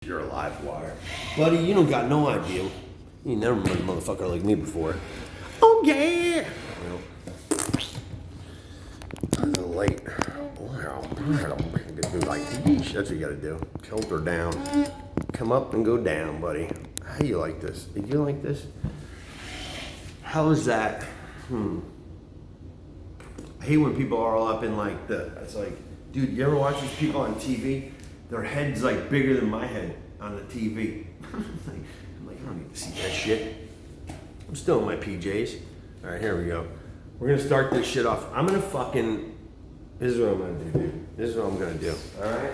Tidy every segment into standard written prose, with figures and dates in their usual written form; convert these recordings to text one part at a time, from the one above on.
You're a live wire. Buddy, you don't got no idea. You never met a motherfucker like me before. Oh yeah! On the light. Wow. Like, yeesh, that's what you gotta do. Tilt her down. Come up and go down, buddy. How do you like this? Did you like this? How is that? I hate when people are all up in like it's like, dude, you ever watch these people on TV? Their head's like bigger than my head on the TV. I'm like, I don't need to see that shit. I'm still in my PJs. All right, here we go. We're gonna start this shit off. I'm gonna fucking, this is what I'm gonna do, dude. This is what I'm gonna do, all right?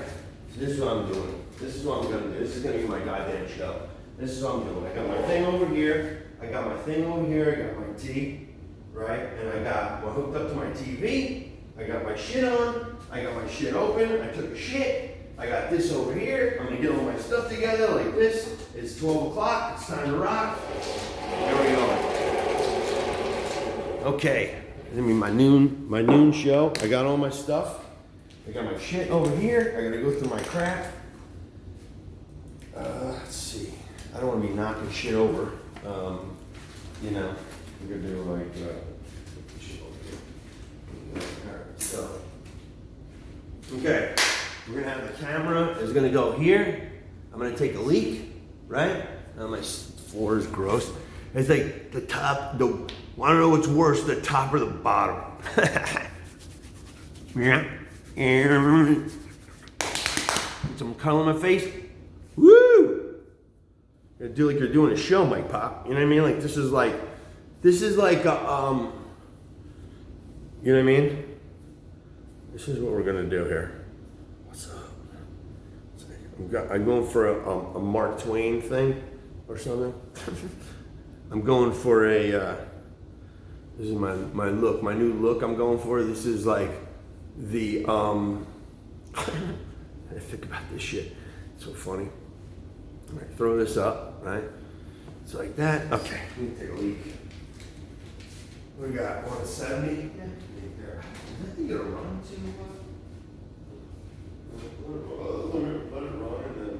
So this is what I'm doing. This is what I'm gonna do. This is gonna be my goddamn show. This is what I'm doing. I got my thing over here. I got my thing over here. I got my tea, right? And I got hooked up to my TV. I got my shit on. I got my shit open. I took a shit. I got this over here. I'm gonna get all my stuff together like this. It's 12 o'clock. It's time to rock. There we go. Okay. I mean my noon show. I got all my stuff. I got my shit over here. I gotta go through my crap. Let's see. I don't want to be knocking shit over. You know, we're gonna do like shit over here. Alright, so okay. We're gonna have the camera is gonna go here. I'm gonna take a leak, right? Oh, my floor is gross. It's like the top, wanna know what's worse, the top or the bottom? Yeah. Put some color on my face. Woo! You're gonna do like you're doing a show, Mike Pop. You know what I mean? Like this is like a, you know what I mean? This is what we're gonna do here. What's up? I'm going for a Mark Twain thing or something. I'm going for a, this is my look, my new look I'm going for. This is like the, I think about this shit. It's so funny. All right, throw this up, right? It's like that. Okay, let me take a leak. We got 170. Yeah. Is that thing gonna run too much? Let it run and then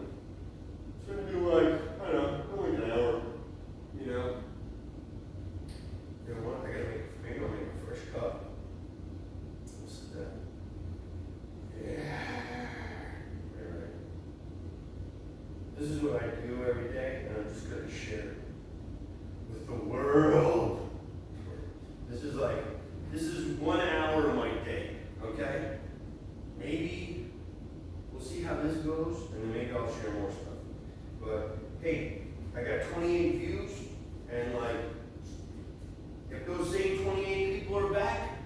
it's gonna do like, I don't know, like an hour, you know? You know what, maybe I'll make a fresh cup. What's that? Yeah. Right. This is what I do every day and I'm just gonna share it with the world. This is 1 hour of my day, okay? Maybe we'll see how this goes, and then maybe I'll share more stuff. But hey, I got 28 views, and like, if those same 28 people are back,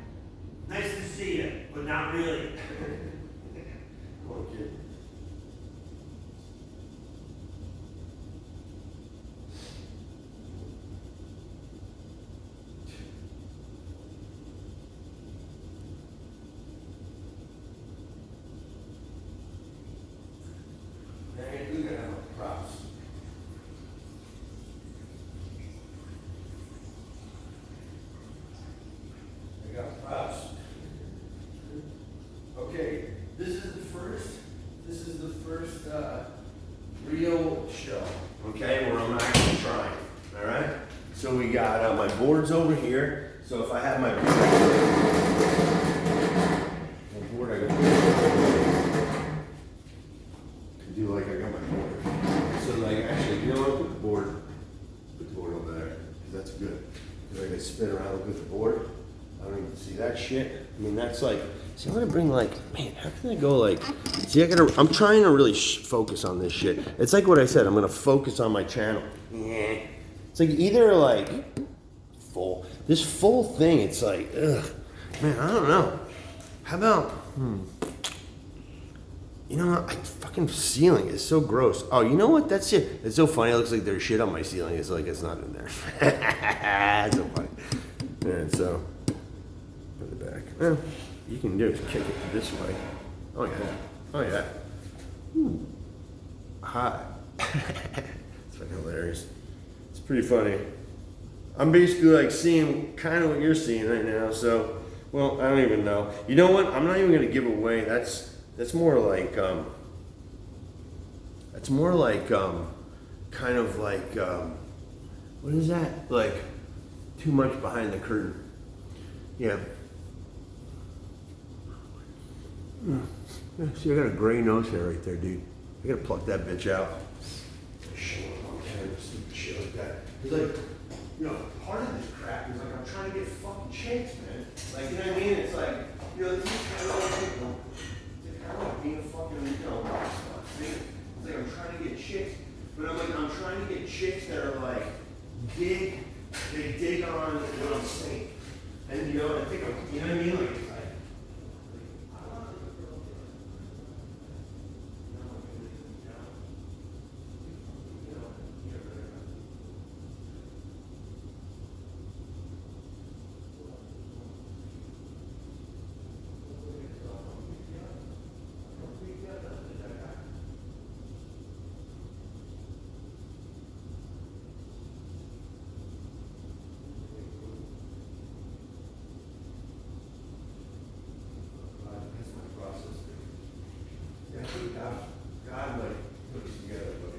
nice to see you, but not really. Come on, kid. We're gonna have props. I got props. Okay, this is the first real show, okay, where I'm actually trying, all right? So we got my boards over here. So if I have my board, I got do like I got my board. So like actually, you know what? Put the board over there. Cause that's good. Cause I can spin around with the board. I don't even see that shit. I mean that's like, see I'm gonna bring like, man, how can I go like, see I'm trying to really focus on this shit. It's like what I said, I'm gonna focus on my channel. Yeah. It's like either like full, this full thing, it's like, ugh. Man, I don't know. How about, you know what? Fucking ceiling is so gross. Oh, you know what? That's it. It's so funny. It looks like there's shit on my ceiling. It's like it's not in there. It's so funny. And so, put it back. Well, you can do is kick it this way. Oh yeah. Oh yeah. Ooh. Hi. It's fucking hilarious. It's pretty funny. I'm basically like seeing kind of what you're seeing right now. So, well, I don't even know. You know what? I'm not even gonna give away. That's more like It's more like, kind of like, what is that? Like, too much behind the curtain. Yeah. See, I got a gray nose hair right there, dude. I gotta pluck that bitch out. Stupid shit like that. It's like, you know, part of this crap is like I'm trying to get fucking chicks, man. Like, you know what I mean? It's like, you know, this is kind of like, you know, it's kind of like being a fucking, you know, rock star. See? It's like I'm trying to get chicks, but I'm trying to get chicks that are like, they dig on what I'm saying. And, you know, I think I'm, you know what I mean? Like, it's like, God, like, put this together, buddy.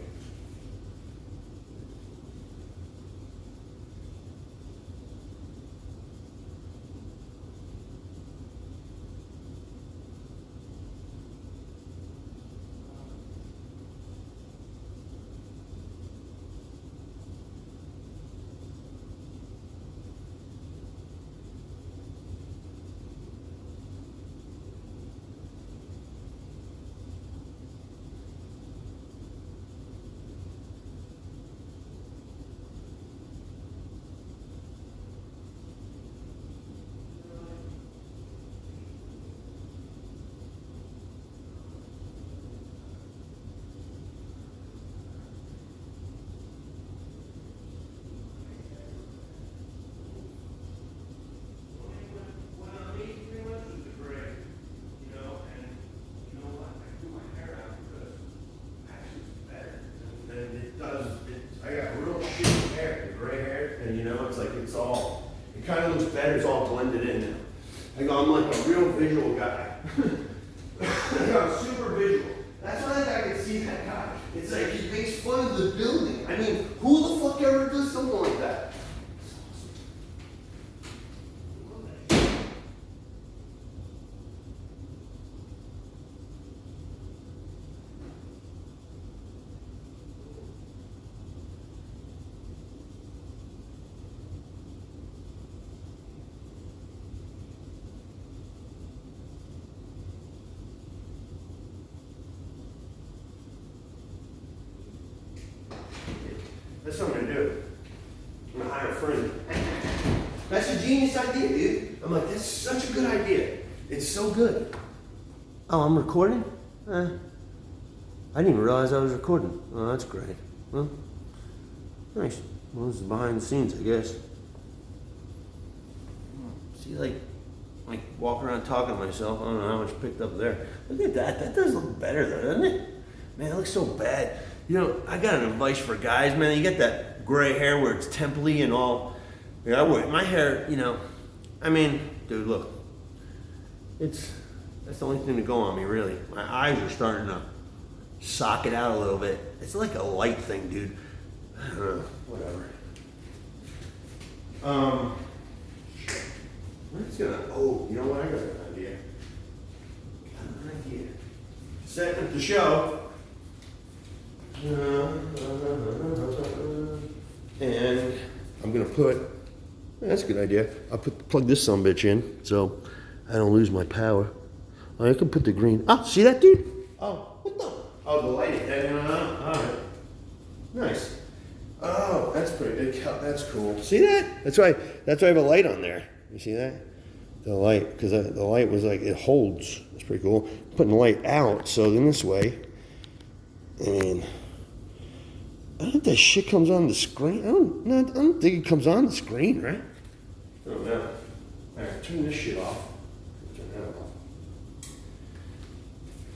It kind of looks better, it's all blended in now. I go, I'm like a real visual guy. I'm super visual. That's why I could see that guy. It's like he makes fun of the building. I mean, who the fuck ever does something like that? That's what I'm gonna do. I'm gonna hire a friend. That's a genius idea, dude. I'm like, that's such a good idea. It's so good. Oh, I'm recording? I didn't even realize I was recording. Oh, that's great. Well, nice. Well, this is behind the scenes, I guess. See, like walking around talking to myself. I don't know how much picked up there. Look at that. That does look better, though, doesn't it? Man, it looks so bad. You know, I got an advice for guys, man. You get that gray hair where it's temple-y and all. Yeah, my hair, you know, I mean, dude, look. That's the only thing to go on me, really. My eyes are starting to sock it out a little bit. It's like a light thing, dude. I don't know, whatever. Where's gonna, oh, you know what? I got an idea. Setting up the show. And I'm gonna put, that's a good idea. I'll plug this sumbitch in so I don't lose my power. Oh, I can put the green. Oh, see that, dude? Oh, what the? Oh, the lighting. All right. Nice. Oh, that's pretty. That's cool. See that? That's why I have a light on there. You see that? The light, because the light was like, it holds. It's pretty cool. Putting the light out, so then this way, and I don't think that shit comes on the screen. I don't think it comes on the screen, right? I don't know. All right, turn this shit off. Turn that off.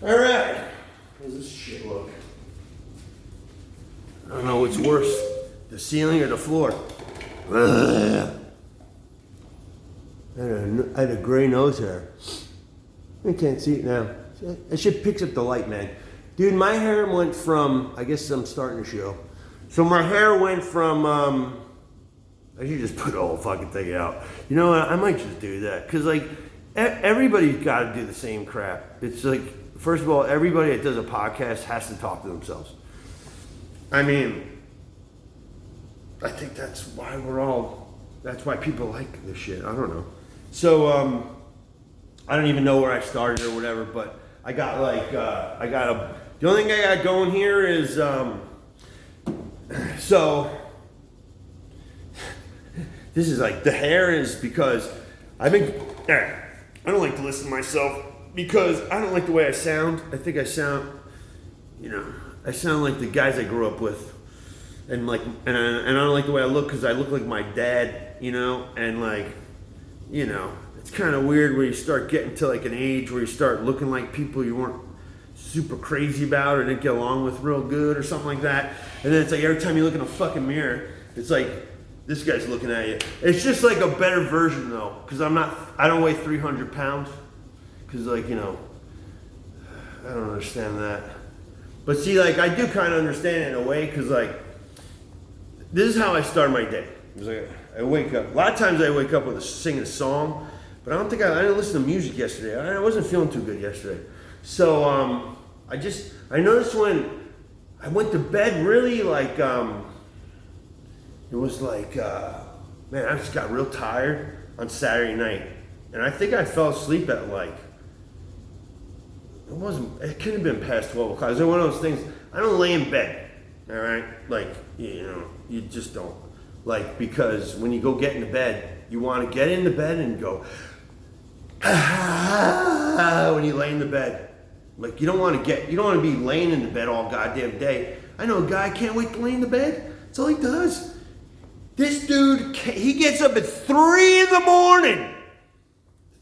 All right. How does this shit look? I don't know what's worse, the ceiling or the floor. I had a gray nose hair. I can't see it now. That shit picks up the light, man. Dude, my hair went from, I guess I'm starting to show. So my hair went from, I should just put the whole fucking thing out. You know what, I might just do that. Cause like, everybody's gotta do the same crap. It's like, first of all, everybody that does a podcast has to talk to themselves. I mean, I think that's why that's why people like this shit. I don't know. So, I don't even know where I started or whatever, but I got like, the only thing I got going here is, so, this is like, the hair is because I don't like to listen to myself because I don't like the way I sound. I think I sound, I sound like the guys I grew up with. And like, and I don't like the way I look because I look like my dad, and like, it's kind of weird when you start getting to like an age where you start looking like people you weren't super crazy about or didn't get along with real good or something like that. And then it's like every time you look in a fucking mirror, it's like this guy's looking at you. It's just like a better version though, because I don't weigh 300 pounds. Because like, I don't understand that. But see, like I do kind of understand it in a way because like, this is how I start my day. It's like I wake up. A lot of times I wake up with singing a song, but I didn't listen to music yesterday. I wasn't feeling too good yesterday. So I noticed when I went to bed really like, it was like, man, I just got real tired on Saturday night. And I think I fell asleep at like, it couldn't have been past 12 o'clock. It was one of those things, I don't lay in bed, all right? Like, you just don't. Like, because when you go get into bed, you want to get into bed and go, when you lay in the bed. Like, you don't want to be laying in the bed all goddamn day. I know a guy can't wait to lay in the bed. That's all he does. This dude, he gets up at 3 in the morning.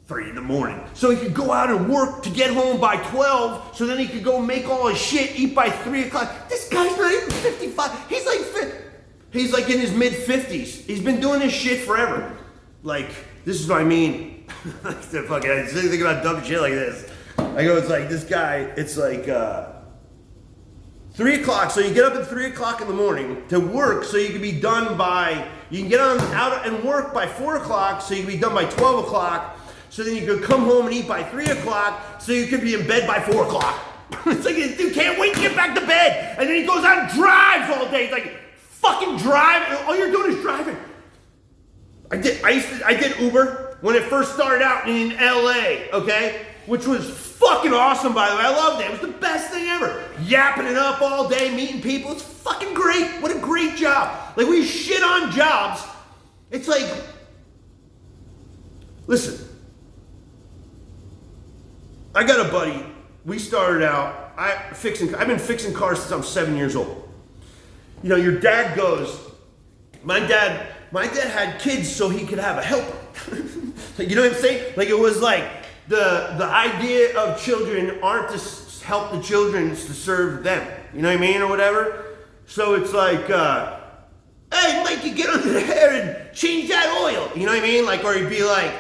3 in the morning. So he could go out and work to get home by 12, so then he could go make all his shit, eat by 3 o'clock. This guy's not even 55. He's like in his mid-50s. He's been doing this shit forever. Like, this is what I mean. I think about dumb shit like this. I go, it's like this guy, it's like 3 o'clock. So you get up at 3 o'clock in the morning to work so you can be done you can get out and work by 4 o'clock so you can be done by 12 o'clock. So then you could come home and eat by 3 o'clock so you could be in bed by 4 o'clock. It's like this dude can't wait to get back to bed. And then he goes out and drives all day. It's like, fucking drive. All you're doing is driving. I did Uber when it first started out in LA, okay? Which was fucking awesome, by the way. I loved it. It was the best thing ever. Yapping it up all day, meeting people. It's fucking great. What a great job. Like, we shit on jobs. It's like, listen. I got a buddy. We started out, I've been fixing cars since I'm 7 years old. Your dad goes, my dad had kids so he could have a helper. You know what I'm saying? Like, it was like the idea of children aren't to help the children, it's to serve them. You know what I mean, or whatever? So it's like, hey, Mikey, get under the hair and change that oil. You know what I mean? Like, or he'd be like,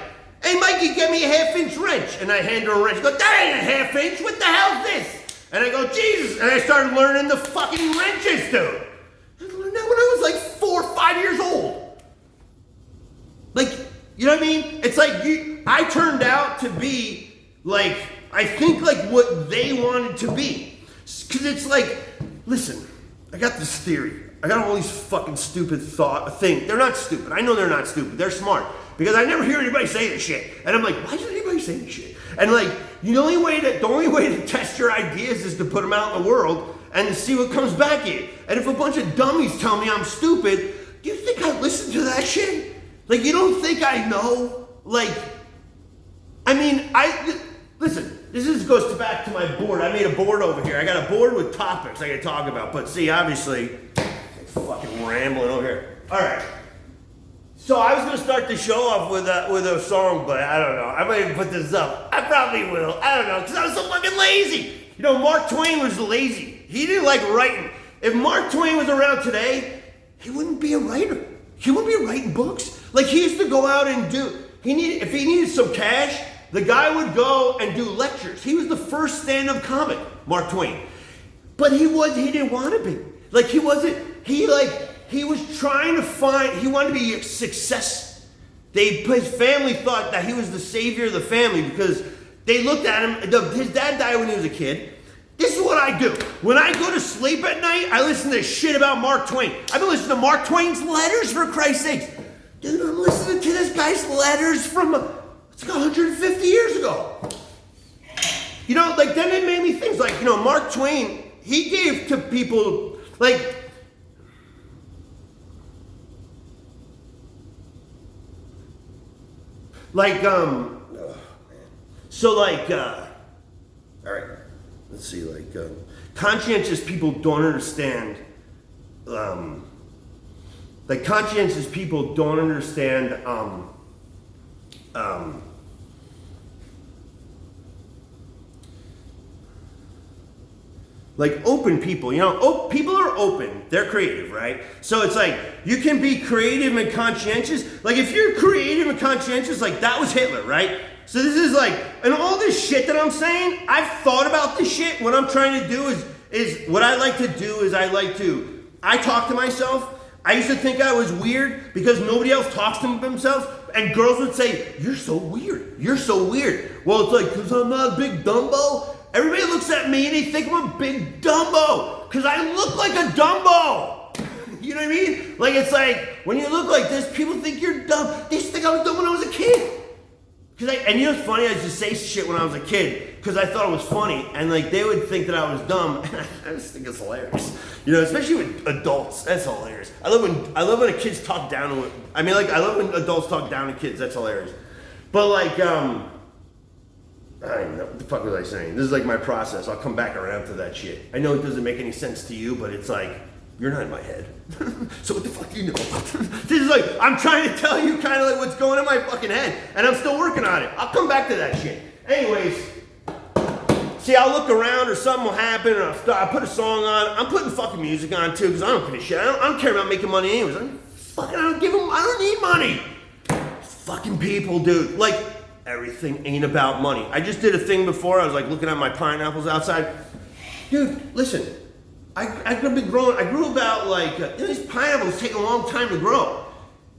hey, Mikey, get me a 1/2-inch wrench. And I hand her a wrench. I go, that ain't a 1/2 inch. What the hell's this? And I go, Jesus. And I started learning the fucking wrenches, dude. I learned that when I was like 4 or 5 years old. Like, you know what I mean? It's like I turned out to be like, I think like what they wanted to be. Because it's like, listen, I got this theory. I got all these fucking stupid things. They're not stupid. I know they're not stupid. They're smart. Because I never hear anybody say this shit. And I'm like, why does anybody say this shit? And like, the only way to test your ideas is to put them out in the world and to see what comes back at you. And if a bunch of dummies tell me I'm stupid, do you think I listen to that shit? Like, you don't think I know? Like, I mean, listen, this goes back to my board. I made a board over here. I got a board with topics I can talk about. But see, obviously, I'm fucking rambling over here. All right. So I was going to start the show off with a song, but I don't know. I might even put this up. I probably will. I don't know, because I was so fucking lazy. Mark Twain was lazy. He didn't like writing. If Mark Twain was around today, he wouldn't be a writer. He wouldn't be writing books. Like, he used to go out and if he needed some cash, the guy would go and do lectures. He was the first stand-up comic, Mark Twain. But he didn't want to be. Like, he was trying to find, he wanted to be a success. His family thought that he was the savior of the family because they looked at him. His dad died when he was a kid. This is what I do. When I go to sleep at night, I listen to shit about Mark Twain. I've been listening to Mark Twain's letters, for Christ's sakes. Dude, I'm listening to this guy's letters from, it's like 150 years ago. You know, like, then it made me think, like, you know, Mark Twain, he gave to people, like, so like, all right, let's see, like, conscientious people don't understand, like, conscientious people don't understand, like, open people, you know, people are open, they're creative, right? So it's like, you can be creative and conscientious. Like, if you're creative and conscientious, like, that was Hitler, right? So this is like, and all this shit that I'm saying, I've thought about this shit. What I'm trying to do is what I like to do is I talk to myself. I used to think I was weird because nobody else talks to themselves, and girls would say, you're so weird, you're so weird. Well, it's like, because I'm not a big Dumbo. Everybody looks at me and they think I'm a big Dumbo because I look like a Dumbo. You know what I mean? Like, it's like, when you look like this, people think you're dumb. They used to think I was dumb when I was a kid. And you know what's funny? I used to say shit when I was a kid because I thought it was funny, and like, they would think that I was dumb. I just think it's hilarious. You know, especially with adults. That's hilarious. I love when kids talk down to it. I mean, like, I love when adults talk down to kids. That's hilarious. But like, I don't even know, what the fuck was I saying? This is like my process. I'll come back around to that shit. I know it doesn't make any sense to you, but it's like, you're not in my head. So what the fuck do you know? This is like, I'm trying to tell you kind of like what's going in my fucking head, and I'm still working on it. I'll come back to that shit. Anyways, see, I'll look around or something will happen, and I'll put a song on. I'm putting fucking music on too, because I don't give a shit. I don't care about making money anyways. I don't need money. Fucking people, dude. Like, everything ain't about money. I just did a thing before. I was like looking at my pineapples outside. Dude, listen. I grew about like, these pineapples take a long time to grow.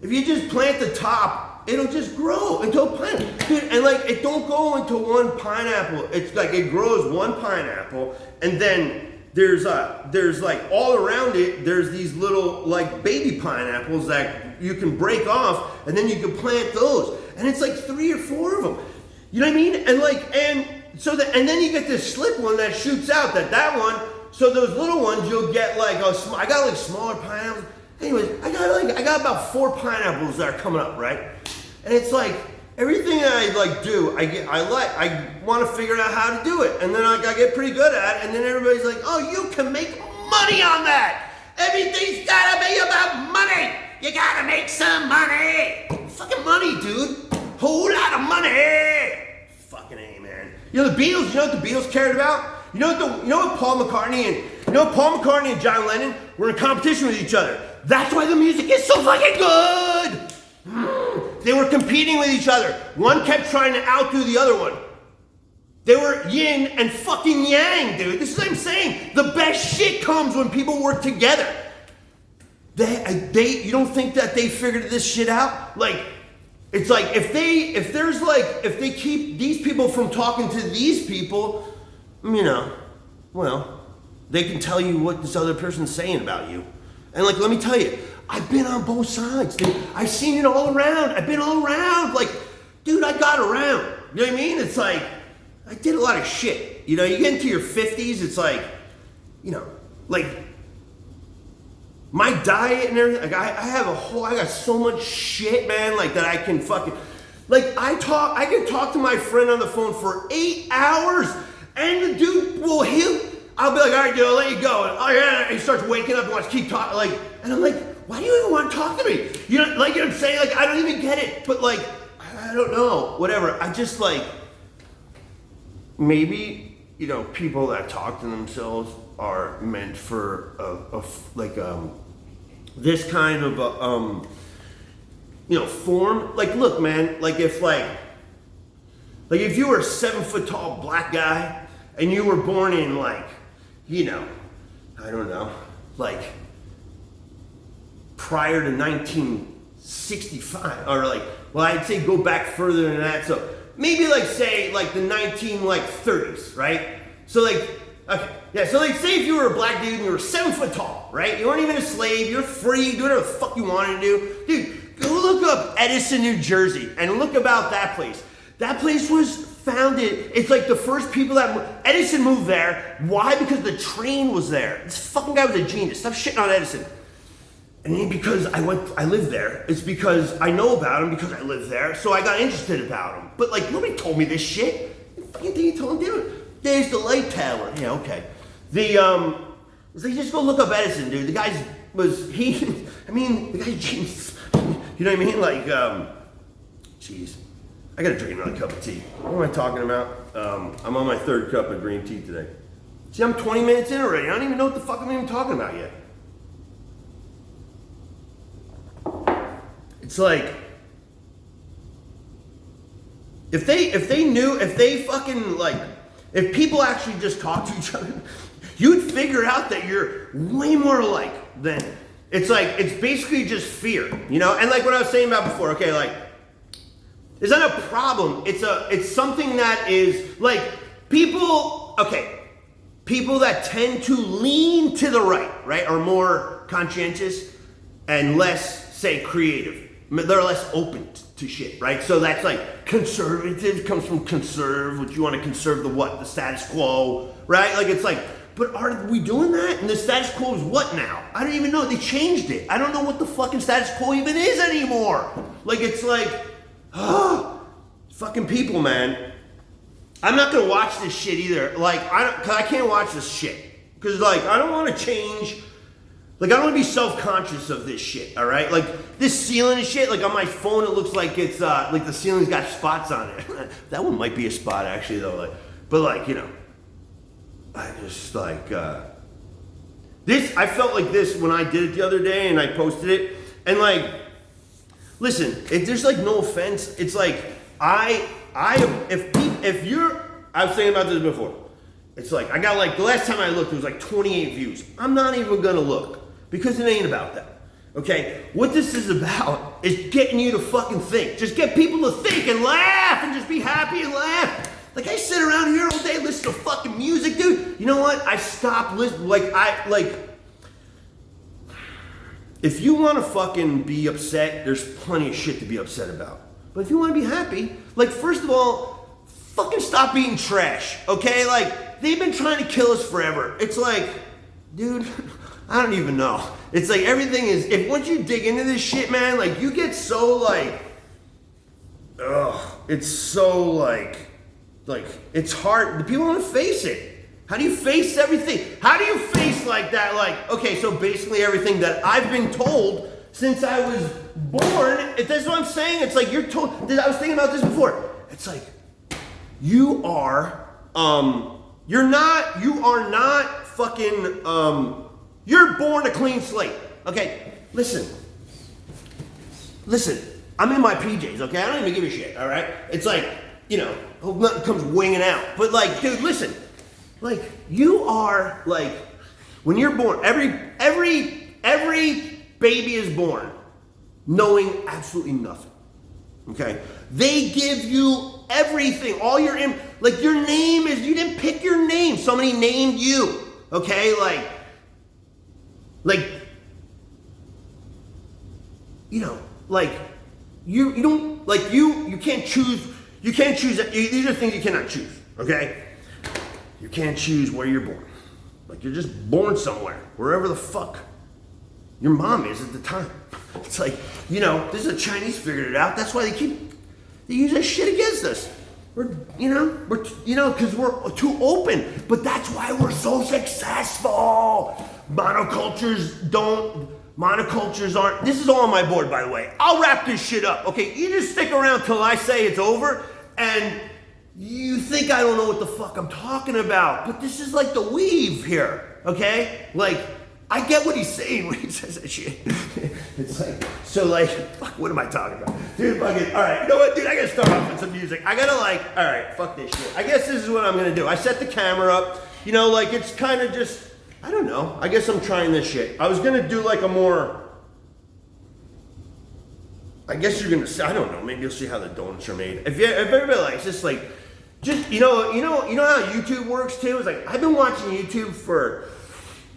If you just plant the top, it'll just grow into a pineapple. Dude, and like, it don't go into one pineapple. It's like, it grows one pineapple, and then there's like all around it, there's these little like baby pineapples that you can break off, and then you can plant those. And it's like 3 or 4 of them. You know what I mean? And like, and then you get this slip one that shoots out, that one. So those little ones, you'll get like, I got like smaller pineapples. Anyways, I got about 4 pineapples that are coming up, right? And it's like, everything that I like do, I want to figure out how to do it. And then I get pretty good at it. And then everybody's like, oh, you can make money on that. Everything's gotta be about money. You gotta make some money. Fucking money, dude. Whole lot of money. Fucking A, man. You know the Beatles, you know what the Beatles cared about? You know what Paul McCartney and John Lennon were in competition with each other. That's why the music is so fucking good. They were competing with each other. One kept trying to outdo the other one. They were yin and fucking yang, dude. This is what I'm saying. The best shit comes when people work together. You don't think that they figured this shit out? Like, it's like, if they keep these people from talking to these people, you know, well, they can tell you what this other person's saying about you. And like, let me tell you, I've been on both sides, dude. I've seen it all around. I've been all around. Like, dude, I got around. You know what I mean? It's like, I did a lot of shit. You know, you get into your 50s, it's like, you know, like, my diet and everything, like, I got so much shit, man, like, that I can fucking, like, I can talk to my friend on the phone for 8 hours, and the dude I'll be like, all right, dude, I'll let you go. And, oh, yeah, and he starts waking up and wants to keep talking, like, and I'm like, why do you even want to talk to me? You know, like, you know what I'm saying? Like, I don't even get it, but like, I don't know, whatever. I just like, maybe, you know, people that talk to themselves are meant for this kind of you know, form. Like, look, man, like if you were a 7 foot tall black guy and you were born in, like, you know, I don't know, like prior to 1965, or like, well, I'd say go back further than that. So maybe like say like the 1930s, right? So like, okay, yeah. So like, say if you were a black dude and you were 7 foot tall, right? You weren't even a slave. You're free. Do whatever the fuck you wanted to do, dude. Go look up Edison, New Jersey, and look about that place. That place was founded. It's like the first people that Edison moved there. Why? Because the train was there. This fucking guy was a genius. Stop shitting on Edison. And then because I lived there. It's because I know about him because I lived there. So I got interested about him. But like nobody told me this shit. What fucking thing you told him, dude? There's the light tower. Yeah, okay. The it's like just go look up Edison, dude. The guy's I mean, the guy's genius. You know what I mean? Like, jeez. I gotta drink another cup of tea. What am I talking about? I'm on my 3rd cup of green tea today. See, I'm 20 minutes in already. I don't even know what the fuck I'm even talking about yet. It's like, if people actually just talk to each other, you'd figure out that you're way more alike than, it's like, it's basically just fear, you know? And like what I was saying about before, okay, like, it's not a problem. It's something that is like people that tend to lean to the right, are more conscientious and less, say, creative. They're less open to shit, right? So that's like conservative comes from conserve, which you want to conserve the what? The status quo, right? Like it's like, but are we doing that? And the status quo is what now? I don't even know. They changed it. I don't know what the fucking status quo even is anymore. Like it's like, fucking people, man. I'm not gonna watch this shit either. Like, cause I can't watch this shit. Cause like, I don't wanna change. Like, I don't wanna be self-conscious of this shit, all right? Like, this ceiling and shit, like on my phone, it looks like it's, like the ceiling's got spots on it. That one might be a spot, actually, though. Like, but like, you know, I just like, I felt like this when I did it the other day and I posted it. And like, listen, if there's like no offense, it's like, if you're, I was thinking about this before. It's like, I got like, the last time I looked, it was like 28 views. I'm not even gonna look because it ain't about that. Okay? What this is about is getting you to fucking think. Just get people to think and laugh and just be happy and laugh. Like I sit around here all day, listen to fucking music, dude. You know what? I stopped listening, if you want to fucking be upset, there's plenty of shit to be upset about. But if you want to be happy, like first of all, fucking stop eating trash, okay? Like they've been trying to kill us forever. It's like, dude, I don't even know. It's like everything is, if once you dig into this shit, man, like you get so like, it's so like it's hard. The people want to face it. How do you face everything? How do you face like that? Like, okay, so basically everything that I've been told since I was born, that's what I'm saying. It's like you're told, I was thinking about this before. It's like, you are not fucking, you're born a clean slate. Okay, listen, I'm in my PJs, okay? I don't even give a shit, all right? It's like, you know, hope nothing comes winging out. But like, dude, listen. Like, you are, like, when you're born, every baby is born knowing absolutely nothing, okay? They give you everything, all your, like, your name is, you didn't pick your name. Somebody named you, okay? Like, you know, like, you don't, like, you can't choose, these are things you cannot choose, okay? You can't choose where you're born. Like, you're just born somewhere, wherever the fuck your mom is at the time. It's like, you know, this is the Chinese figured it out. That's why they use that shit against us. We're because we're too open. But that's why we're so successful. Monocultures aren't, this is all on my board, by the way. I'll wrap this shit up, okay? You just stick around till I say it's over, and you think I don't know what the fuck I'm talking about, but this is like the weave here, okay? Like, I get what he's saying when he says that shit. It's like, so like, fuck, what am I talking about? Dude, fucking, all right, you know what, dude, I gotta start off with some music. I gotta like, all right, fuck this shit. I guess this is what I'm gonna do. I set the camera up, you know, like it's kind of just, I don't know. I guess I'm trying this shit. I was gonna do like a more. I guess you're gonna see. I don't know. Maybe you'll see how the donuts are made. If everybody likes just you know how YouTube works too. It's like I've been watching YouTube for,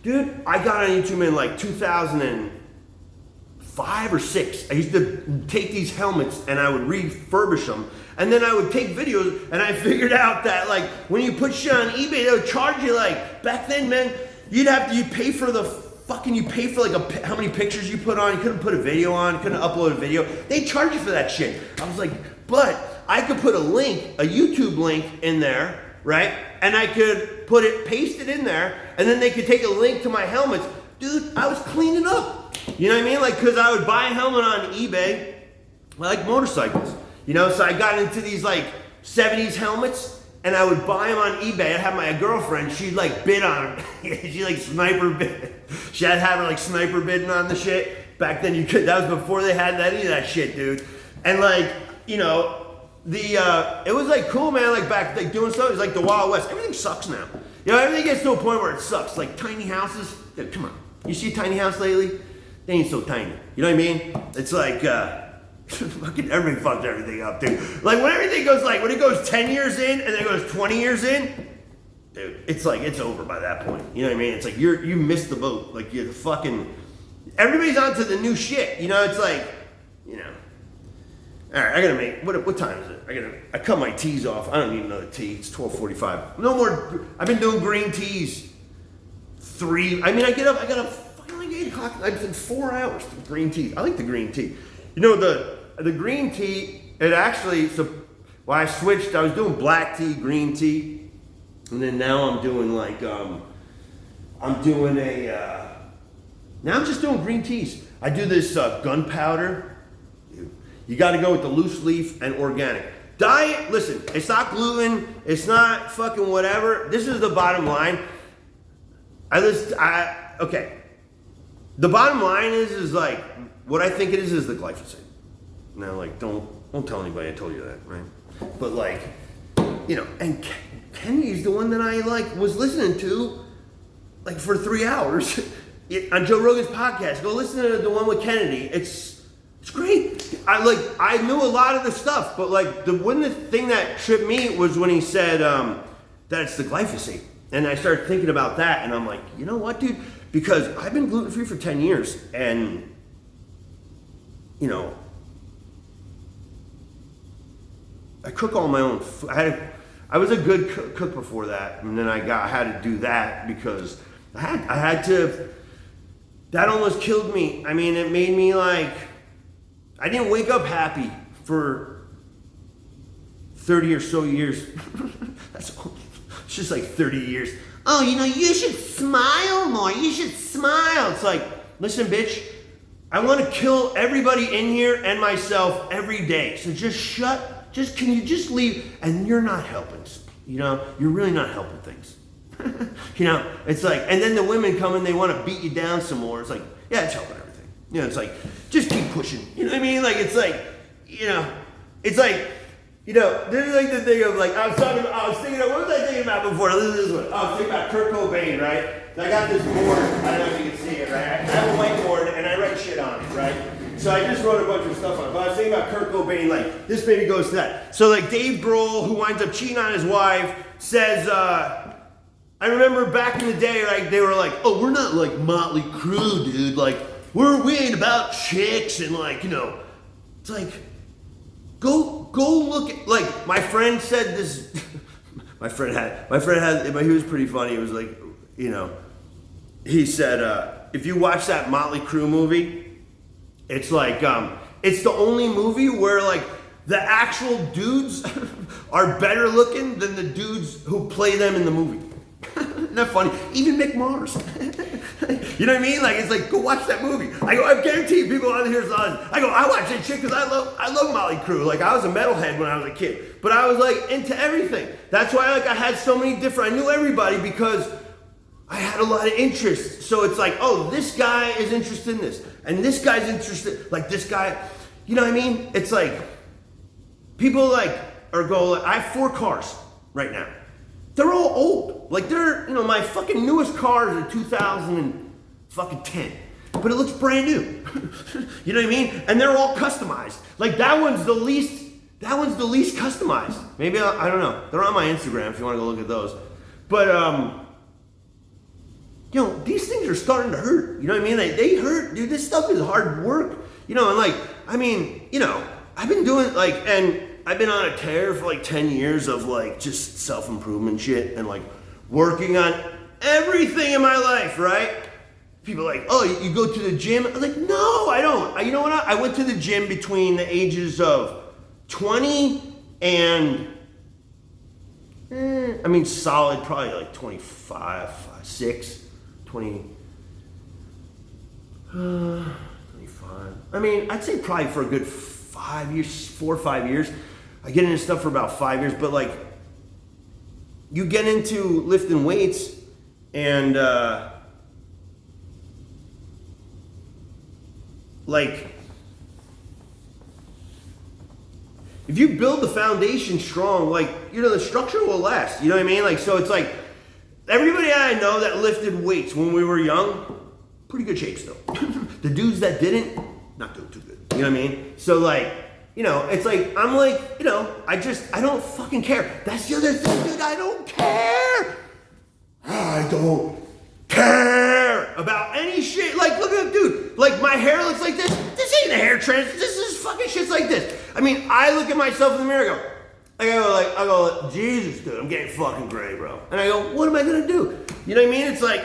dude. I got on YouTube in like 2005 or 6. I used to take these helmets and I would refurbish them, and then I would take videos. And I figured out that like when you put shit on eBay, they would charge you like back then, man. You pay for like how many pictures you put on. You couldn't put a video on, you couldn't upload a video. They charge you for that shit. I was like, but I could put a YouTube link in there, right? And I could paste it in there, and then they could take a link to my helmets. Dude, I was cleaning up. You know what I mean? Like, cause I would buy a helmet on eBay, like motorcycles. You know, so I got into these like 70s helmets. And I would buy them on eBay. I'd have my girlfriend, she'd like bid on them. She like sniper bid. She had to have her like sniper bidding on the shit. Back then that was before they had any of that shit, dude. And like, you know, it was like cool, man, like back like doing stuff. It was like the Wild West. Everything sucks now. You know, everything gets to a point where it sucks. Like tiny houses, dude, come on. You see a tiny house lately? They ain't so tiny. You know what I mean? It's like, fucking everybody fucks everything up, dude. Like when everything goes when it goes 10 years in and then it goes 20 years in, dude, it's like it's over by that point. You know what I mean? It's like you missed the boat. Like you're the fucking everybody's onto the new shit. You know, it's like, you know. Alright, I gotta make what time is it? I cut my teas off. I don't need another tea. It's 12:45. No more. I've been doing green teas. I get up fucking like 8 o'clock. I've been 4 hours with green tea. I like the green tea. You know, the green tea, it actually, when I switched, I was doing black tea, green tea, and then now I'm doing like, now I'm just doing green teas. I do this gunpowder. You gotta go with the loose leaf and organic. Diet, listen, it's not gluten, it's not fucking whatever. This is the bottom line. Okay. The bottom line is like, what I think it is the glyphosate. Now, like, don't tell anybody I told you that, right? But like, you know, and Kenny's the one that I like was listening to, like for 3 hours on Joe Rogan's podcast. Go listen to the one with Kennedy. It's great. I knew a lot of the stuff, but like the thing that tripped me was when he said that it's the glyphosate, and I started thinking about that, and I'm like, you know what, dude? Because I've been gluten-free for 10 years, and you know, I cook all my own food. I was a good cook before that, and then I had to do that because I had to. That almost killed me. I mean, it made me like I didn't wake up happy for 30 or so years. It's just like 30 years. Oh, you know, you should smile more. You should smile. It's like, listen, bitch. I want to kill everybody in here and myself every day. So can you just leave? And you're not helping. You know, you're really not helping things. You know, it's like, and then the women come and they want to beat you down some more. It's like, yeah, it's helping everything. You know, it's like, just keep pushing. You know what I mean? Like, it's like, you know, it's like, you know, this is like the thing of like, what was I thinking about before? Listen to this one. I was thinking about Kurt Cobain, right? I got this board, I don't know if you can see it, right? I have a whiteboard and I write shit on it, right? So I just wrote a bunch of stuff on it. But I was thinking about Kurt Cobain, like, this maybe goes to that. So like Dave Grohl, who winds up cheating on his wife, says, I remember back in the day, like, they were like, oh, we're not like Motley Crue, dude. Like, we ain't about chicks and like, you know, it's like, go look at, like, my friend said this, my friend had, but he was pretty funny. He was like, you know, he said, if you watch that Motley Crue movie, it's like, it's the only movie where like the actual dudes are better looking than the dudes who play them in the movie. Isn't that funny? Even Mick Mars. You know what I mean? Like, it's like, go watch that movie. I go, I guarantee you people on here is honest. I go, I watch that shit because I love Motley Crue. Like, I was a metalhead when I was a kid. But I was like into everything. That's why like I had so many different, I knew everybody because I had a lot of interests. So it's like, oh, this guy is interested in this. And this guy's interested, like this guy, you know what I mean? It's like, people like, I have 4 cars right now. they're all old. Like they're, my fucking newest car is a 2010, but it looks brand new. You know what I mean? And they're all customized. Like that one's the least customized. Maybe, I don't know. They're on my Instagram if you want to go look at those. But, these things are starting to hurt. You know what I mean? They hurt, dude. This stuff is hard work. And I've been doing and I've been on a tear for 10 years of just self-improvement shit and working on everything in my life, right? People are like, oh, you go to the gym? I'm like, no, I don't. You know what? I went to the gym between the ages of 20 and, solid, probably 25, 6, 20, 25. I'd say probably for a good 5 years, 4 or 5 years. I get into stuff for about 5 years, but you get into lifting weights and if you build the foundation strong, the structure will last. You know what I mean? So it's everybody I know that lifted weights when we were young, pretty good shape still. The dudes that didn't, not doing too good. You know what I mean? So it's I don't fucking care. That's the other thing, dude. I don't care. I don't care about any shit. Look at, dude. My hair looks like this. This ain't a hair transition. This is fucking shit's like this. I look at myself in the mirror and go, I go, Jesus, dude, I'm getting fucking gray, bro. And I go, what am I gonna do? You know what I mean? It's I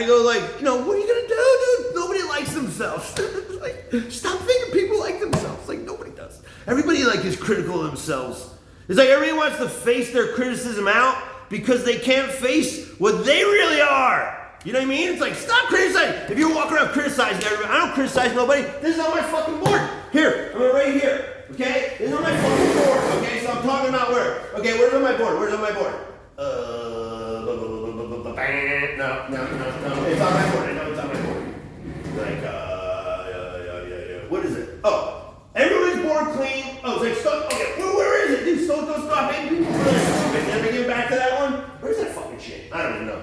go what are you gonna do, dude? Nobody likes themselves. Stop thinking people like themselves. Nobody does. Everybody is critical of themselves. It's everybody wants to face their criticism out because they can't face what they really are. You know what I mean? It's stop criticizing. If you're walking around criticizing everybody, I don't criticize nobody. This is on my fucking board. Here, I'm right here. Okay? This is on my fucking board. Okay, so I'm talking about where? Okay, where's on my board? Where's on my board? No. It's on my board. I know it's on my board. What is it? Oh, everybody's born clean. Oh, it's okay, where is it? Dude, don't stop making people really stupid. Let me get back to that one. Where's that fucking shit? I don't even know.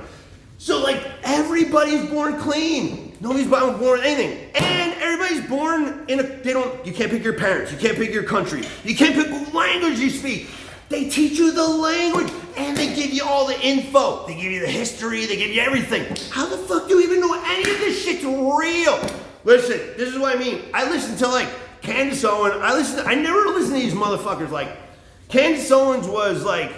So, everybody's born clean. Nobody's born with anything. And everybody's born you can't pick your parents. You can't pick your country. You can't pick what language you speak. They teach you the language and they give you all the info. They give you the history. They give you everything. How the fuck do you even know any of this shit's real? Listen, this is what I mean. I listen to Candace Owens. I never listened to these motherfuckers. Candace Owens was a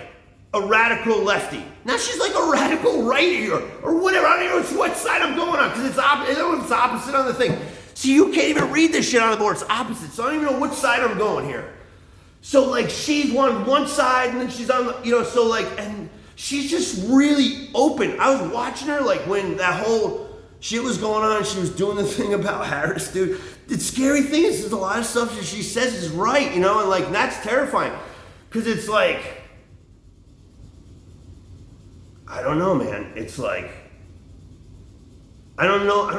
radical lefty. Now she's a radical righty or whatever. I don't even know what side I'm going on because it's opposite on the thing. See, you can't even read this shit on the board. It's opposite. So I don't even know which side I'm going here. So she's on one side and then she's on the, and she's just really open. I was watching her when that whole shit was going on and she was doing the thing about Harris, dude. The scary thing is a lot of stuff that she says is right, and that's terrifying. Because it's I don't know, man. It's I don't know.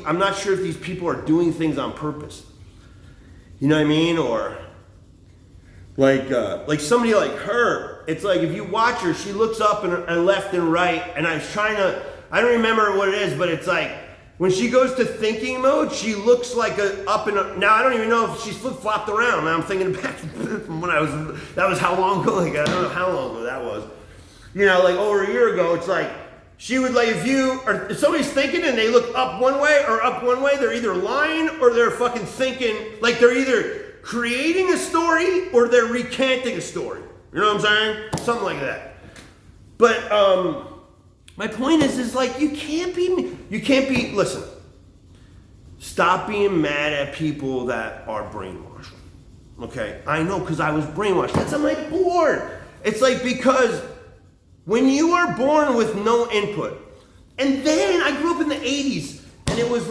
I'm not sure if these people are doing things on purpose. You know what I mean? Or somebody like her, it's if you watch her, she looks up and left and right, and I don't remember what it is, but it's when she goes to thinking mode, she looks now I don't even know if she's flip-flopped around. Now I'm thinking back from when that was how long ago, I don't know how long ago that was. Over a year ago, it's she would if somebody's thinking and they look up one way, they're either lying or they're fucking thinking, they're either creating a story or they're recanting a story. You know what I'm saying? Something like that. But my point is you can't be, listen, stop being mad at people that are brainwashed. Okay? I know, because I was brainwashed. That's on my board. It's because when you are born with no input, and then I grew up in the 80s, and it was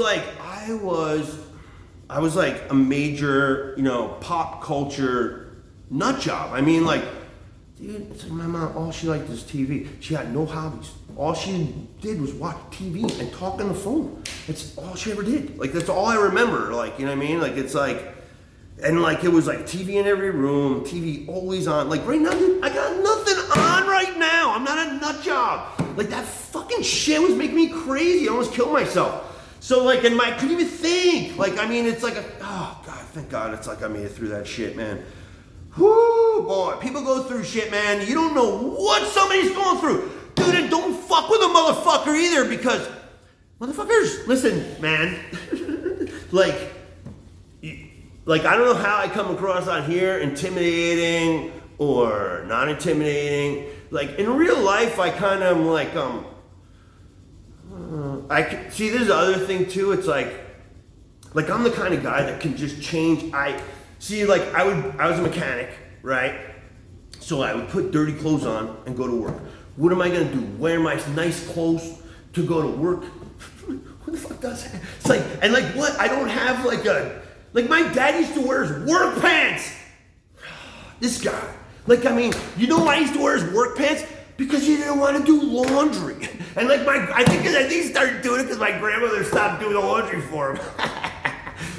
I was a major, pop culture nut job. Dude, it's my mom, all she liked was TV. She had no hobbies. All she did was watch TV and talk on the phone. That's all she ever did. That's all I remember. You know what I mean? And like it was like TV in every room, TV always on. Like right now, dude, I got nothing on right now. I'm not a nut job. Like that fucking shit was making me crazy. I almost killed myself. So like, and I couldn't even think. Like, I mean, it's like oh God, thank God it's like I made it through that shit, man. Whoo, boy, people go through shit, man. You don't know what somebody's going through. Dude, and don't fuck with a motherfucker either because motherfuckers, listen, man. Like, I don't know how I come across on here, intimidating or not intimidating. Like, in real life, I kind of am like, see, there's the other thing too. It's like I'm the kind of guy that can just change. I was a mechanic, right? So I would put dirty clothes on and go to work. What am I gonna do? Wear my nice clothes to go to work? Who the fuck does that? It's like, and like what? I don't have like my dad used to wear his work pants. This guy. Like, I mean, you know why he used to wear his work pants? Because he didn't want to do laundry. And like I think he started doing it because my grandmother stopped doing the laundry for him.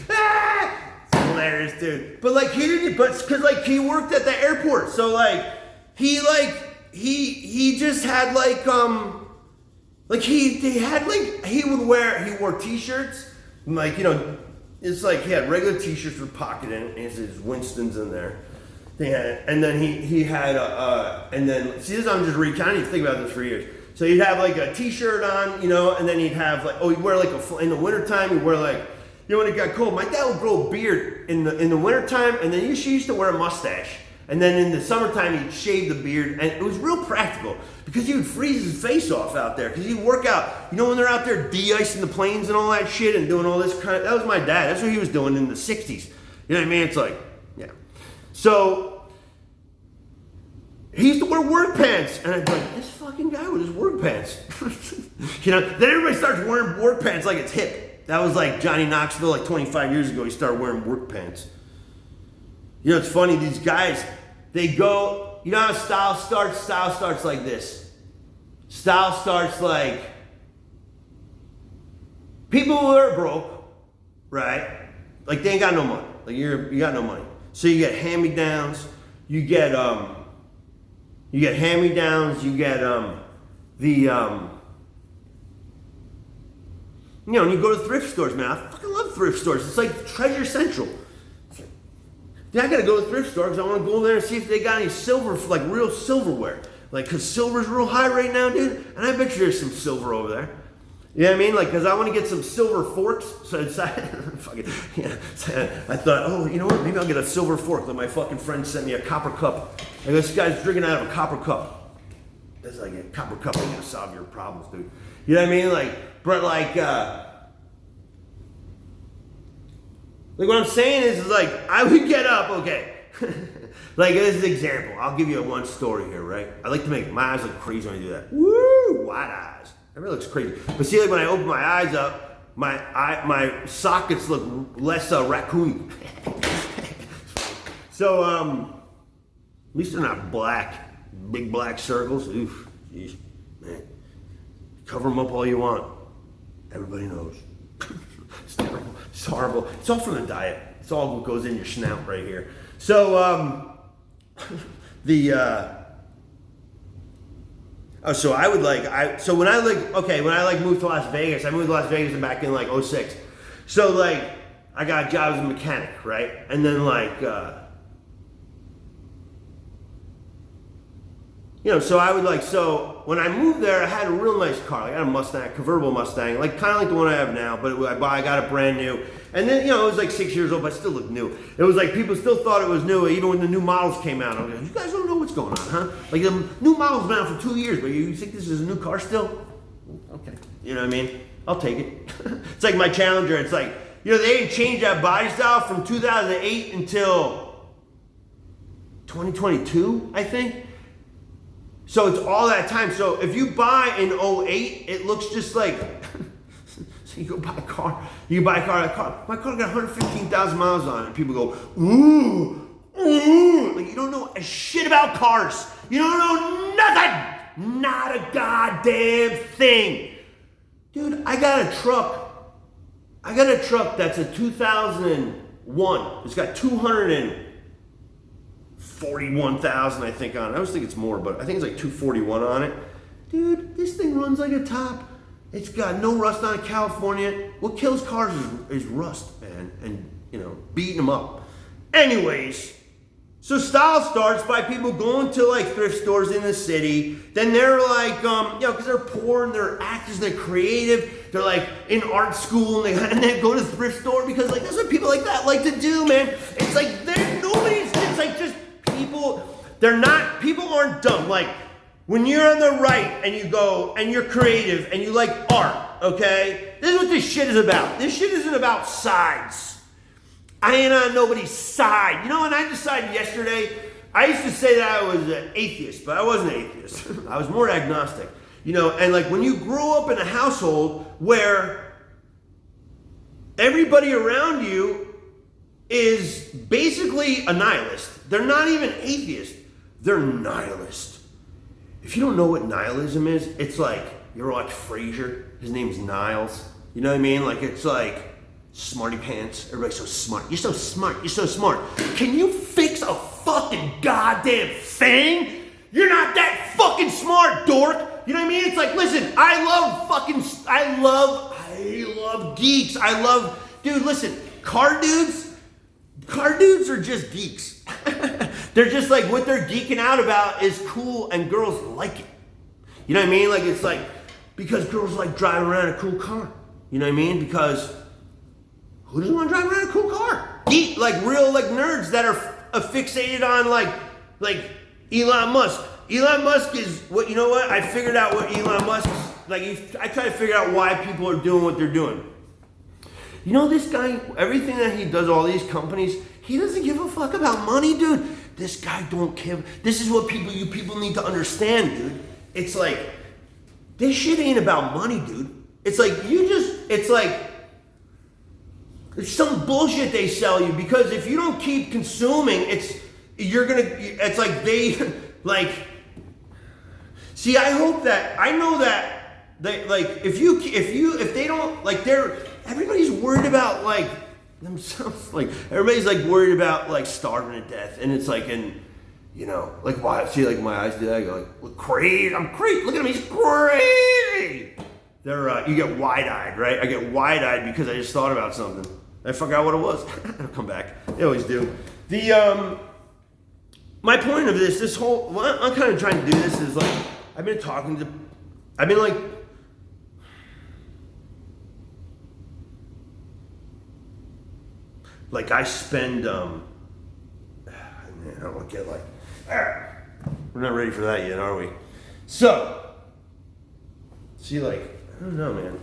It's hilarious, dude. But like he didn't, because like he worked at the airport. So like he just had he wore t-shirts, like, you know, it's like he had regular t-shirts with pocket in it, and his Winston's in there. And then he had and then see this, I'm just recounting. Think about this for years. So he'd have like a t-shirt on, you know, and then he'd have like, he'd wear like in the wintertime he'd wear like, you know, when it got cold, my dad would grow a beard in the wintertime, and then she used to wear a mustache. And then in the summertime, he'd shave the beard, and it was real practical because he would freeze his face off out there because he'd work out. You know, when they're out there de-icing the planes and all that shit and doing all this that was my dad. That's what he was doing in the 60s. You know what I mean? It's like, yeah. So he used to wear work pants, and I'd be like, this fucking guy with his work pants. You know, then everybody starts wearing work pants like it's hip. That was like Johnny Knoxville like 25 years ago. He started wearing work pants. You know, it's funny, these guys, they go, you know how style starts? Style starts like this. Style starts like, people who are broke, right? Like they ain't got no money. Like you got no money. So you get hand-me-downs, you get hand-me-downs, you get you know, and you go to thrift stores, man. I fucking love thrift stores. It's like Treasure Central. Yeah, I gotta go to the thrift store because I want to go there and see if they got any silver, like real silverware. Like, because silver's real high right now, dude. And I bet you there's some silver over there. You know what I mean? Like, because I want to get some silver forks. So it's, fucking, yeah. So I thought, oh, you know what? Maybe I'll get a silver fork. Like my fucking friend sent me a copper cup. Like, this guy's drinking out of a copper cup. That's like a copper cup ain't gonna solve your problems, dude. You know what I mean? Like, but like what I'm saying is like, I would get up, okay. Like, this is an example. I'll give you one story here, right? I like to make my eyes look crazy when I do that. Woo, wide eyes. That really looks crazy. But see, like when I open my eyes up, my sockets look less raccoony. So, at least they're not black, big black circles. Oof, jeez, man. Cover them up all you want. Everybody knows. It's terrible. It's horrible. It's all from the diet. It's all what goes in your snout right here. So, so I would when I moved to Las Vegas, I moved to Las Vegas back in like 06. So like, I got a job as a mechanic, right? And then like, you know, so when I moved there, I had a real nice car. Like I had a Mustang, convertible Mustang, like kind of like the one I have now, but I got it brand new. And then, you know, it was like 6 years old, but it still looked new. It was like people still thought it was new, even when the new models came out. I was like, you guys don't know what's going on, huh? Like the new model's been out for 2 years, but you think this is a new car still? Okay, you know what I mean? I'll take it. It's like my Challenger. It's like, you know, they didn't change that body style from 2008 until 2022, I think. So it's all that time. So if you buy in 08, it looks just like, so you go buy a car, my car got 115,000 miles on it, and people go, ooh, like you don't know a shit about cars. You don't know nothing, not a goddamn thing. Dude, I got a truck that's a 2000, One. It's got 241,000, I think, on it. I always think it's more, but I think it's like 241 on it. Dude, this thing runs like a top. It's got no rust on it, California. What kills cars is rust, man, and, beating them up. Anyways, so style starts by people going to like thrift stores in the city. Then they're like, because they're poor and they're actors, they're creative. They're like in art school and they go to the thrift store because like that's what people like that like to do, man. It's like it's like just people. People aren't dumb. Like when you're on the right and you go and you're creative and you like art, okay? This is what this shit is about. This shit isn't about sides. I ain't on nobody's side. And I decided yesterday, I used to say that I was an atheist, but I wasn't an atheist. I was more agnostic. And like when you grow up in a household where everybody around you is basically a nihilist. They're not even atheist. They're nihilist. If you don't know what nihilism is, it's like, you ever watch Frasier? His name's Niles. You know what I mean? Like it's like, smarty pants. Everybody's so smart. You're so smart. You're so smart. Can you fix a fucking goddamn thing? You're not that fucking smart, dork. You know what I mean? It's like, listen, I love geeks. Dude, listen, car dudes are just geeks. They're just like, what they're geeking out about is cool and girls like it. You know what I mean? Like, it's like, because girls like driving around a cool car. You know what I mean? Because who doesn't want to drive around a cool car? Like real like nerds that are fixated on like Elon Musk. Elon Musk is what, I figured out what Elon Musk is. Like I try to figure out why people are doing what they're doing. This guy, everything that he does, all these companies, he doesn't give a fuck about money, dude. This guy don't care. This is what you people need to understand, dude. It's like, this shit ain't about money, dude. It's like, it's some bullshit they sell you, because if you don't keep consuming, it's like they, like, see, I know that they, like, if they don't, like, everybody's worried about, like, themselves, like, everybody's, like, worried about, like, starving to death, and it's like, like, why, see, like, my eyes do that, I go, like, look, crazy, I'm crazy, look at him, he's crazy! You get wide-eyed, right? I get wide-eyed because I just thought about something. I forgot what it was. It'll come back. They always do. My point of this whole, what I'm kind of trying to do this is like, I've been like I spend, I don't want to get like, we're not ready for that yet, are we? So, see, like, I don't know, man,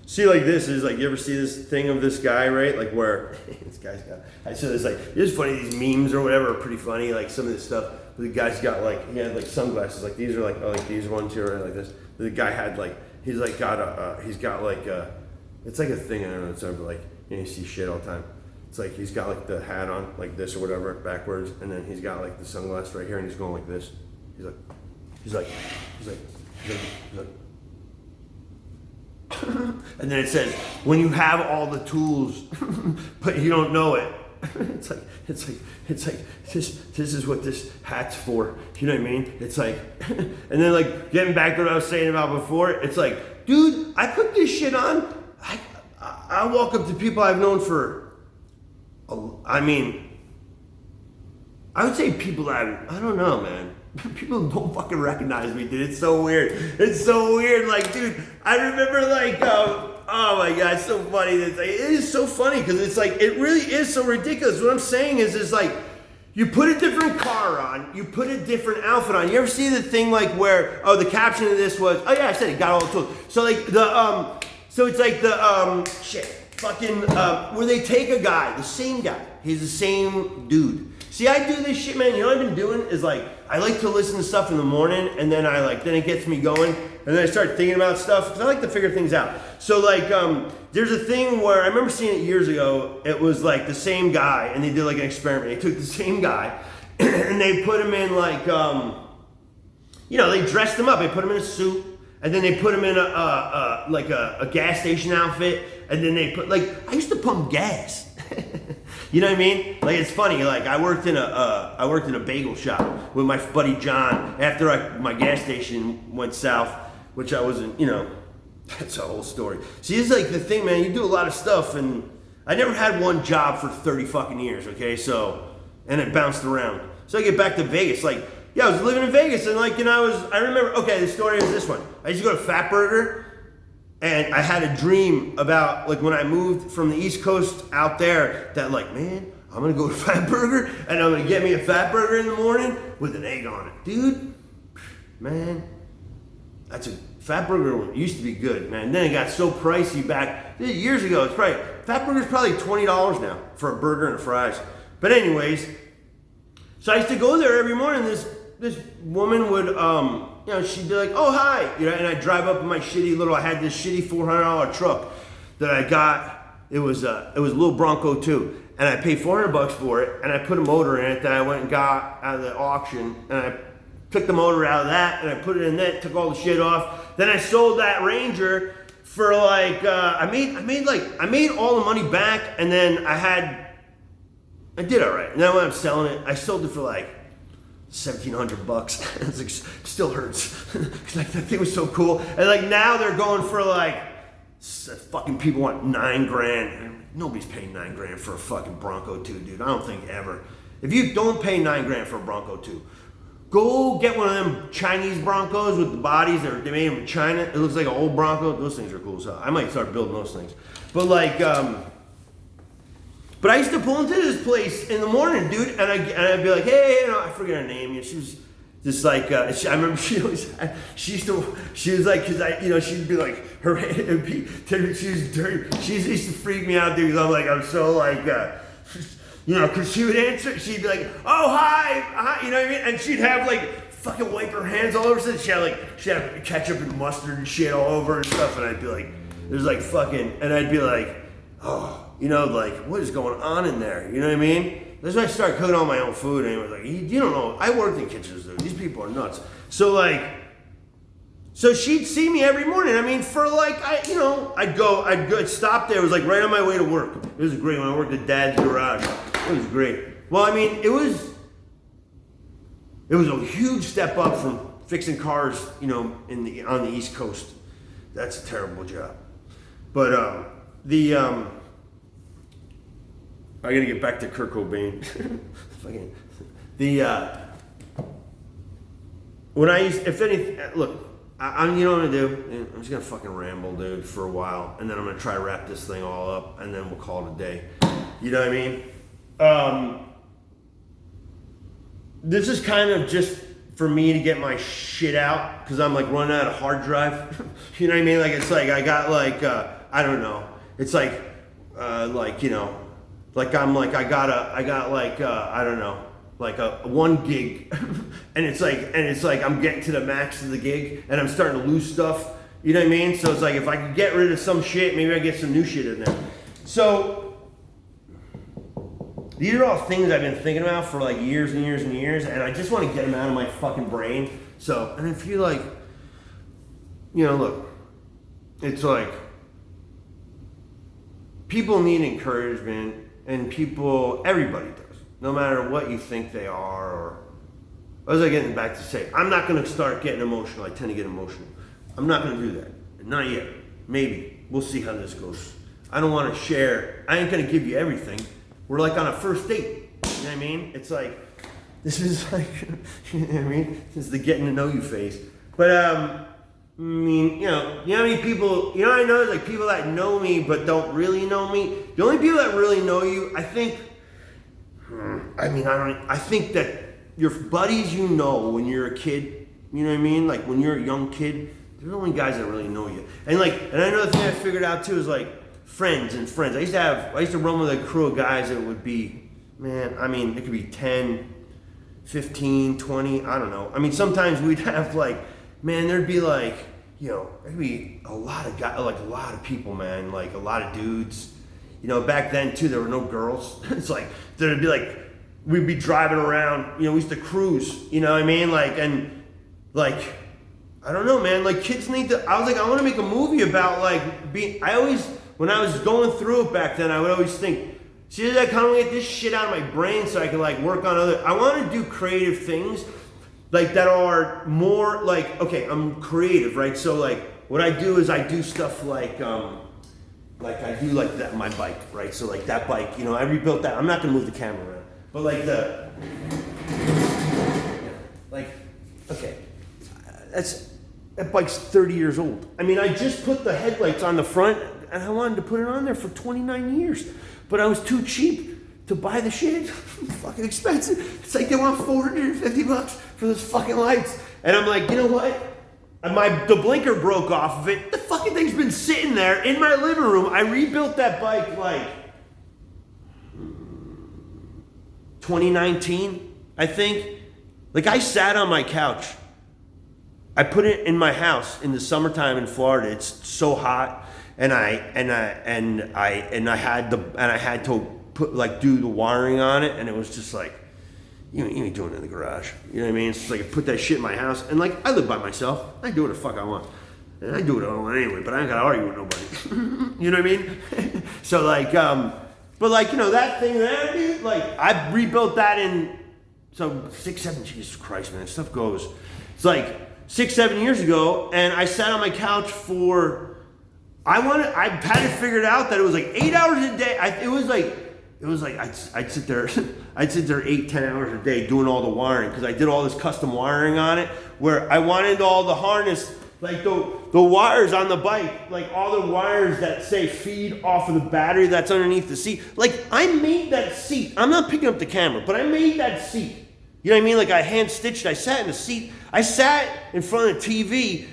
see, like, this is like, you ever see this thing of this guy, right? Like, where this guy's got, I said it's like, it's funny, these memes or whatever are pretty funny, like some of this stuff. The guy's got like, he had like sunglasses, like these are like, like these ones here, like this. The guy had like, he's like got he's got like it's like a thing, I don't know, it's over like, you see shit all the time. It's like, he's got like the hat on, like this or whatever, backwards, and then he's got like the sunglasses right here, and he's going like this. He's like, and then it says, when you have all the tools, but you don't know it. It's like this is what this hat's for. You know what I mean? It's like, and then like getting back to what I was saying about before, it's like, dude, I put this shit on. I walk up to people I've known for, I would say people that I don't know, man. People don't fucking recognize me, dude. It's so weird. It's so weird. Like, dude, I remember like, oh my God, it's so funny. It's like, it is so funny because it's like, it really is so ridiculous. What I'm saying is like, you put a different car on, you put a different outfit on. You ever see the thing like where, the caption of this was, oh yeah, I said it, got all the tools. So like so it's like the, where they take a guy, the same guy, he's the same dude. See, I do this shit, man. You know what I've been doing is like, I like to listen to stuff in the morning, and then then it gets me going, and then I start thinking about stuff, because I like to figure things out. So like, there's a thing where, I remember seeing it years ago, it was like the same guy, and they did like an experiment. They took the same guy, and they put him in like, they dressed him up. They put him in a suit, and then they put him in a gas station outfit, and then they put, like, I used to pump gas. You know what I mean? Like, it's funny. Like, I worked in a bagel shop with my buddy John after my gas station went south, which I wasn't, that's a whole story. See, it's like the thing, man, you do a lot of stuff, and I never had one job for 30 fucking years, okay? So, and it bounced around. So I get back to Vegas, like, yeah, I was living in Vegas, and like, I remember, okay, the story is this one. I used to go to Fat Burger, and I had a dream about, like, when I moved from the East Coast out there, that like, man, I'm gonna go to Fat Burger, and I'm gonna get me a Fat Burger in the morning with an egg on it. Dude, man, Fat Burger used to be good, man. Then it got so pricey back years ago. Fat Burger's probably $20 now for a burger and fries. But anyways, so I used to go there every morning. This woman would, she'd be like, oh, hi. And I'd drive up in my I had this shitty $400 truck that I got. It was a little Bronco too. And I paid $400 for it. And I put a motor in it that I went and got out of the auction. And I took the motor out of that and I put it in that, took all the shit off. Then I sold that Ranger for like, I made all the money back, and then I did all right. And then when I'm selling it, I sold it for like $1,700. It's like, still hurts. Cause like that thing was so cool. And like now they're going for like, fucking people want $9,000. Nobody's paying $9,000 for a fucking Bronco 2, dude. I don't think ever. If you don't pay $9,000 for a Bronco 2, go get one of them Chinese Broncos with the bodies that they made them in China. It looks like an old Bronco. Those things are cool as hell. I might start building those things. But like, but I used to pull into this place in the morning, dude, and I'd be like, hey, I forget her name. She was just like, I remember she was like, cause she'd be like, her hand would be, she was dirty. She used to freak me out, dude, because I'm so like, because she would answer, she'd be like, oh, hi, you know what I mean? And she'd have like, fucking wipe her hands all over. She had ketchup and mustard and shit all over and stuff. And I'd be like, there's like fucking, and I'd be like, oh, like, what is going on in there? You know what I mean? That's when I started cooking all my own food. And it was like, you don't know, I worked in kitchens, dude. These people are nuts. So like, so she'd see me every morning. I mean, for like, I'd stop there. It was like right on my way to work. It was great when I worked at Dad's Garage. It was great. Well, I mean, it was a huge step up from fixing cars, on the East Coast. That's a terrible job. But I gotta get back to Kurt Cobain. You know what I'm gonna do? I'm just gonna fucking ramble, dude, for a while, and then I'm gonna try to wrap this thing all up, and then we'll call it a day. You know what I mean? This is kind of just for me to get my shit out, because I'm like running out of hard drive. You know what I mean? Like, it's like I got like I don't know. It's like like I'm like I got like I don't know, like a 1 gig, and it's like I'm getting to the max of the gig, and I'm starting to lose stuff. You know what I mean? So it's like if I could get rid of some shit, maybe I get some new shit in there. So these are all things I've been thinking about for like years and years and years, and I just want to get them out of my fucking brain. So, and if you like, look, it's like people need encouragement, and everybody does, no matter what you think they are. Or what was I getting back to say? I'm not going to start getting emotional. I tend to get emotional. I'm not going to do that. Not yet. Maybe. We'll see how this goes. I don't want to share. I ain't going to give you everything. We're like on a first date. You know what I mean? It's like, this is like, you know what I mean? This is the getting to know you phase. But, I mean, you know how many people, I know there's like people that know me but don't really know me. The only people that really know you, I think, I think that your buddies when you're a kid, you know what I mean? Like when you're a young kid, they're the only guys that really know you. And another thing I figured out too is like, friends. I used to run with a crew of guys that would be, it could be 10, 15, 20, I don't know. I mean, sometimes we'd have like, there'd be like, there'd be a lot of guys, like a lot of people, man, like a lot of dudes. Back then too, there were no girls. It's like, there'd be like, we'd be driving around, we used to cruise, you know what I mean? Like, and like, I don't know, man, like kids need to, I was like, I want to make a movie about like when I was going through it back then, I would always think, See, I kind of get this shit out of my brain so I can like work on other. I want to do creative things like that are more like, okay, I'm creative, right? So like what I do is I do stuff like I do like that my bike, right? So like that bike, you know, I rebuilt that. I'm not gonna move the camera around, but like okay, that bike's 30 years old. I mean, I just put the headlights on the front, and I wanted to put it on there for 29 years, but I was too cheap to buy the shit. Fucking expensive. It's like they want $450 for those fucking lights, and I'm like, you know what? The blinker broke off of it. The fucking thing's been sitting there in my living room. I rebuilt that bike like 2019, I think. Like I sat on my couch. I put it in my house in the summertime in Florida. It's so hot, and I had to do the wiring on it, and it was just like, you ain't doing it in the garage. You know what I mean? It's just like I put that shit in my house, and like I live by myself. I do what the fuck I want, and I do what I want anyway. But I ain't gotta argue with nobody. You know what I mean? So like, but like, you know, that thing there, dude. Like I rebuilt that in 6, 7. Jesus Christ, man, stuff goes. It's like 6, 7 years ago, and I sat on my couch for. I had it figured out that it was like 8 hours a day. It was like I'd sit there 8, 10 hours a day doing all the wiring, because I did all this custom wiring on it where I wanted all the harness, like the wires on the bike, like all the wires that say feed off of the battery that's underneath the seat. Like I made that seat. I'm not picking up the camera, but I made that seat. You know what I mean? Like I hand stitched. I sat in the seat. I sat in front of the TV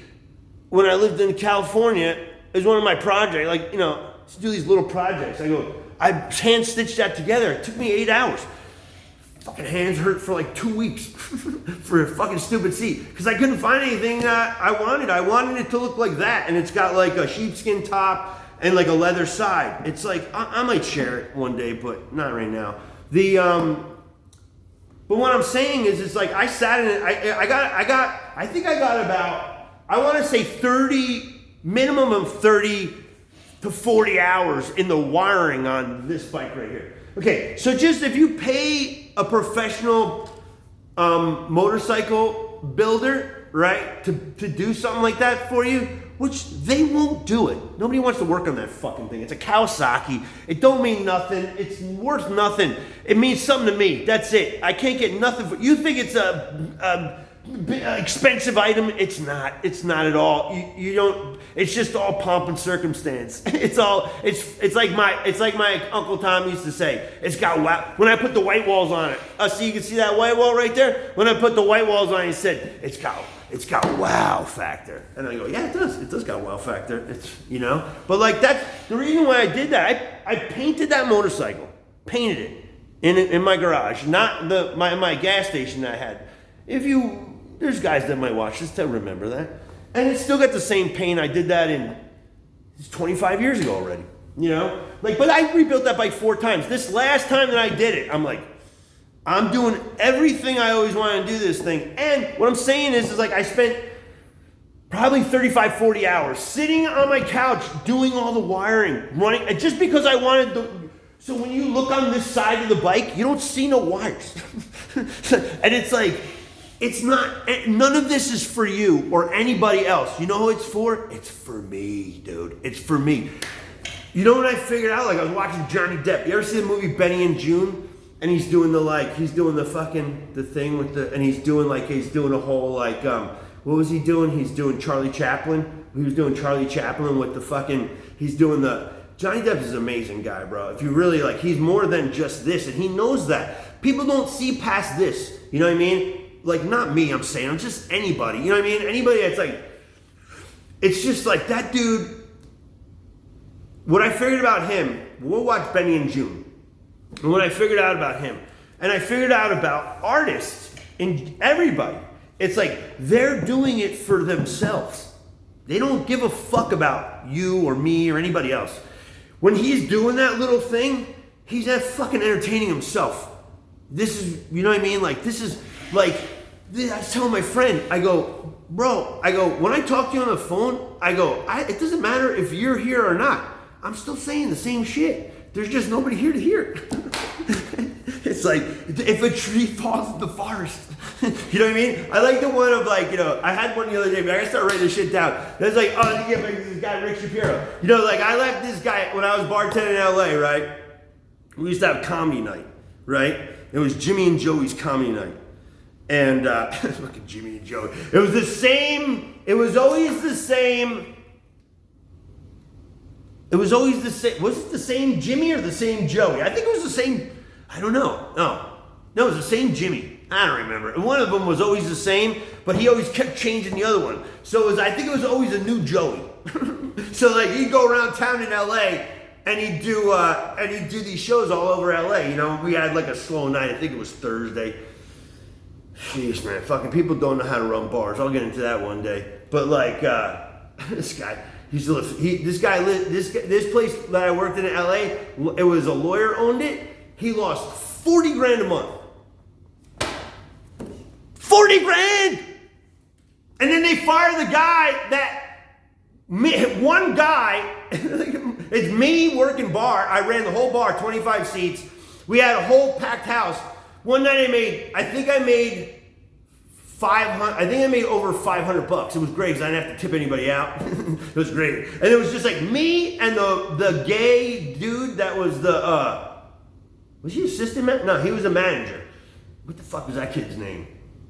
when I lived in California. It was one of my projects. Like, you know, to do these little projects. I hand stitched that together. It took me 8 hours. Fucking hands hurt for like 2 weeks for a fucking stupid seat, because I couldn't find anything that I wanted. I wanted it to look like that, and it's got like a sheepskin top and like a leather side. It's like I might share it one day, but not right now. But what I'm saying is, it's like I sat in it. I think I got about, I want to say 30, minimum of 30 to 40 hours in the wiring on this bike right here. Okay, so just if you pay a professional motorcycle builder, right, to do something like that for you, which they won't do it. Nobody wants to work on that fucking thing. It's a Kawasaki. It don't mean nothing. It's worth nothing. It means something to me. That's it. I can't get nothing for you. Think it's a expensive item? It's not. It's not at all. You don't. It's just all pomp and circumstance. It's all. It's like my Uncle Tom used to say. It's got wow. When I put the white walls on it, so you can see that white wall right there. When I put the white walls on it, he said it's got wow factor. And I go, yeah, it does. It does got wow factor. It's, you know. But like that's the reason why I did that. I painted that motorcycle. Painted it in my garage, not my gas station that I had. There's guys that might watch this that remember that. And it's still got the same paint. I did that it's 25 years ago already. You know? Like, but I rebuilt that bike 4 times. This last time that I did it, I'm like, I'm doing everything I always wanted to do this thing. And what I'm saying is like I spent probably 35, 40 hours sitting on my couch doing all the wiring, running, and just because I wanted so when you look on this side of the bike, you don't see no wires. And it's like, it's not, none of this is for you or anybody else. You know who it's for? It's for me, dude. It's for me. You know what I figured out? Like I was watching Johnny Depp. You ever see the movie Benny and June? And he's doing the thing with and he's doing a whole like, what was he doing? He's doing Charlie Chaplin. He was doing Charlie Chaplin with Johnny Depp is an amazing guy, bro. If you really like, he's more than just this, and he knows that. People don't see past this. You know what I mean? Like, not me, I'm saying. I'm just anybody. You know what I mean? Anybody that's like, it's just like that dude. What I figured about him, we'll watch Benny and June. And what I figured out about him, and I figured out about artists and everybody, it's like they're doing it for themselves. They don't give a fuck about you or me or anybody else. When he's doing that little thing, he's fucking entertaining himself. This is, you know what I mean? Like, this is like, I was telling my friend, I go, bro, when I talk to you on the phone, it doesn't matter if you're here or not. I'm still saying the same shit. There's just nobody here to hear it. It's like, if a tree falls in the forest. You know what I mean? I like the one of like, you know, I had one the other day, but I gotta start writing this shit down. There's like, oh, yeah, like this guy, Rick Shapiro. You know, like I left this guy when I was bartending in LA, right? We used to have comedy night, right? It was Jimmy and Joey's comedy night. And, fucking Jimmy and Joey. It was the same, it was always the same. It was always the same. Was it the same Jimmy or the same Joey? I think it was the same. I don't know. No, it was the same Jimmy. I don't remember. And one of them was always the same, but he always kept changing the other one. So it was, I think it was always a new Joey. So like he'd go around town in LA and he'd do these shows all over LA. You know, we had like a slow night. I think it was Thursday. Jeez, man, fucking people don't know how to run bars. I'll get into that one day. But like this guy. This place that I worked in LA, it was a lawyer owned it. He lost 40 grand a month. 40 grand! And then they fire the guy one guy, it's me working bar. I ran the whole bar, 25 seats. We had a whole packed house. One night I think I made over $500. It was great because I didn't have to tip anybody out. It was great. And it was just like me and the gay dude that was was he assistant man? No, he was a manager. What the fuck was that kid's name?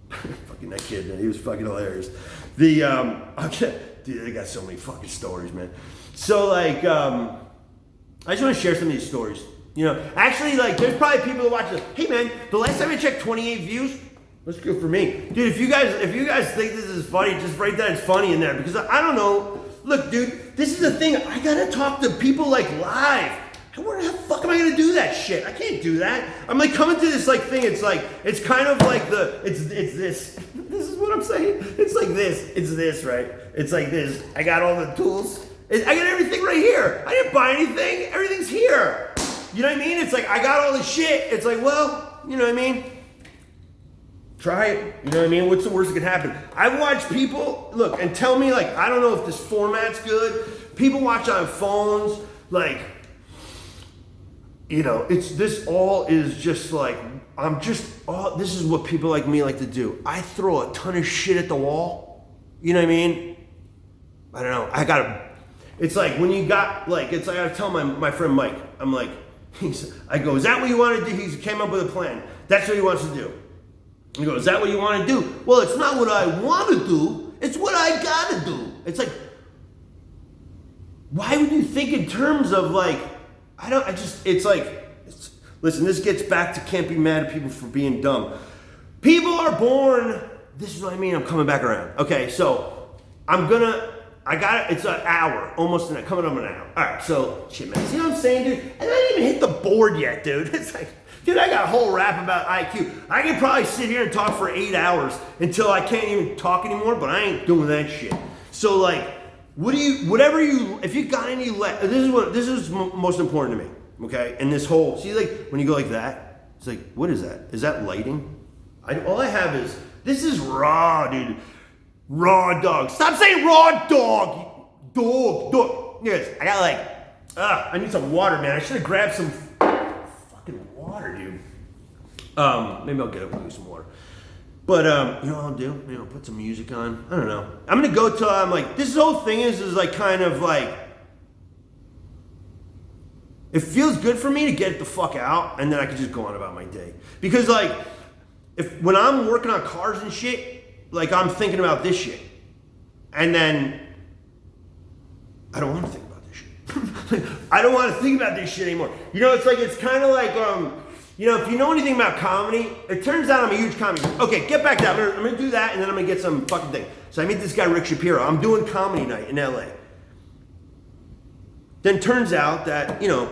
Fucking that kid, man. He was fucking hilarious. Dude, they got so many fucking stories, man. So like, I just want to share some of these stories. You know, actually, like, there's probably people who watch this. Hey, man, the last time I checked, 28 views. That's good for me. Dude, if you guys think this is funny, just write that it's funny in there. Because I don't know. Look, dude, this is the thing. I gotta talk to people like live. Where the fuck am I gonna do that shit? I can't do that. I'm like coming to this like thing. It's like, it's kind of like it's this. This is what I'm saying. It's like this. It's this, right? It's like this. I got all the tools. I got everything right here. I didn't buy anything. Everything's here. You know what I mean? It's like, I got all the shit. It's like, well, you know what I mean? Try it. You know what I mean? What's the worst that could happen? I've watched people, look, and tell me, like, I don't know if this format's good. People watch on phones, like, you know, this all is just like, this is what people like me like to do. I throw a ton of shit at the wall. You know what I mean? I don't know. It's like when you got, like, it's like I tell my friend Mike, I'm like, I go, is that what you want to do? He came up with a plan. That's what he wants to do. He goes, is that what you want to do? Well, it's not what I want to do. It's what I got to do. It's like, why would you think in terms of like, listen, this gets back to can't be mad at people for being dumb. People are born, this is what I mean, I'm coming back around. Okay, so it's an hour, coming up an hour. All right, so, shit, man, see what I'm saying, dude? I didn't even hit the board yet, dude. It's like, dude, I got a whole rap about IQ. I could probably sit here and talk for 8 hours until I can't even talk anymore, but I ain't doing that shit. So, like, if you got any, this is most important to me, okay? And this whole, see, like, when you go like that, it's like, what is that? Is that lighting? All I have is, this is raw, dude. Raw dog. Stop saying raw dog. Dog. Yes, I got like, I need some water, man. I should have grabbed some fucking water, dude. Maybe I'll get up and do some water. But, you know what I'll do? You know, put some music on. I don't know. I'm going to go till I'm like, this whole thing is like kind of like, it feels good for me to get the fuck out and then I can just go on about my day. Because like, when I'm working on cars and shit, like I'm thinking about this shit. And then I don't want to think about this shit. I don't want to think about this shit anymore. You know, it's like, it's kind of like, you know, if you know anything about comedy, it turns out I'm a huge comedy. Okay, get back to that. I'm going to do that and then I'm going to get some fucking thing. So I meet this guy, Rick Shapiro. I'm doing comedy night in LA. Then turns out that, you know,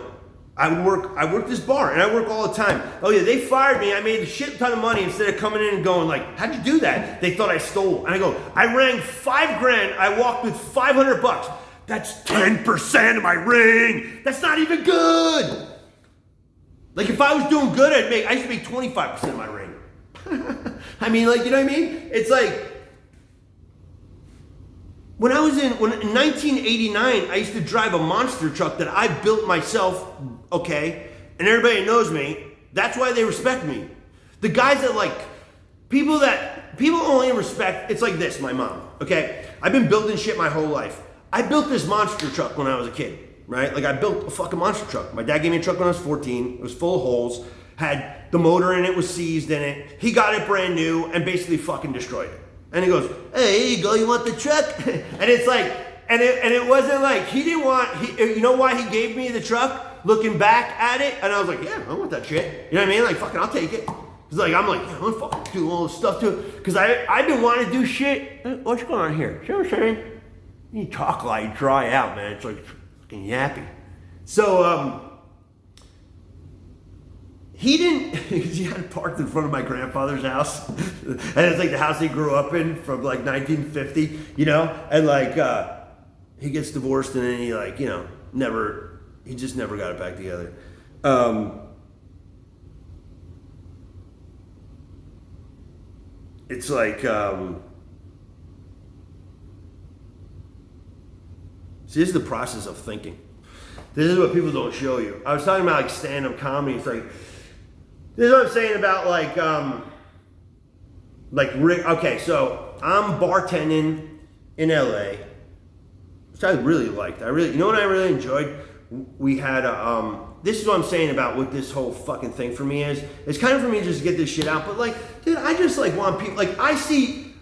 I work this bar and I work all the time. Oh yeah, they fired me. I made a shit ton of money instead of coming in and going like, how'd you do that? They thought I stole. And I go, I rang $5 grand. I walked with $500. That's 10% of my ring. That's not even good. Like if I was doing good, I used to make 25% of my ring. I mean, like, you know what I mean? It's like, When in 1989, I used to drive a monster truck that I built myself, okay? And everybody knows me. That's why they respect me. The guys that like, people only respect, it's like this, my mom, okay? I've been building shit my whole life. I built this monster truck when I was a kid, right? Like I built a fucking monster truck. My dad gave me a truck when I was 14. It was full of holes, had the motor in it, was seized in it. He got it brand new and basically fucking destroyed it. And he goes, hey, here you go, you want the truck? And it's like, and it wasn't like, he didn't want, you know why he gave me the truck? Looking back at it, and I was like, yeah, I want that shit. You know what I mean? Like, fucking, I'll take it. Cause like, I'm like, yeah, I'm gonna fucking do all this stuff too. Cause I've been wanting to do shit. What's going on here? See what I'm saying? You talk like dry out, man. It's like fucking yappy. So, he didn't, he had it parked in front of my grandfather's house. And it's like the house he grew up in from like 1950, you know? And like, he gets divorced and then he like, you know, he just never got it back together. It's like, see, this is the process of thinking. This is what people don't show you. I was talking about like stand-up comedy. It's like, this is what I'm saying about like Rick. Okay, so I'm bartending in LA, which I really liked. You know what I really enjoyed? We had this is what I'm saying about what this whole fucking thing for me is. It's kind of for me just to get this shit out, but like, dude, I just like want people, like I see,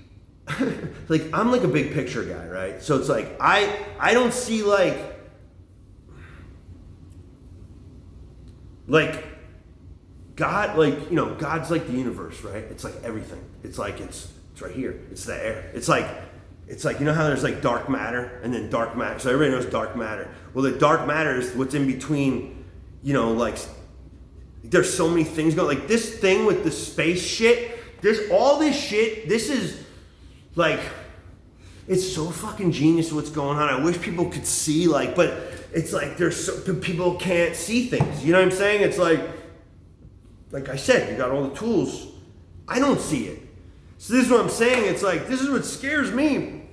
like I'm like a big picture guy, right? So it's like, I don't see like God, like, you know, God's like the universe, right? It's like everything. It's like, it's right here. It's the air. It's like, you know how there's like dark matter and then dark matter. So everybody knows dark matter. Well, the dark matter is what's in between, you know, like there's so many things going, like this thing with the space shit, there's all this shit. This is like, it's so fucking genius what's going on. I wish people could see like, but it's like people can't see things. You know what I'm saying? It's like I said, you got all the tools. I don't see it. So this is what I'm saying. It's like, this is what scares me.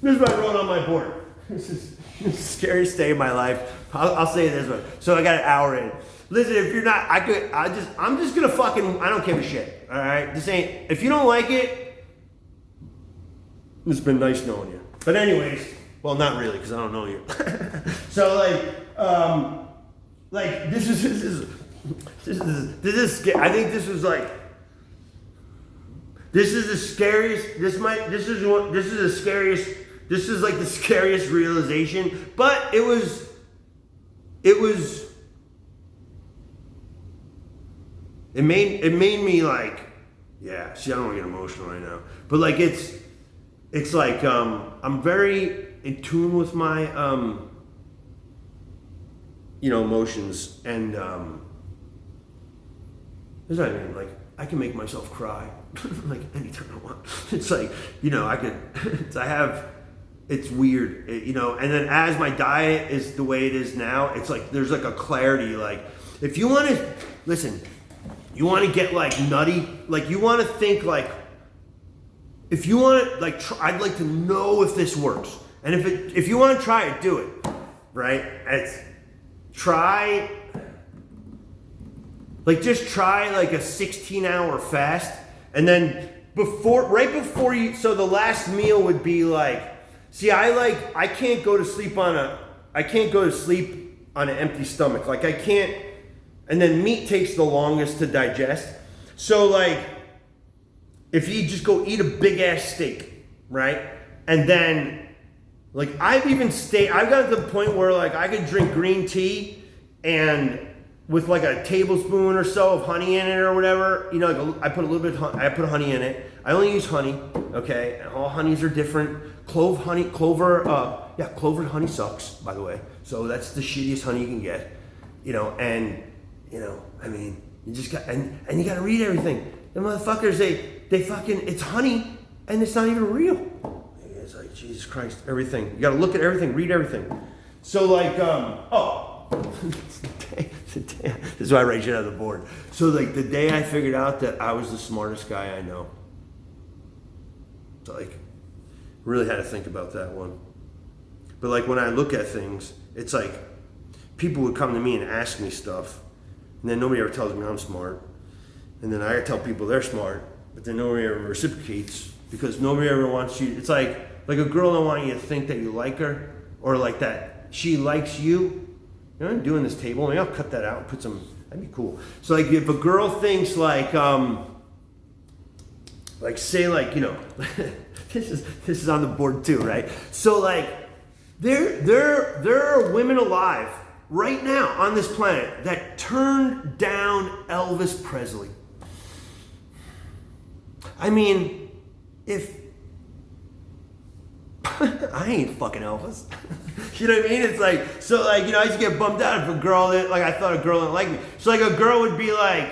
This is what I wrote on my board. This is the scariest day of my life. I'll say it this way. So I got an hour in. Listen, if you're not, I'm just gonna fucking, I don't give a shit. All right? This ain't, if you don't like it, it's been nice knowing you. But anyways, well, not really, because I don't know you. So like this is I think this is like, this is the scariest, this is like the scariest realization, but it made me like, yeah, see, I don't want to get emotional right now, but like it's like, I'm very in tune with my, you know, emotions, and that's what I mean, like, I can make myself cry, like, anytime I want. It's like, you know, it's weird, you know, and then as my diet is the way it is now, it's like, there's like a clarity, like, if you want to, listen, you want to get like nutty, like you want to think like, if you want to like, I'd like to know if this works. And if you want to try it, do it, right? Just try like a 16-hour fast, and then right before you, so the last meal would be like, see, I can't go to sleep on an empty stomach. Like I can't, and then meat takes the longest to digest. So like, if you just go eat a big ass steak, right? And then, like I've gotten to the point where like I could drink green tea and with like a tablespoon or so of honey in it or whatever, you know, like I put a little bit of I put honey in it. I only use honey, okay? And all honeys are different. Clover honey sucks, by the way. So that's the shittiest honey you can get, you know, and, you know, I mean, you just got, and you got to read everything. The motherfuckers, they fucking, it's honey and it's not even real. It's like, Jesus Christ, everything. You got to look at everything, read everything. So like, this is why I write shit on the board. So like the day I figured out that I was the smartest guy I know, so like, Really had to think about that one. But like when I look at things, it's like people would come to me and ask me stuff, and then nobody ever tells me I'm smart. And then I tell people they're smart, but then nobody ever reciprocates because nobody ever wants you. It's like a girl don't want you to think that you like her or like that she likes you. You know, I'm doing this table. Maybe I'll cut that out and put some. That'd be cool. So like if a girl thinks like say like, you know, this is on the board too, right? So like there are women alive right now on this planet that turned down Elvis Presley. I mean, if I ain't fucking Elvis. You know what I mean? It's like, so like, you know, I used to get bummed out if a girl that, like, I thought a girl didn't like me. So like a girl would be like,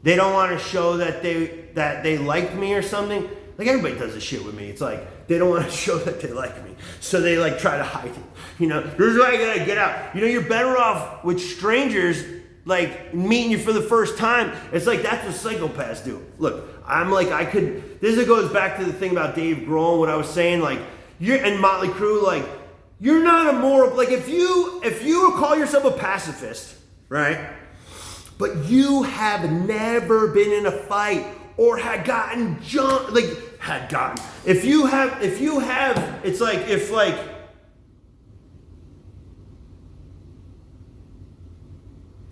they don't want to show that they liked me or something. Like everybody does this shit with me. It's like, they don't want to show that they like me. So they like try to hide it. You know, this is why I gotta get out. You know, you're better off with strangers like meeting you for the first time. It's like, that's what psychopaths do. Look, I'm like, this goes back to the thing about Dave Grohl, what I was saying, like, and Motley Crue, like, you're not a moral, like, if you call yourself a pacifist, right, but you have never been in a fight or had gotten jumped, if you have, it's like,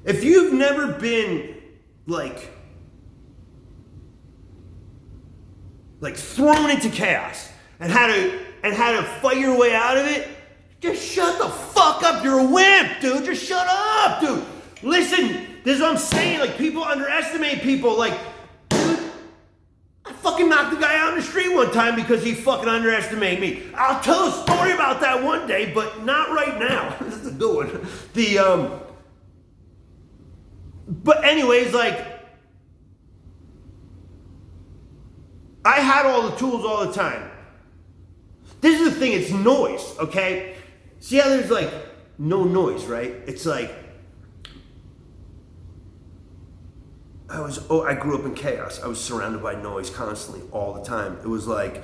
if you've never been, like thrown into chaos and had to fight your way out of it, just shut the fuck up. You're a wimp, dude. Just shut up, dude. Listen, this is what I'm saying. Like, people underestimate people. Like, dude, I fucking knocked the guy out in the street one time because he fucking underestimated me. I'll tell a story about that one day, but not right now. This is a good one. But anyways, like, I had all the tools all the time. This is the thing, it's noise, okay? See how there's like no noise, right? It's like, I grew up in chaos. I was surrounded by noise constantly, all the time. It was like,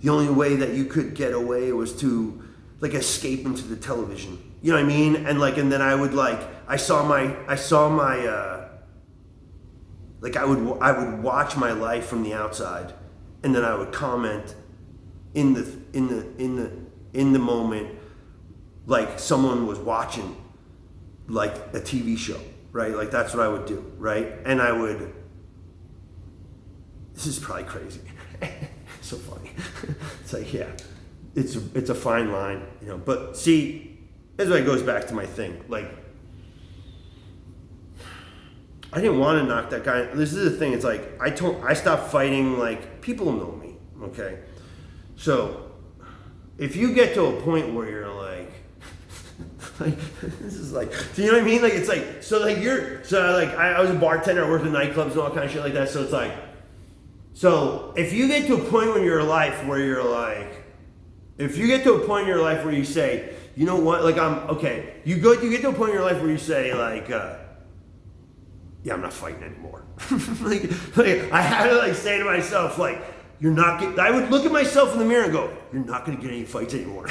the only way that you could get away was to like escape into the television. You know what I mean? And like, and then I would like, I would watch my life from the outside, and then I would comment in the moment, like someone was watching like a TV show, right? Like that's what I would do, right? And this is probably crazy. So funny. It's like, yeah, it's a fine line, you know, but see, that's why it goes back to my thing. Like, I didn't want to knock that guy. This is the thing. It's like, I stopped fighting. Like, people know me. Okay. So if you get to a point where you're like, this is like, do you know what I mean? Like, it's like, I was a bartender. I worked in nightclubs and all kind of shit like that. So it's like, so if you get to a point in your life where you're like, if you get to a point in your life where you say, you know what, like, you get to a point in your life where you say like, yeah, I'm not fighting anymore. like I had to like say to myself, like, I would look at myself in the mirror and go, you're not gonna get any fights anymore.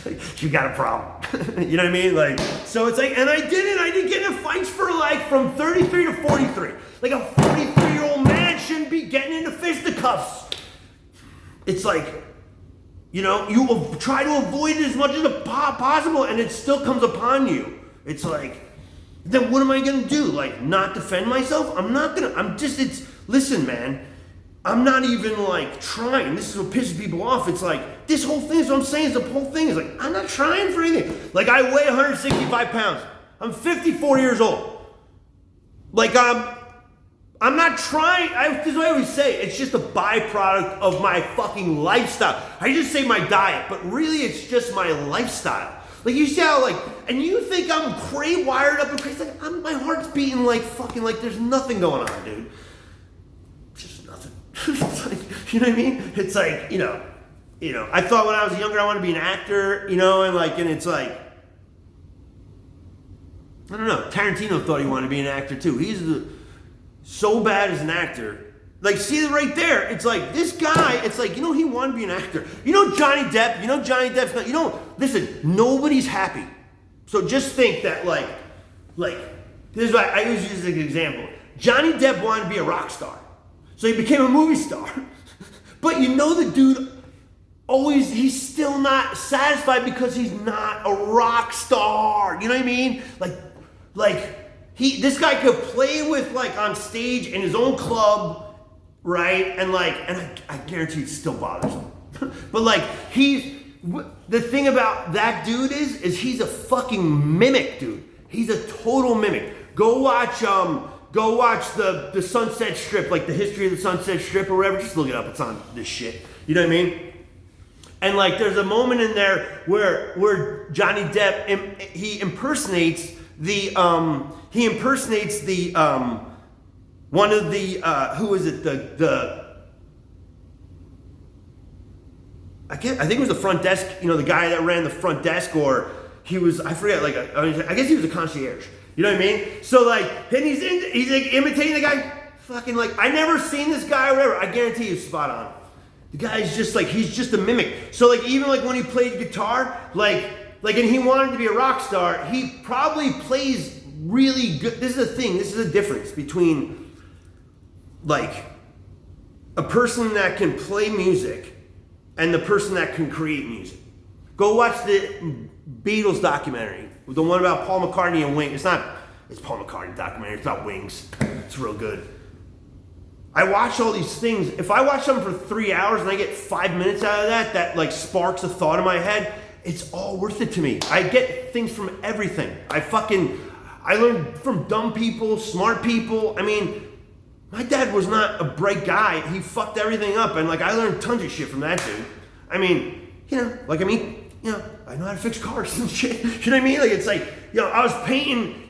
Like, you got a problem. You know what I mean? Like, so it's like, and I didn't get into fights for like from 33 to 43. Like, a 43-year-old man shouldn't be getting into fisticuffs. It's like, you know, you try to avoid it as much as possible, and it still comes upon you. It's like, then what am I gonna do? Like, not defend myself? Listen, man, I'm not even like trying. This is what pisses people off. It's like, this whole thing is what I'm saying, the whole thing is like, I'm not trying for anything. Like, I weigh 165 pounds. I'm 54 years old. Like, I'm not trying. This is what I always say. It's just a byproduct of my fucking lifestyle. I just say my diet, but really it's just my lifestyle. Like, you see how, like, and you think I'm wired up and crazy. Like, my heart's beating like fucking, like, there's nothing going on, dude. Just nothing. It's like, you know what I mean? It's like, you know, I thought when I was younger I wanted to be an actor, you know, and it's like, I don't know. Tarantino thought he wanted to be an actor too. He's so bad as an actor Like, see it right there. It's like, this guy, it's like, he wanted to be an actor. Johnny Depp, Johnny Depp's not, listen, nobody's happy. So just think that, like, this is why I use as an example. Johnny Depp wanted to be a rock star. So he became a movie star. But the dude he's still not satisfied because he's not a rock star. You know what I mean? This guy could play with, like, on stage in his own club, right? And I guarantee it still bothers him. But the thing about that dude is he's a fucking mimic, dude. He's a total mimic. Go watch the Sunset Strip, like the history of the Sunset Strip or whatever. Just look it up. It's on this shit. You know what I mean? And there's a moment in there where Johnny Depp he impersonates the one of the who is it I think it was the front desk, the guy that ran the front desk, or he was, I forget, I guess he was a concierge. You know what I mean? So and he's imitating the guy, fucking I never seen this guy or whatever. I guarantee you, spot on. The guy's just he's just a mimic. So even when he played guitar, and he wanted to be a rock star, he probably plays really good. This is the thing. This is the difference between a person that can play music and the person that can create music. Go watch the Beatles documentary, the one about Paul McCartney and Wings. It's Paul McCartney documentary. It's about Wings. It's real good. I watch all these things. If I watch something for 3 hours and I get 5 minutes out of that sparks a thought in my head, it's all worth it to me. I get things from everything. I learn from dumb people, smart people. I mean, my dad was not a bright guy. He fucked everything up, and I learned tons of shit from that dude. I mean, I know how to fix cars and shit. You know what I mean? I was painting.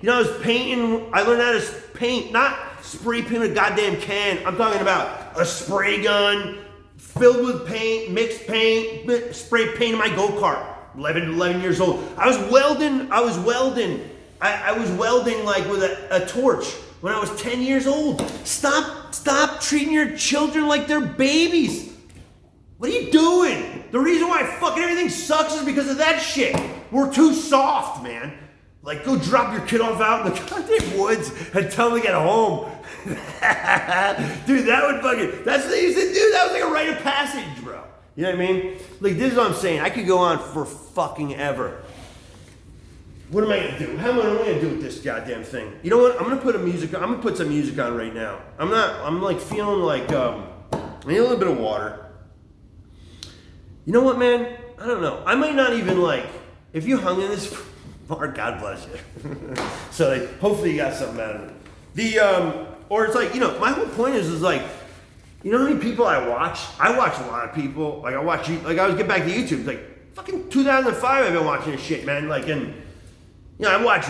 I learned how to paint, not spray paint a goddamn can. I'm talking about a spray gun filled with paint, mixed paint, spray paint in my go-kart. 11 years old. I was welding. I was welding with a torch when I was 10 years old. Stop treating your children like they're babies. What are you doing? The reason why fucking everything sucks is because of that shit. We're too soft, man. Go drop your kid off out in the goddamn woods and tell him to get home. Dude, that's what they used to do. That was a rite of passage, bro. You know what I mean? This is what I'm saying. I could go on for fucking ever. What am I gonna do? How am I gonna do with this goddamn thing? You know what? I'm gonna put some music on right now. I'm feeling I need a little bit of water. You know what, man? I don't know. I might not even if you hung in this far, God bless you. So hopefully you got something out of it. Or it's my whole point is you know how many people I watch? I watch a lot of people. I watch you. I always get back to YouTube. It's fucking 2005. I've been watching this shit, man. I watch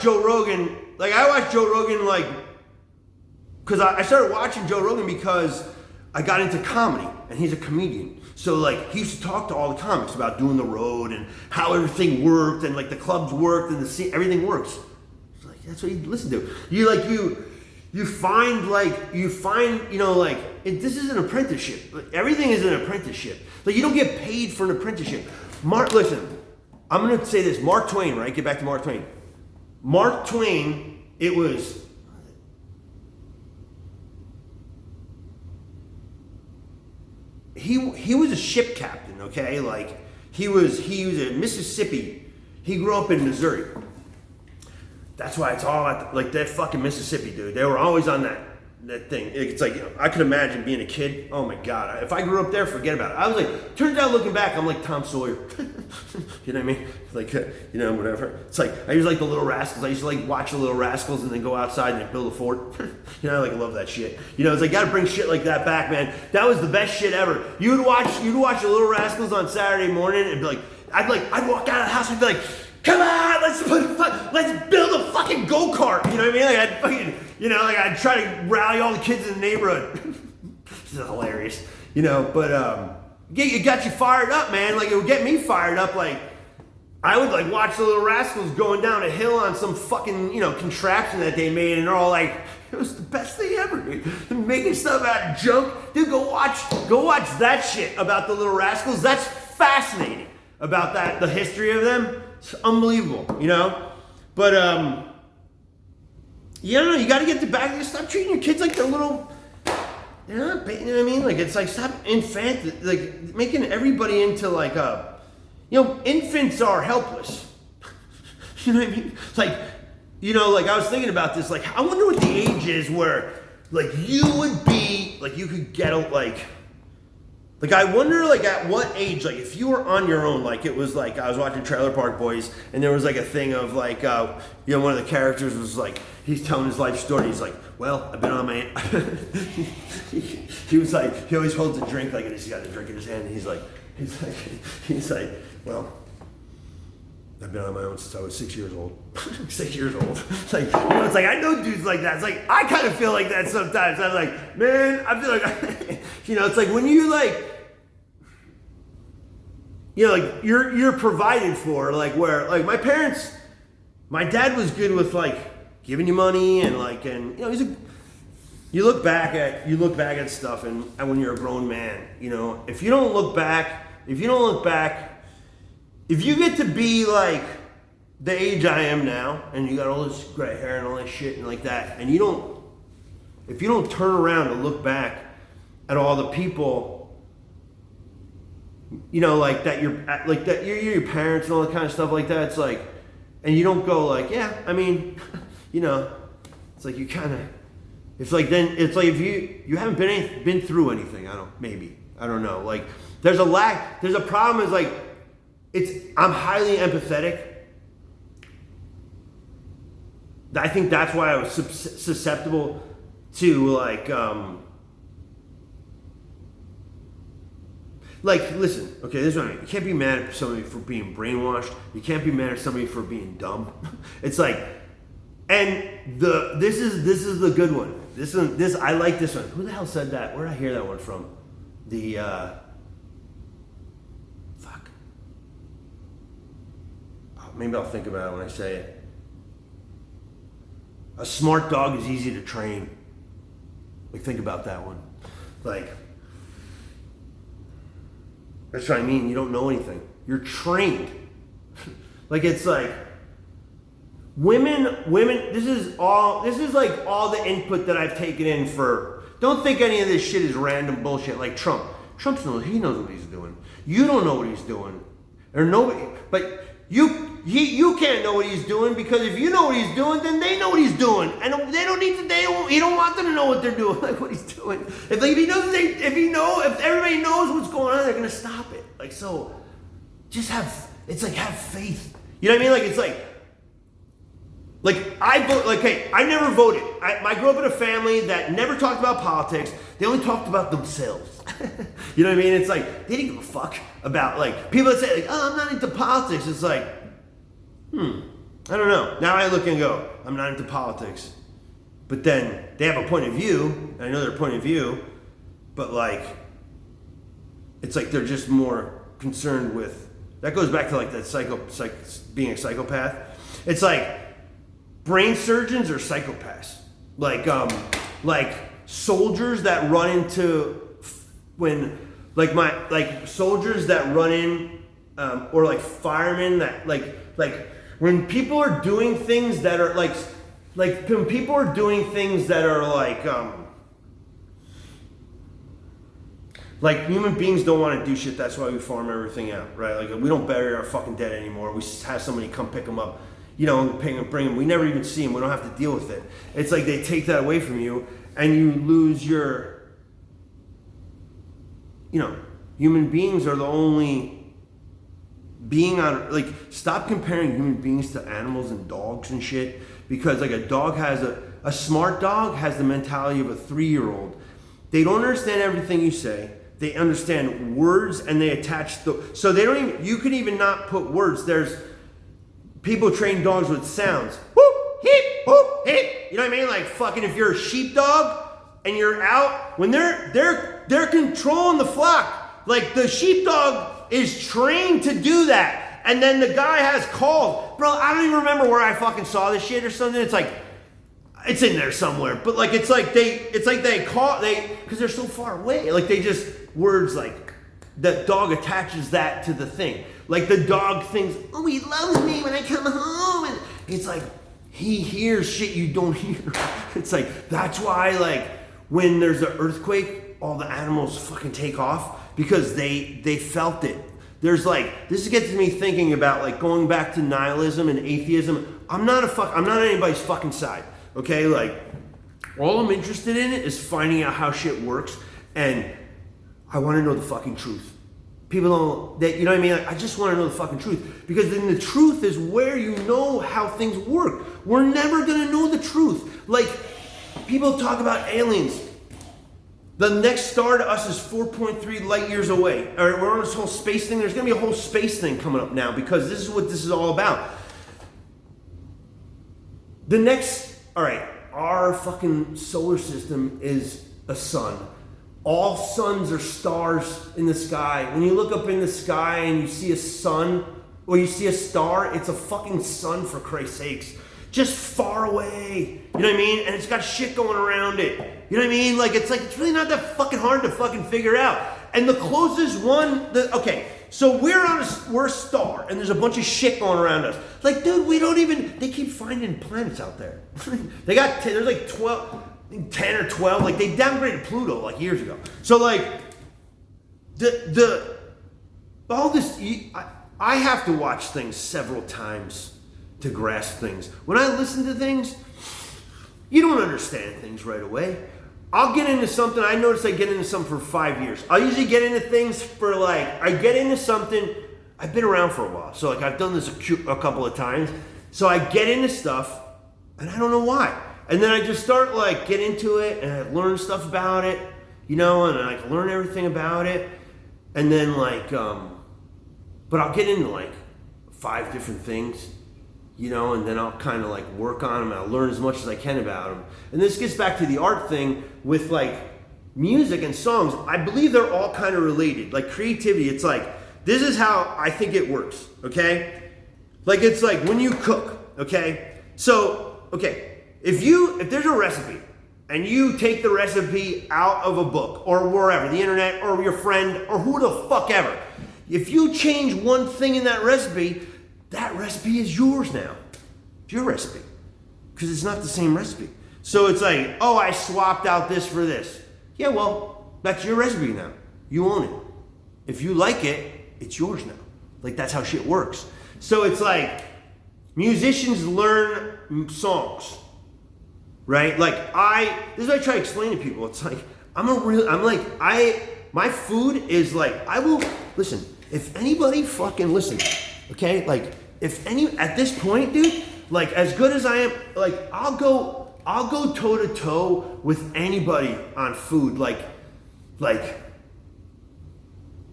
Joe Rogan. I watch Joe Rogan because I started watching Joe Rogan because I got into comedy, and he's a comedian. So he used to talk to all the comics about doing the road and how everything worked and the clubs worked and everything works. It's that's what you listen to. You find this is an apprenticeship. Everything is an apprenticeship. You don't get paid for an apprenticeship. Listen, I'm gonna say this. Mark Twain, right? Get back to Mark Twain. Mark Twain, it was. He was a ship captain, okay? He was in Mississippi. He grew up in Missouri. That's why it's all about that fucking Mississippi, dude. They were always on that thing. It's I could imagine being a kid. Oh my God. If I grew up there, forget about it. I was turns out looking back, I'm like Tom Sawyer. You know what I mean? Whatever. It's I used the Little Rascals. I used to watch the Little Rascals and then go outside and build a fort. I love that shit. Gotta bring shit like that back, man. That was the best shit ever. You'd watch the Little Rascals on Saturday morning and be I'd walk out of the house and be come on, let's build a fucking go-kart. You know what I mean? I'd try to rally all the kids in the neighborhood. This is hilarious. But it got you fired up, man. It would get me fired up. I would like watch the Little Rascals going down a hill on some fucking, contraption that they made, and they're all like, it was the best thing ever, dude. They're making stuff out of junk. Dude, go watch that shit about the Little Rascals. That's fascinating about that, the history of them. It's unbelievable, But you got to get the back. Stop treating your kids like they're little. You know what I mean? Like, it's like, stop like making everybody into like infants are helpless. You know what I mean? Like, like I was thinking about this. Like, I wonder what the age is where like you would be like you could get like I wonder like at what age, like if you were on your own, like it was like I was watching Trailer Park Boys and there was like a thing of like one of the characters was like he's telling his life story. He's like, well, I've been on my he was like he always holds a drink like and he's got a drink in his hand and he's like well, I've been on my own since I was 6 years old. 6 years old. It's like, it's like I know dudes like that. It's like I kind of feel like that sometimes. I'm like, man, I feel like it's like when you like like you're provided for, like where like my dad was good with like giving you money and like you look back at stuff and when you're a grown man, if you don't look back, if you get to be like the age I am now and you got all this gray hair and all that shit and like that, and if you don't turn around and look back at all the people like that you're your parents and all that kind of stuff like that, it's like, and you don't go like, yeah, I mean, it's like you kind of, it's like then it's like if you haven't been through anything, I don't know, like there's a problem is like I'm highly empathetic. I think that's why I was susceptible to listen, okay, this is what I mean. You can't be mad at somebody for being brainwashed. You can't be mad at somebody for being dumb. It's like, and this is the good one. This I like this one. Who the hell said that? Where did I hear that one from? Maybe I'll think about it when I say it. A smart dog is easy to train. Like, think about that one. Like, that's what I mean. You don't know anything. You're trained. Like, it's like, women, this is like all the input that I've taken in for, don't think any of this shit is random bullshit like Trump. He knows what he's doing. You don't know what he's doing. Or nobody, but you can't know what he's doing, because if you know what he's doing, then they know what he's doing, and he don't want them to know what they're doing, like what he's doing. If everybody knows what's going on, they're gonna stop it. Like, so, just have faith. You know what I mean? Like, it's like I vote. Like, hey, I never voted. I grew up in a family that never talked about politics. They only talked about themselves. You know what I mean? It's like they didn't give a fuck about like people that say like, oh, I'm not into politics. It's like, I don't know. Now I look and go, I'm not into politics. But then they have a point of view, and I know their point of view, but like, it's like they're just more concerned with, that goes back to like that being a psychopath. It's like brain surgeons are psychopaths. Like soldiers that run into soldiers that run in, or like firemen that like when people are doing things that are like when people are doing things that are like human beings don't want to do shit. That's why we farm everything out, right? Like, we don't bury our fucking dead anymore. We have somebody come pick them up, and bring them. We never even see them. We don't have to deal with it. It's like they take that away from you, and you lose your. Human beings are the only being on, like, stop comparing human beings to animals and dogs and shit, because like a smart dog has the mentality of a 3-year-old. They don't understand everything you say. They understand words, and they attach so they don't even, you can even not put words. There's people train dogs with sounds. Whoop, heep, whoop, heep. You know what I mean? Like, fucking, if you're a sheepdog and you're out, when they're controlling the flock. Like, the sheepdog is trained to do that. And then the guy has called. Bro, I don't even remember where I fucking saw this shit or something. It's like, it's in there somewhere. But like, it's like they call, because they're so far away. Like they just, words like, the dog attaches that to the thing. Like the dog thinks, oh, he loves me when I come home. And it's like, he hears shit you don't hear. It's like, that's why like, when there's an earthquake, all the animals fucking take off because they felt it. There's like, this gets me thinking about like going back to nihilism and atheism. I'm not on anybody's fucking side, okay? Like, all I'm interested in is finding out how shit works, and I want to know the fucking truth. People don't, you know what I mean? Like, I just want to know the fucking truth, because then the truth is where you know how things work. We're never gonna know the truth. Like, people talk about aliens. The next star to us is 4.3 light years away. All right, we're on this whole space thing. There's going to be a whole space thing coming up now, because this is what this is all about. All right, our fucking solar system is a sun. All suns are stars in the sky. When you look up in the sky and you see a sun, or you see a star, it's a fucking sun, for Christ's sakes. Just far away. You know what I mean? And it's got shit going around it. You know what I mean? Like, it's really not that fucking hard to fucking figure out. And the closest one, okay, so we're a star, and there's a bunch of shit going around us. Like, dude, they keep finding planets out there. There's like 10 or 12, like, they downgraded Pluto, like, years ago. So, like, all this, I have to watch things several times to grasp things. When I listen to things, you don't understand things right away. I'll get into something. I notice I get into something for 5 years. I'll usually get into things for like, I get into something, I've been around for a while. So like, I've done this a couple of times. So I get into stuff and I don't know why. And then I just start like, get into it, and I learn stuff about it, you know, and I learn everything about it. And then like, but I'll get into like 5 different things, you know, and then I'll kind of like work on them, and I'll learn as much as I can about them. And this gets back to the art thing with like music and songs. I believe they're all kind of related. Like creativity, it's like, this is how I think it works, okay? Like, it's like when you cook, okay? So, okay, if there's a recipe and you take the recipe out of a book or wherever, the internet or your friend or who the fuck ever, if you change one thing in that recipe is yours now. It's your recipe. Because it's not the same recipe. So it's like, oh, I swapped out this for this. Yeah, well, that's your recipe now. You own it. If you like it, it's yours now. Like, that's how shit works. So it's like, musicians learn songs, right? Like, this is what I try to explain to people. It's like, my food is like, listen, if anybody fucking listen, okay? Like, at this point, dude, like, as good as I am, like, I'll go toe to toe with anybody on food. Like,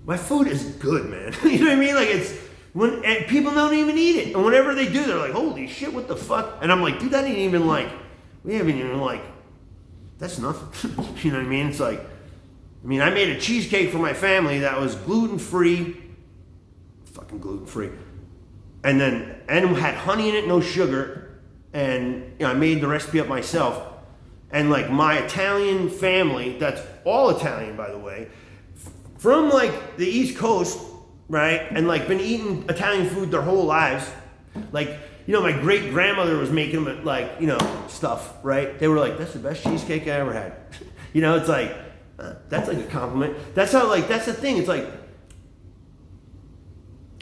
my food is good, man. You know what I mean? Like, and people don't even eat it. And whenever they do, they're like, holy shit, what the fuck? And I'm like, dude, that ain't even like, we haven't even like, that's nothing. You know what I mean? It's like, I made a cheesecake for my family that was gluten-free, fucking gluten-free. And had honey in it, no sugar. And, you know, I made the recipe up myself. And like my Italian family, that's all Italian, by the way, from like the East Coast, right? And like been eating Italian food their whole lives. Like, you know, my great grandmother was making them like, you know, stuff, right? They were like, that's the best cheesecake I ever had. You know, it's like, that's like a compliment. That's how, like, that's the thing. It's like,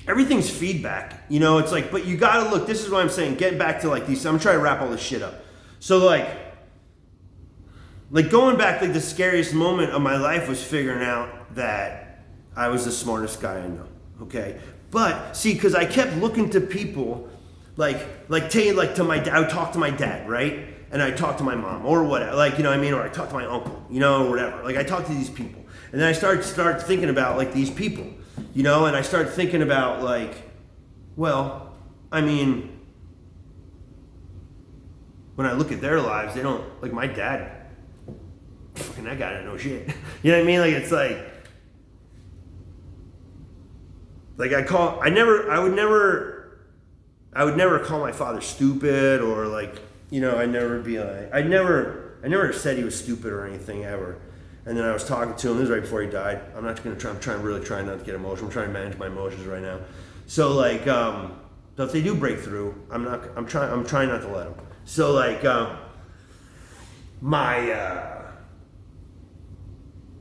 everything's feedback, you know. It's like, but you gotta look, this is what I'm saying, getting back to like these, I'm trying to wrap all this shit up. So like going back, like the scariest moment of my life was figuring out that I was the smartest guy I know, okay? But see, because I kept looking to people, to my dad, I would talk to my dad, right? And I talk to my mom or whatever, like, you know what I mean? Or I talk to my uncle, you know, or whatever. Like, I talk to these people. And then I start thinking about like these people, you know, and I started thinking about like, well, I mean, when I look at their lives, they don't, like my dad, fucking that guy didn't know shit. You know what I mean? Like, it's like, like I would never call my father stupid or like, you know, I'd never be like, I never said he was stupid or anything ever. And then I was talking to him, this was right before he died. I'm really trying not to get emotional. I'm trying to manage my emotions right now. So like, so if they do break through, I'm trying not to let them. So like,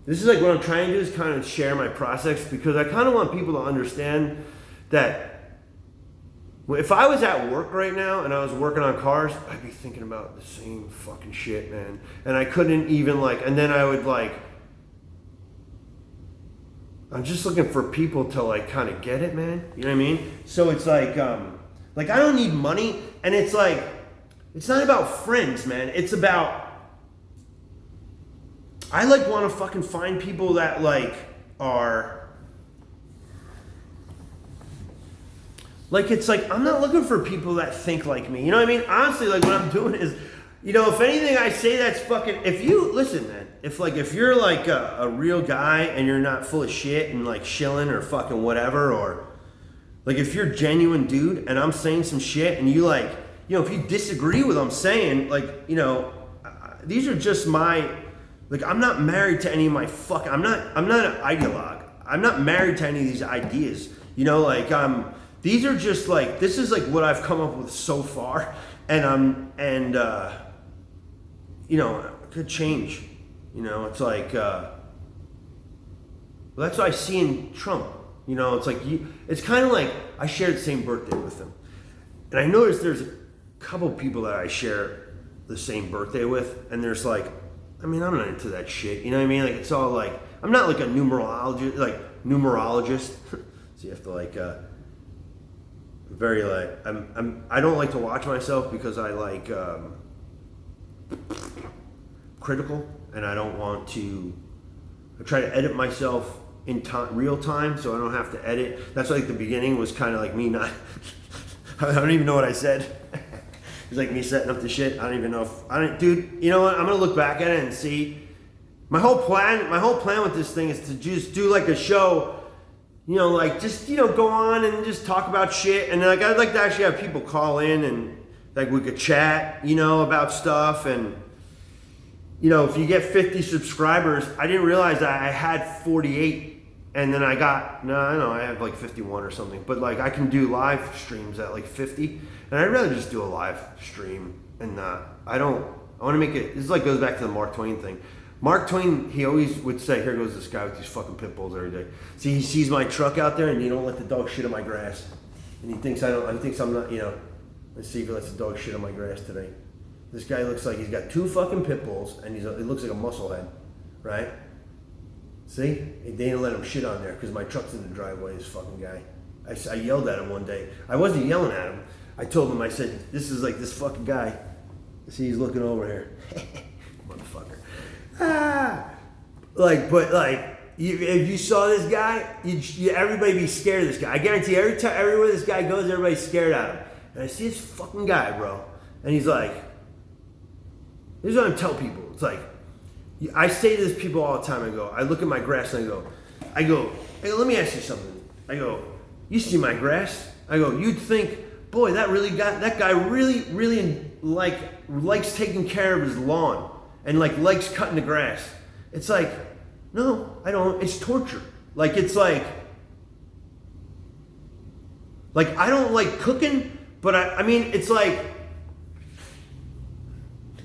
this is like what I'm trying to do is kind of share my process, because I kind of want people to understand that if I was at work right now and I was working on cars, I'd be thinking about the same fucking shit, man. And I couldn't even like, and then I would like, I'm just looking for people to like kind of get it, man. You know what I mean? So it's like I don't need money, and it's like, it's not about friends, man. It's about, I like want to fucking find people that like are, like, it's like, I'm not looking for people that think like me. You know what I mean? Honestly, like, what I'm doing is, you know, if anything I say that's fucking, if you, listen, man, if you're like a real guy and you're not full of shit and like shilling or fucking whatever, or like if you're a genuine dude and I'm saying some shit and you like, you know, if you disagree with what I'm saying, like, you know, these are just my, like, I'm not married to any of my fucking, I'm not an ideologue. I'm not married to any of these ideas. You know, like, these are just like, this is like what I've come up with so far, and you know, it could change. You know, it's like, well, that's what I see in Trump. You know, it's like, it's kind of like I shared the same birthday with him, and I noticed there's a couple people that I share the same birthday with, and there's like, I mean, I'm not into that shit. You know what I mean? Like, it's all like, I'm not like a numerologist. So you have to like, very like, I don't like to watch myself because I like critical, and I don't want to. I try to edit myself in real time, so I don't have to edit. That's like the beginning was kind of like me not. I don't even know what I said. It's like me setting up the shit. I don't even know if dude. You know what? I'm gonna look back at it and see. My whole plan with this thing is to just do like a show. You know, like, just, you know, go on and just talk about shit. And like, I'd like to actually have people call in and like we could chat, you know, about stuff. And, you know, if you get 50 subscribers, I didn't realize that I had 48. And then I have like 51 or something. But like, I can do live streams at like 50. And I'd rather just do a live stream and not, I want to make it, this is like goes back to the Mark Twain thing. Mark Twain, he always would say, here goes this guy with these fucking pit bulls every day. See, he sees my truck out there and you don't let the dog shit on my grass. And he thinks I'm not, you know, let's see if he lets the dog shit on my grass today. This guy looks like he's got 2 fucking pit bulls and he looks like a musclehead, right? See? They didn't let him shit on there because my truck's in the driveway, this fucking guy. I yelled at him one day. I wasn't yelling at him. I told him, I said, this is like this fucking guy. See, he's looking over here. Motherfucker. Like, but like, if you saw this guy, everybody be scared of this guy. I guarantee everywhere this guy goes, everybody's scared at him. And I see this fucking guy, bro, and he's like, this is what I tell people. It's like, I say to this people all the time. I look at my grass and I go, hey, let me ask you something. I go, you see my grass? I go, you'd think, boy, that guy really likes taking care of his lawn. And like likes cutting the grass. It's like, no, I don't. It's torture. Like, it's like I don't like cooking, but I mean, it's like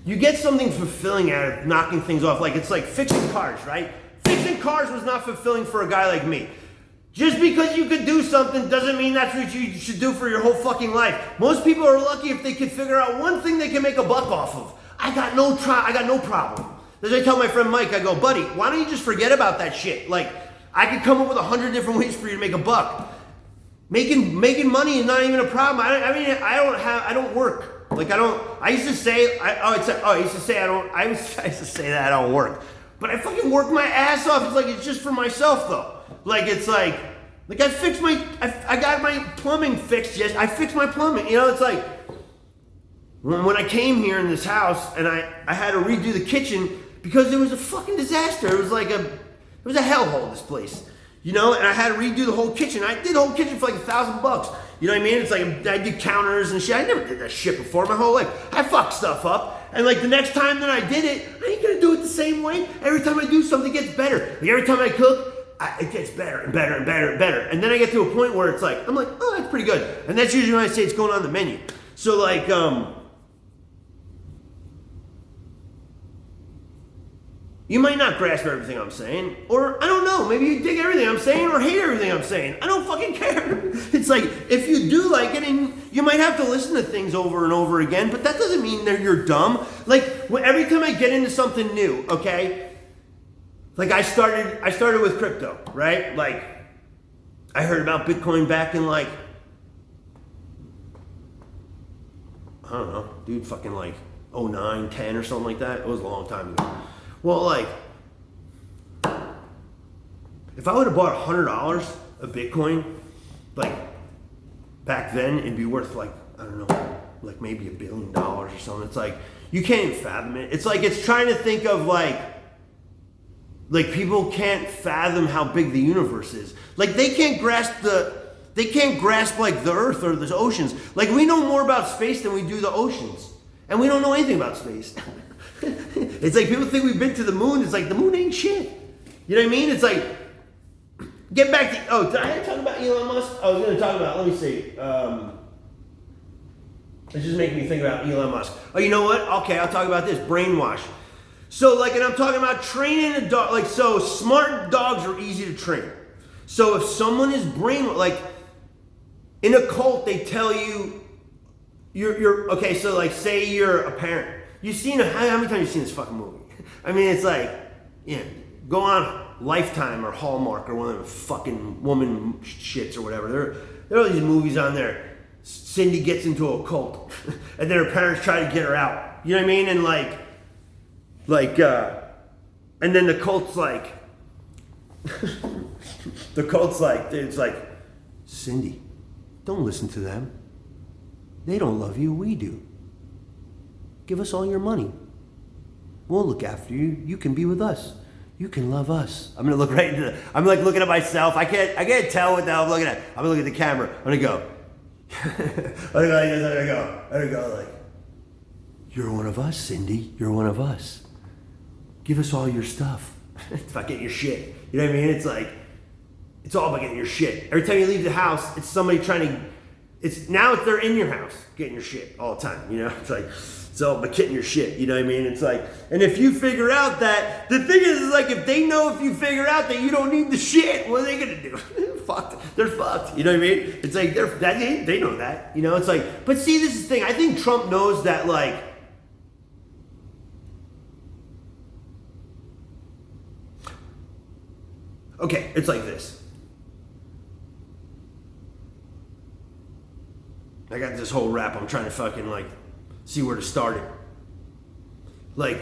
you get something fulfilling out of knocking things off. Like, it's like fixing cars, right? Fixing cars was not fulfilling for a guy like me. Just because you could do something doesn't mean that's what you should do for your whole fucking life. Most people are lucky if they could figure out one thing they can make a buck off of. I got no problem. As I tell my friend Mike, I go, buddy, why don't you just forget about that shit? Like, I could come up with 100 different ways for you to make a buck. Making money is not even a problem. I don't work. Like, I used to say that I don't work. But I fucking work my ass off. It's like, it's just for myself though. Like, it's like I got my plumbing fixed. Yes, I fixed my plumbing. You know, it's like, when I came here in this house and I had to redo the kitchen because it was a fucking disaster. It was a hellhole, this place. You know, and I had to redo the whole kitchen. I did the whole kitchen for like $1,000. You know what I mean? It's like I did counters and shit. I never did that shit before my whole life. I fucked stuff up. And like the next time that I did it, I ain't gonna do it the same way. Every time I do something, it gets better. Like every time I cook, it gets better and better and better and better. And then I get to a point where it's like, I'm like, oh, that's pretty good. And that's usually when I say it's going on the menu. So like, you might not grasp everything I'm saying, or I don't know, maybe you dig everything I'm saying or hate everything I'm saying. I don't fucking care. It's like, if you do like it, and you might have to listen to things over and over again, but that doesn't mean that you're dumb. Like, every time I get into something new, okay? Like I started with crypto, right? Like, I heard about Bitcoin back in like, I don't know, dude, fucking like 09, 10 or something like that. It was a long time ago. Well, like, if I would have bought $100 of Bitcoin, like, back then, it'd be worth like, I don't know, like maybe $1 billion or something. It's like, you can't even fathom it. It's like, it's trying to think of like people can't fathom how big the universe is. Like, they can't grasp like the earth or the oceans. Like, we know more about space than we do the oceans. And we don't know anything about space. It's like people think we've been to the moon. It's like the moon ain't shit. You know what I mean? It's like, get back to, did I talk about Elon Musk? I was going to talk about, let me see. It's just making me think about Elon Musk. Oh, you know what? Okay, I'll talk about this. Brainwash. So like, and I'm talking about training a dog. Like, so smart dogs are easy to train. So if someone is like, in a cult, they tell you, you're okay, so like, say you're a parent. You've seen, how many times have you seen this fucking movie? I mean, it's like, yeah, go on Lifetime or Hallmark or one of them fucking woman shits or whatever. There are all these movies on there. Cindy gets into a cult and then her parents try to get her out. You know what I mean? And and then the cult's like, it's like, Cindy, don't listen to them. They don't love you, we do. Give us all your money. We'll look after you. You can be with us. You can love us. I'm gonna look right into I'm like looking at myself. I can't tell what the hell I'm looking at. I'm gonna look at the camera. I'm gonna go. I'm gonna go like, you're one of us, Cindy. You're one of us. Give us all your stuff. It's about getting your shit. You know what I mean? It's like, it's all about getting your shit. Every time you leave the house, it's somebody trying to, they're in your house getting your shit all the time. You know, it's like, so, but getting your shit, you know what I mean? It's like, and if you figure out that, the thing is like, if they know, if you figure out that you don't need the shit, what are they gonna do? Fucked. They're fucked, you know what I mean? It's like, they know that, you know? It's like, but see, this is the thing, I think Trump knows that, like, okay, it's like this. I got this whole rap, I'm trying to fucking like, see where to start it. Like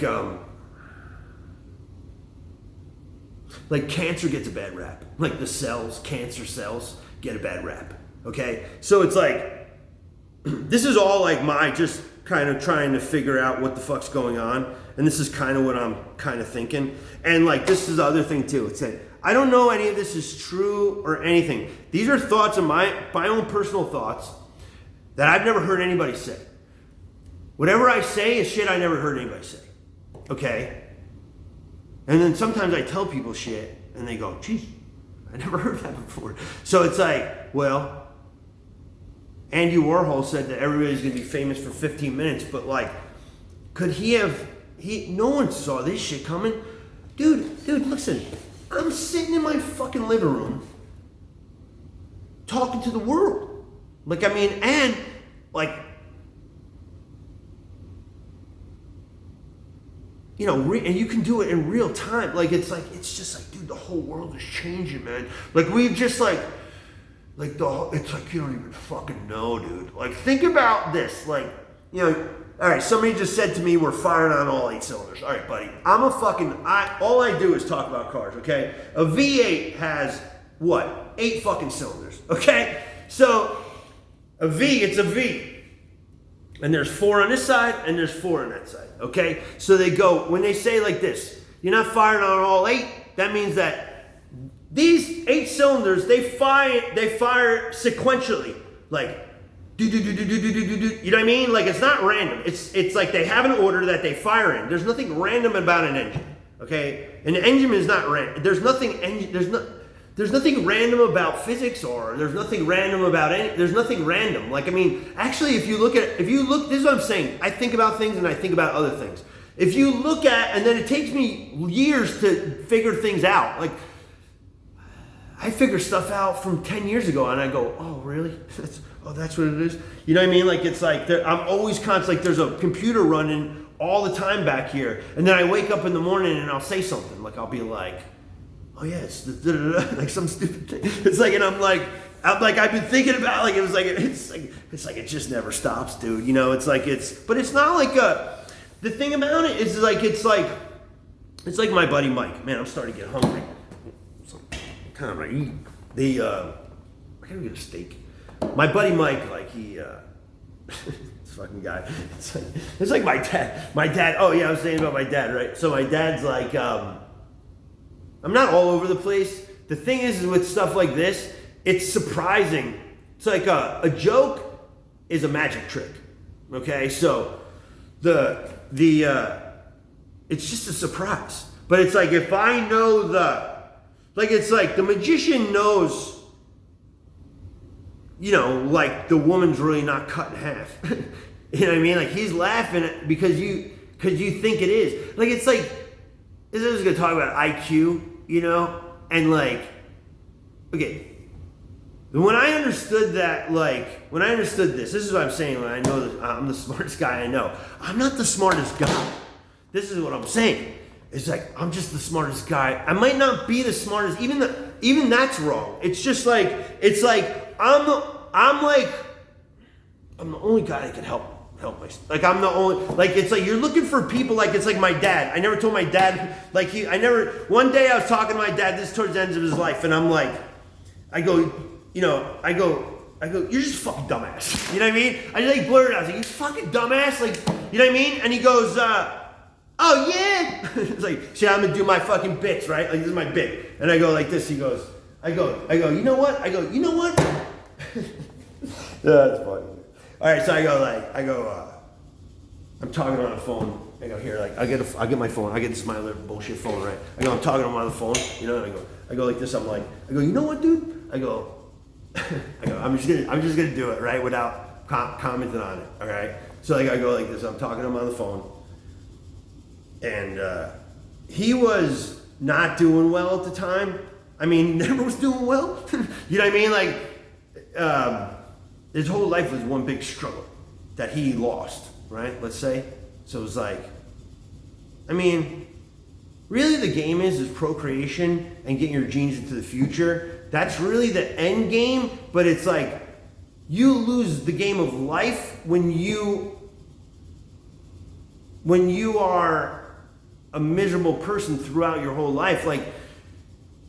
cancer gets a bad rap. Like cancer cells get a bad rap. Okay? So it's like, this is all like my just kind of trying to figure out what the fuck's going on. And this is kind of what I'm kind of thinking. And like, this is the other thing too. It's that I don't know any of this is true or anything. These are thoughts of my own personal thoughts that I've never heard anybody say. Whatever I say is shit I never heard anybody say. Okay? And then sometimes I tell people shit and they go, geez, I never heard that before. So it's like, well, Andy Warhol said that everybody's gonna be famous for 15 minutes, but like, could no one saw this shit coming. Dude, listen, I'm sitting in my fucking living room talking to the world. Like, I mean, and like, you know, and you can do it in real time. Like, it's just like, dude, the whole world is changing, man. Like, we've just it's like, you don't even fucking know, dude. Like, think about this. Like, you know, all right, somebody just said to me, we're firing on all 8 cylinders. All right, buddy, all I do is talk about cars, okay? A V8 has, what, 8 fucking cylinders, okay? So, it's a V. And there's 4 on this side, and there's 4 on that side, okay? So they go, when they say like this, you're not firing on all 8, that means that These 8 cylinders, they fire sequentially, like do. You know what I mean? Like it's not random. It's like they have an order that they fire in. There's nothing random about an engine. Okay, an engine is not random. There's nothing random about physics, or there's nothing random about there's nothing random. Like, I mean, actually, if you look, this is what I'm saying. I think about things and I think about other things. If you look at, and then it takes me years to figure things out. Like, I figure stuff out from 10 years ago and I go, oh, really? That's what it is? You know what I mean? Like, it's like, I'm always constant, like there's a computer running all the time back here. And then I wake up in the morning and I'll say something. Like, I'll be like, oh yeah, it's like some stupid thing. It's like, and I'm like, I've been thinking about, like, it's like it just never stops, dude. You know, but it's not like the thing about it is like, it's like my buddy Mike. Man, I'm starting to get hungry. Kind of like eat. I gotta get a steak. My buddy Mike, like this fucking guy. It's like my dad. My dad. Oh yeah, I was saying about my dad, right? So my dad's like, I'm not all over the place. The thing is with stuff like this, it's surprising. It's like a joke is a magic trick. Okay, so it's just a surprise. But it's like if I know it's like the magician knows, you know, like the woman's really not cut in half. You know what I mean? Like he's laughing because you think it is. Like it's like, this is gonna talk about IQ, you know? And like, okay, when I understood that, this is what I'm saying when I know that I'm the smartest guy I know. I'm not the smartest guy. This is what I'm saying. It's like, I'm just the smartest guy. I might not be the smartest, even that's wrong. It's just like, it's like, I'm the only guy that can help myself. Like, I'm the only, like, it's like, you're looking for people, like, it's like my dad. I never told my dad, like, one day I was talking to my dad, this is towards the end of his life, and I'm like, I go, you're just a fucking dumbass. You know what I mean? I just like blurted out, I was like, you fucking dumbass, like, you know what I mean? And he goes, oh yeah. It's like, see, I'm gonna do my fucking bits, right? Like, this is my bit. And I go like this, he goes, I go, you know what? That's funny. All right, so I'm talking on the phone. I go, here, like, I get my phone. I get this my little bullshit phone, right? I go, I'm talking on the phone, you know, and I go like this, I go, you know what, dude? I go, I'm just gonna do it, right? Without commenting on it, all right? So like, I go like this, I'm talking to him on the phone. And he was not doing well at the time. I mean, he never was doing well. You know what I mean? Like, his whole life was one big struggle that he lost, right? Let's say. So it was like, I mean, really the game is procreation and getting your genes into the future. That's really the end game, but it's like, you lose the game of life when you are a miserable person throughout your whole life. Like,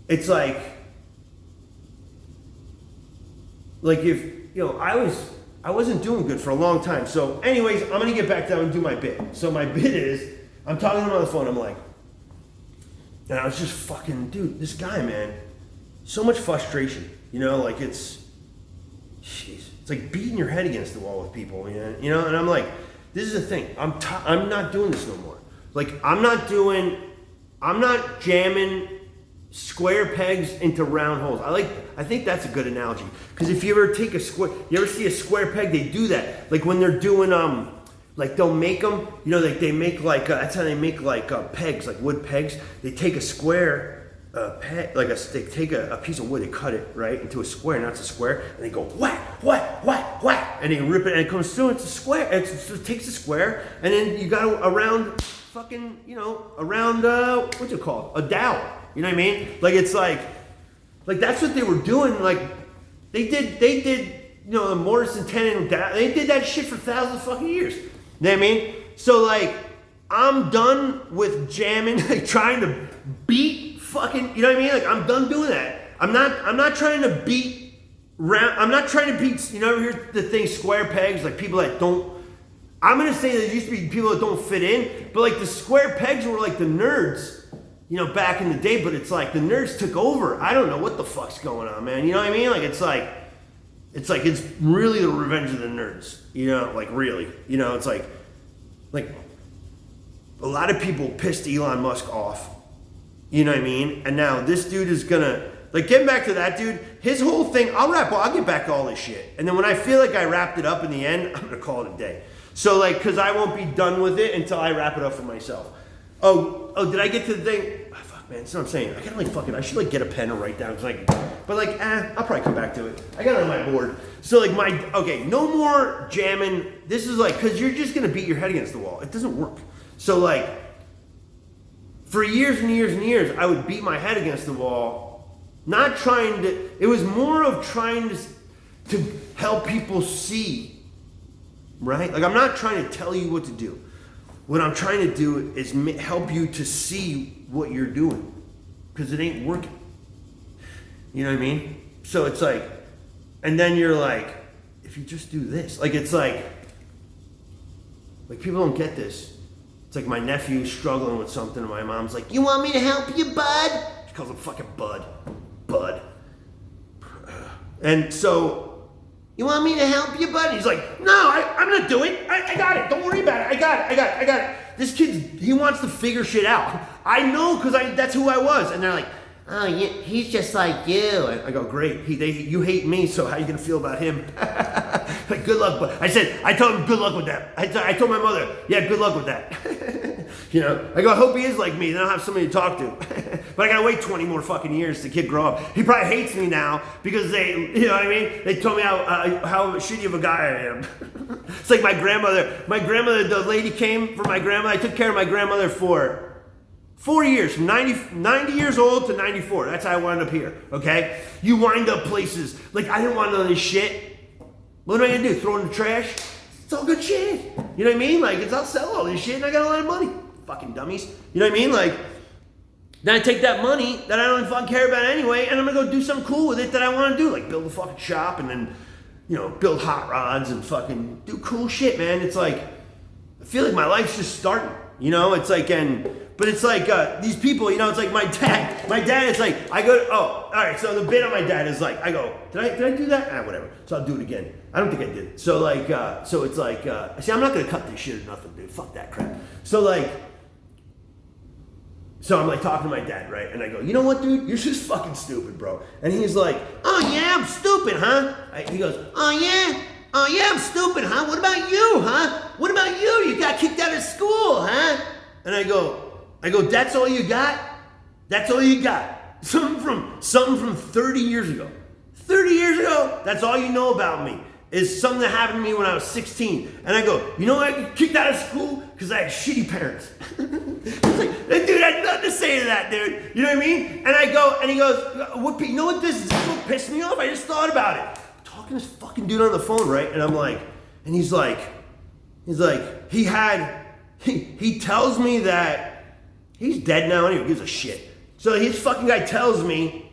it's like if, you know, I wasn't doing good for a long time. So anyways, I'm gonna get back down and do my bit. So my bit is, I'm talking to him on the phone, I'm like, and I was just fucking, dude, this guy, man, so much frustration, you know, like it's like beating your head against the wall with people, you know, and I'm like, this is the thing, I'm not doing this no more. Like, I'm not jamming square pegs into round holes. I think that's a good analogy. Because if you ever see a square peg, they do that. Like when they're doing, like they'll make them, you know, like they make like, that's how they make like pegs, like wood pegs. They take a square peg, they take a piece of wood, they cut it, right, into a square, and that's a square, and they go whack, whack, whack, whack, and they rip it, and it comes through, it's a square, it takes a square, and then you got a round, fucking, you know, around, what's it called? A dowel. You know what I mean? Like, it's like that's what they were doing. Like, they did, you know, the mortise and tenon, they did that shit for thousands of fucking years. You know what I mean? So, like, I'm done with jamming, like, trying to beat fucking, you know what I mean? Like, I'm done doing that. I'm not trying to beat round, I'm not trying to beat, you know, ever hear the thing square pegs, like people that don't, I'm gonna say there used to be people that don't fit in, but like the square pegs were like the nerds. back in the day, but it's like the nerds took over. I don't know what the fuck's going on, man. You know what I mean? Like, it's really the revenge of the nerds. Like really. It's like a lot of people pissed Elon Musk off. You know what I mean? And now this dude is gonna, like, getting back to that dude, his whole thing, I'll get back to all this shit. And then when I feel like I wrapped it up in the end, I'm gonna call it a day. So, like, because I won't be done with it until I wrap it up for myself. Oh, did I get to the thing? Oh, fuck, man, that's what I'm saying. I gotta, I should, get a pen and write down. I'll probably come back to it. I got it on my board. So, no more jamming. This is, because you're just gonna beat your head against the wall. It doesn't work. So, for years and years and years, I would beat my head against the wall, not trying to, it was more of trying to help people see, right? I'm not trying to tell you what to do. What I'm trying to do is help you to see what you're doing, because it ain't working. You know what I mean? So it's and then you're if you just do this, it's people don't get this. It's my nephew struggling with something, and my mom's like, "You want me to help you, bud?" She calls him fucking bud. And so, "You want me to help you, bud?" And he's like, "No, I'm not doing it. I got it. Don't worry about it. I got it. This kid, he wants to figure shit out. I know, because that's who I was. And they're like, "Oh, yeah, he's just like you." And I go, "Great. You hate me, so how are you going to feel about him?" Good luck. But I told him, good luck with that. I told my mother, yeah, good luck with that. I go, I hope he is like me. Then I'll have somebody to talk to. But I got to wait 20 more fucking years to kid grow up. He probably hates me now because they told me how shitty of a guy I am. It's like my grandmother, the lady came for my grandma. I took care of my grandmother for 4 years, from 90 years old to 94. That's how I wound up here, okay? You wind up places. I didn't want none of this shit. What am I going to do? Throw it in the trash? It's all good shit. You know what I mean? I'll sell all this shit and I got a lot of money. Fucking dummies. You know what I mean? Then I take that money that I don't even fucking care about anyway, and I'm going to go do something cool with it that I want to do. Build a fucking shop and then, build hot rods and fucking do cool shit, man. It's I feel like my life's just starting. But it's these people, it's my dad. My dad is I go, oh, all right, so the bit on my dad is I go, did I do that? Whatever. So I'll do it again. I don't think I did. So so it's see, I'm not going to cut this shit or nothing, dude. Fuck that crap. So I'm talking to my dad, right? And I go, "You know what, dude? You're just fucking stupid, bro." And he's like, "Oh yeah, I'm stupid, huh?" He goes, "Oh yeah? Oh yeah, I'm stupid, huh? What about you, huh? What about you? You got kicked out of school, huh?" And I go, "That's all you got? That's all you got? Something from 30 years ago. 30 years ago, that's all you know about me. Is something that happened to me when I was 16. And I go, "You know why I got kicked out of school? Because I had shitty parents." It's dude, I had nothing to say to that, dude. You know what I mean? And I go, and he goes, "You know what this is? This is what pissed me off? I just thought about it." I'm talking to this fucking dude on the phone, right? And I'm and he's he tells me that he's dead now and he gives a shit. So his fucking guy tells me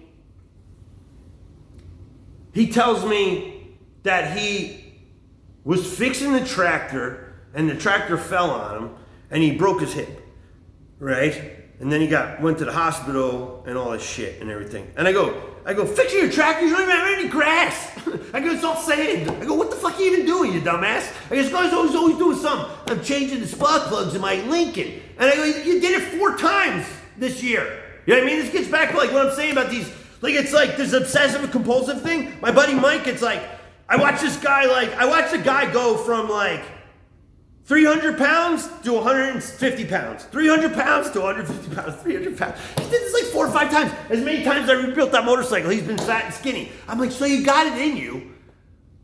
that he was fixing the tractor and the tractor fell on him and he broke his hip, right? And then he went to the hospital and all this shit and everything. And I go, "Fixing your tractor? You don't even have any grass." I go, "It's all sand." I go, "What the fuck are you even doing, you dumbass?" I go, "This guy's always doing something. I'm changing the spark plugs in my Lincoln." And I go, "You did it 4 times this year." You know what I mean? This gets back to what I'm saying about these, it's this obsessive and compulsive thing. My buddy Mike, it's I watch this guy, I watch the guy go from 300 pounds to 150 pounds. 300 pounds to 150 pounds. 300 pounds. He did this 4 or 5 times. As many times I rebuilt that motorcycle, he's been fat and skinny. I'm so you got it in you.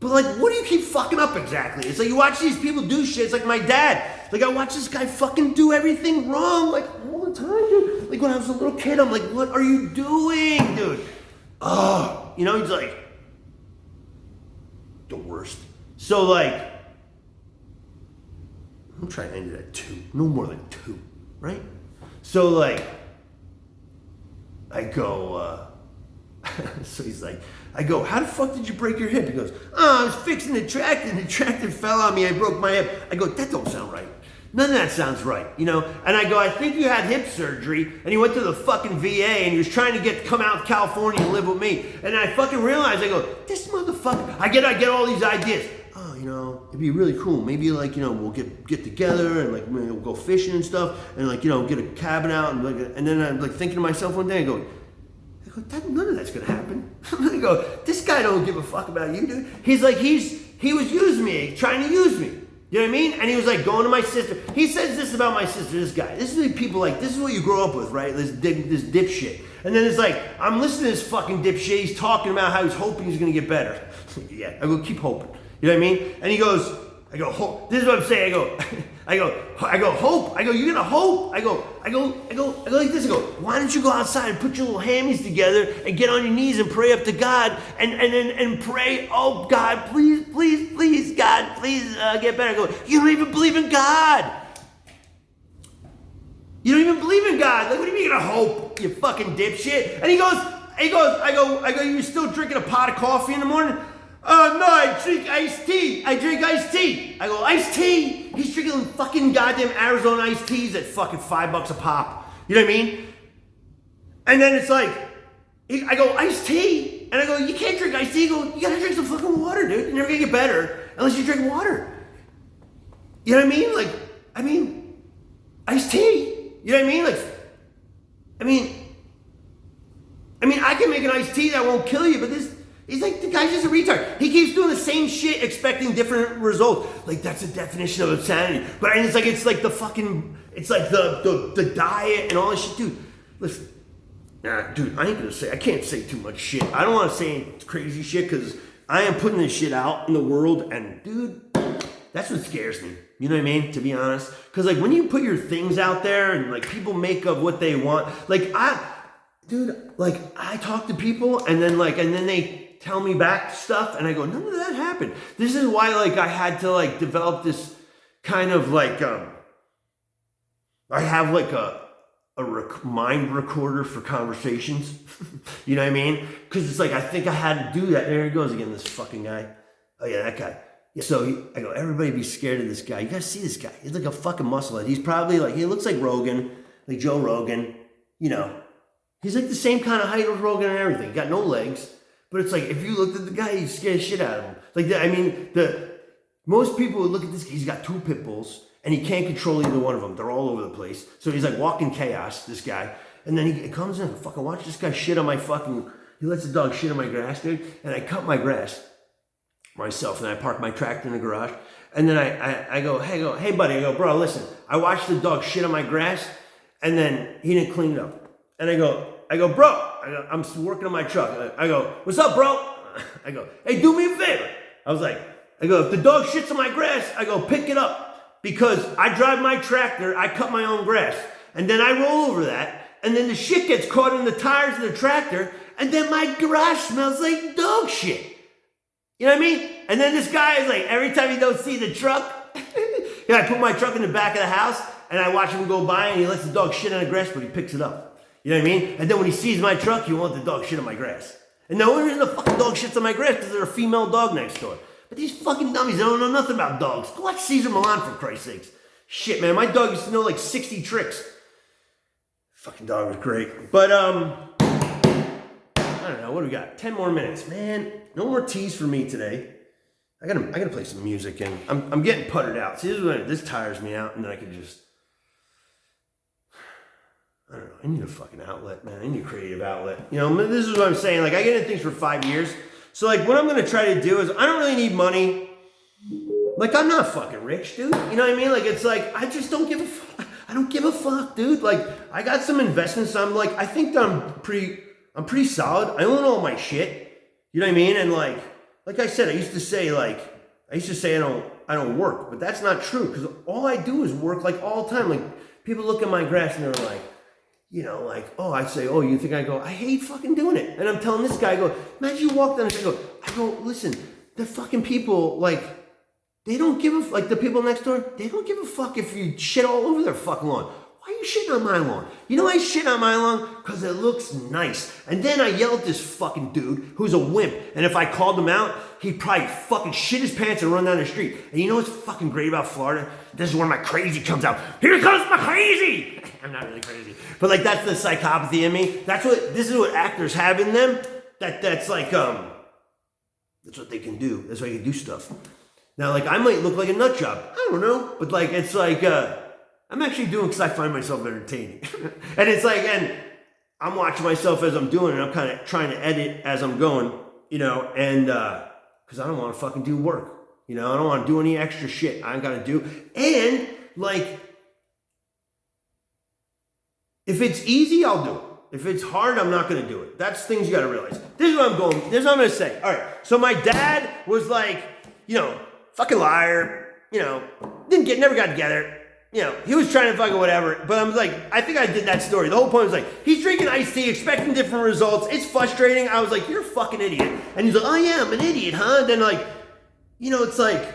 But what do you keep fucking up exactly? It's you watch these people do shit. It's my dad. I watch this guy fucking do everything wrong, all the time, dude. When I was a little kid, I'm "What are you doing, dude?" Oh, he's the worst. So I'm trying to end it at 2. No more than 2, right? So I go, so he's I go, "How the fuck did you break your hip?" He goes, "Oh, I was fixing the tractor and the tractor fell on me. I broke my hip." I go, "That don't sound right. None of that sounds right, you know? And I go, I think you had hip surgery, and you went to the fucking VA, and he was trying to come out to California and live with me. And I fucking realized, I go, this motherfucker, I get all these ideas. Oh, you know, it'd be really cool. Maybe like, you know, we'll get together and like we'll go fishing and stuff, and like, you know, get a cabin out and then I'm like thinking to myself one day, I go, none of that's gonna happen. I go, this guy don't give a fuck about you, dude. He's like, he was using me, trying to use me. You know what I mean? And he was like going to my sister. He says this about my sister, this guy. This is the people like, this is what you grow up with, right? This dipshit. And then it's like, I'm listening to this fucking dipshit. He's talking about how he's hoping he's gonna get better. Yeah, I go, keep hoping. You know what I mean? And he goes, I go, hope. This is what I'm saying. I go, hope. I go, you're gonna hope. I go like this. I go, why don't you go outside and put your little hammies together and get on your knees and pray up to God and pray, oh God, please, God, please get better. I go, you don't even believe in God. You don't even believe in God. Like, what do you mean you're gonna hope, you fucking dipshit? And he goes, I go, you're still drinking a pot of coffee in the morning? Oh, no, I drink iced tea. I drink iced tea. I go, iced tea? He's drinking fucking goddamn Arizona iced teas at fucking $5 a pop. You know what I mean? And then it's like, I go, iced tea? And I go, you can't drink iced tea. He go, you gotta drink some fucking water, dude. You're never gonna get better unless you drink water. You know what I mean? Like, iced tea. You know what I mean? Like, I mean, I can make an iced tea that won't kill you, but he's like, the guy's just a retard. He keeps doing the same shit, expecting different results. Like, that's a definition of insanity. But and it's like the fucking, it's like the diet and all this shit. Dude, listen. Nah, dude, I can't say too much shit. I don't want to say crazy shit because I am putting this shit out in the world. And, dude, that's what scares me. You know what I mean? To be honest. Because, like, when you put your things out there and, like, people make of what they want. Like, I talk to people and then they tell me back stuff and I go, none of that happened. This is why like I had to like develop this kind of like I have like a mind recorder for conversations. You know what I mean? Because it's like I think I had to do that. There he goes again, this fucking guy. Oh yeah, that guy. Yeah, so I go, everybody be scared of this guy. You guys see this guy? He's like a fucking musclehead. He's probably like, he looks like Rogan, like Joe Rogan. You know, he's like the same kind of height as Rogan and everything. He got no legs. But it's like, if you looked at the guy, you scare the shit out of him. Like, most people would look at this, he's got 2 pit bulls, and he can't control either one of them. They're all over the place. So he's like walking chaos, this guy. And then he comes in, fucking watch this guy shit on my fucking, he lets the dog shit on my grass, dude. And I cut my grass myself, and I park my tractor in the garage. And then I go, hey buddy, I go, bro, listen, I watched the dog shit on my grass, and then he didn't clean it up. And I go, bro, I'm working on my truck. I go, what's up, bro? I go, hey, do me a favor. I go, if the dog shits on my grass, I go, pick it up. Because I drive my tractor, I cut my own grass. And then I roll over that, and then the shit gets caught in the tires of the tractor, and then my garage smells like dog shit. You know what I mean? And then this guy is like, every time he don't see the truck, I put my truck in the back of the house, and I watch him go by, and he lets the dog shit on the grass, but he picks it up. You know what I mean? And then when he sees my truck, he wants the dog shit on my grass. And the only reason the fucking dog shits on my grass is because there's a female dog next door. But these fucking dummies, they don't know nothing about dogs. Go watch Cesar Millan for Christ's sakes. Shit, man, my dog used to know like 60 tricks. Fucking dog was great. But, I don't know, what do we got? 10 more minutes. Man, no more teas for me today. I gotta play some music, and I'm getting puttered out. See, this tires me out, and then I can just, I don't know, I need a fucking outlet, man. I need a creative outlet. You know, this is what I'm saying. Like, I get into things for 5 years. So, like, what I'm going to try to do is, I don't really need money. Like, I'm not fucking rich, dude. You know what I mean? Like, it's like, I just don't give a fuck. I don't give a fuck, dude. Like, I got some investments. I'm like, I think that I'm pretty solid. I own all my shit. You know what I mean? And like I said, I used to say I don't work. But that's not true. Because all I do is work, like, all the time. Like, people look at my grass and they're like, you know, like, oh, I say, oh, you think I go, I hate fucking doing it. And I'm telling this guy, I go, imagine you walk down and I go, listen, the fucking people, like, they don't give a, like the people next door, they don't give a fuck if you shit all over their fucking lawn. Why are you you shitting on my lawn? You know I shit on my lawn? Because it looks nice. And then I yell at this fucking dude who's a wimp. And if I called him out, he'd probably fucking shit his pants and run down the street. And you know what's fucking great about Florida? This is where my crazy comes out. Here comes my crazy! I'm not really crazy. But like, that's the psychopathy in me. This is what actors have in them. That's like, that's what they can do. That's why they can do stuff. Now, like, I might look like a nut job. I don't know. But like, it's like, I'm actually doing because I find myself entertaining. And it's like, and I'm watching myself as I'm doing it. I'm kind of trying to edit as I'm going, you know, and because I don't want to fucking do work. You know, I don't want to do any extra shit I ain't got to do. And like, if it's easy, I'll do it. If it's hard, I'm not going to do it. That's things you got to realize. This is what I'm going, this is what I'm going to say. All right. So my dad was like, you know, fucking liar, you know, never got together. You know, he was trying to fucking whatever. But I'm like, I think I did that story. The whole point was like, he's drinking iced tea, expecting different results. It's frustrating. I was like, you're a fucking idiot. And he's like, oh yeah, I'm an idiot, huh? And then like, you know, it's like,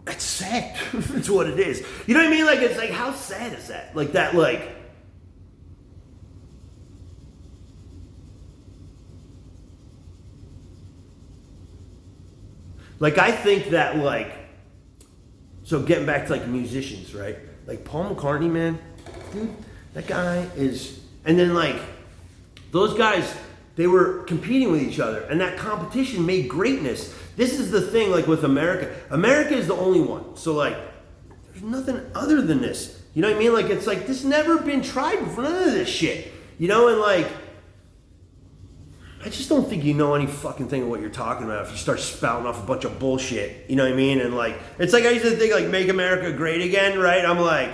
it's sad. That's what it is. You know what I mean? Like, it's like, how sad is that? Like that, like, I think that, like, so getting back to, like, musicians, right? Like, Paul McCartney, man, dude, that guy is, and then, like, those guys, they were competing with each other, and that competition made greatness. This is the thing, like, with America. America is the only one. So, like, there's nothing other than this. You know what I mean? Like, it's like, this never been tried before, none of this shit. You know, and, like, I just don't think you know any fucking thing of what you're talking about if you start spouting off a bunch of bullshit. You know what I mean? And, like, it's like I used to think, like, make America great again, right? I'm like,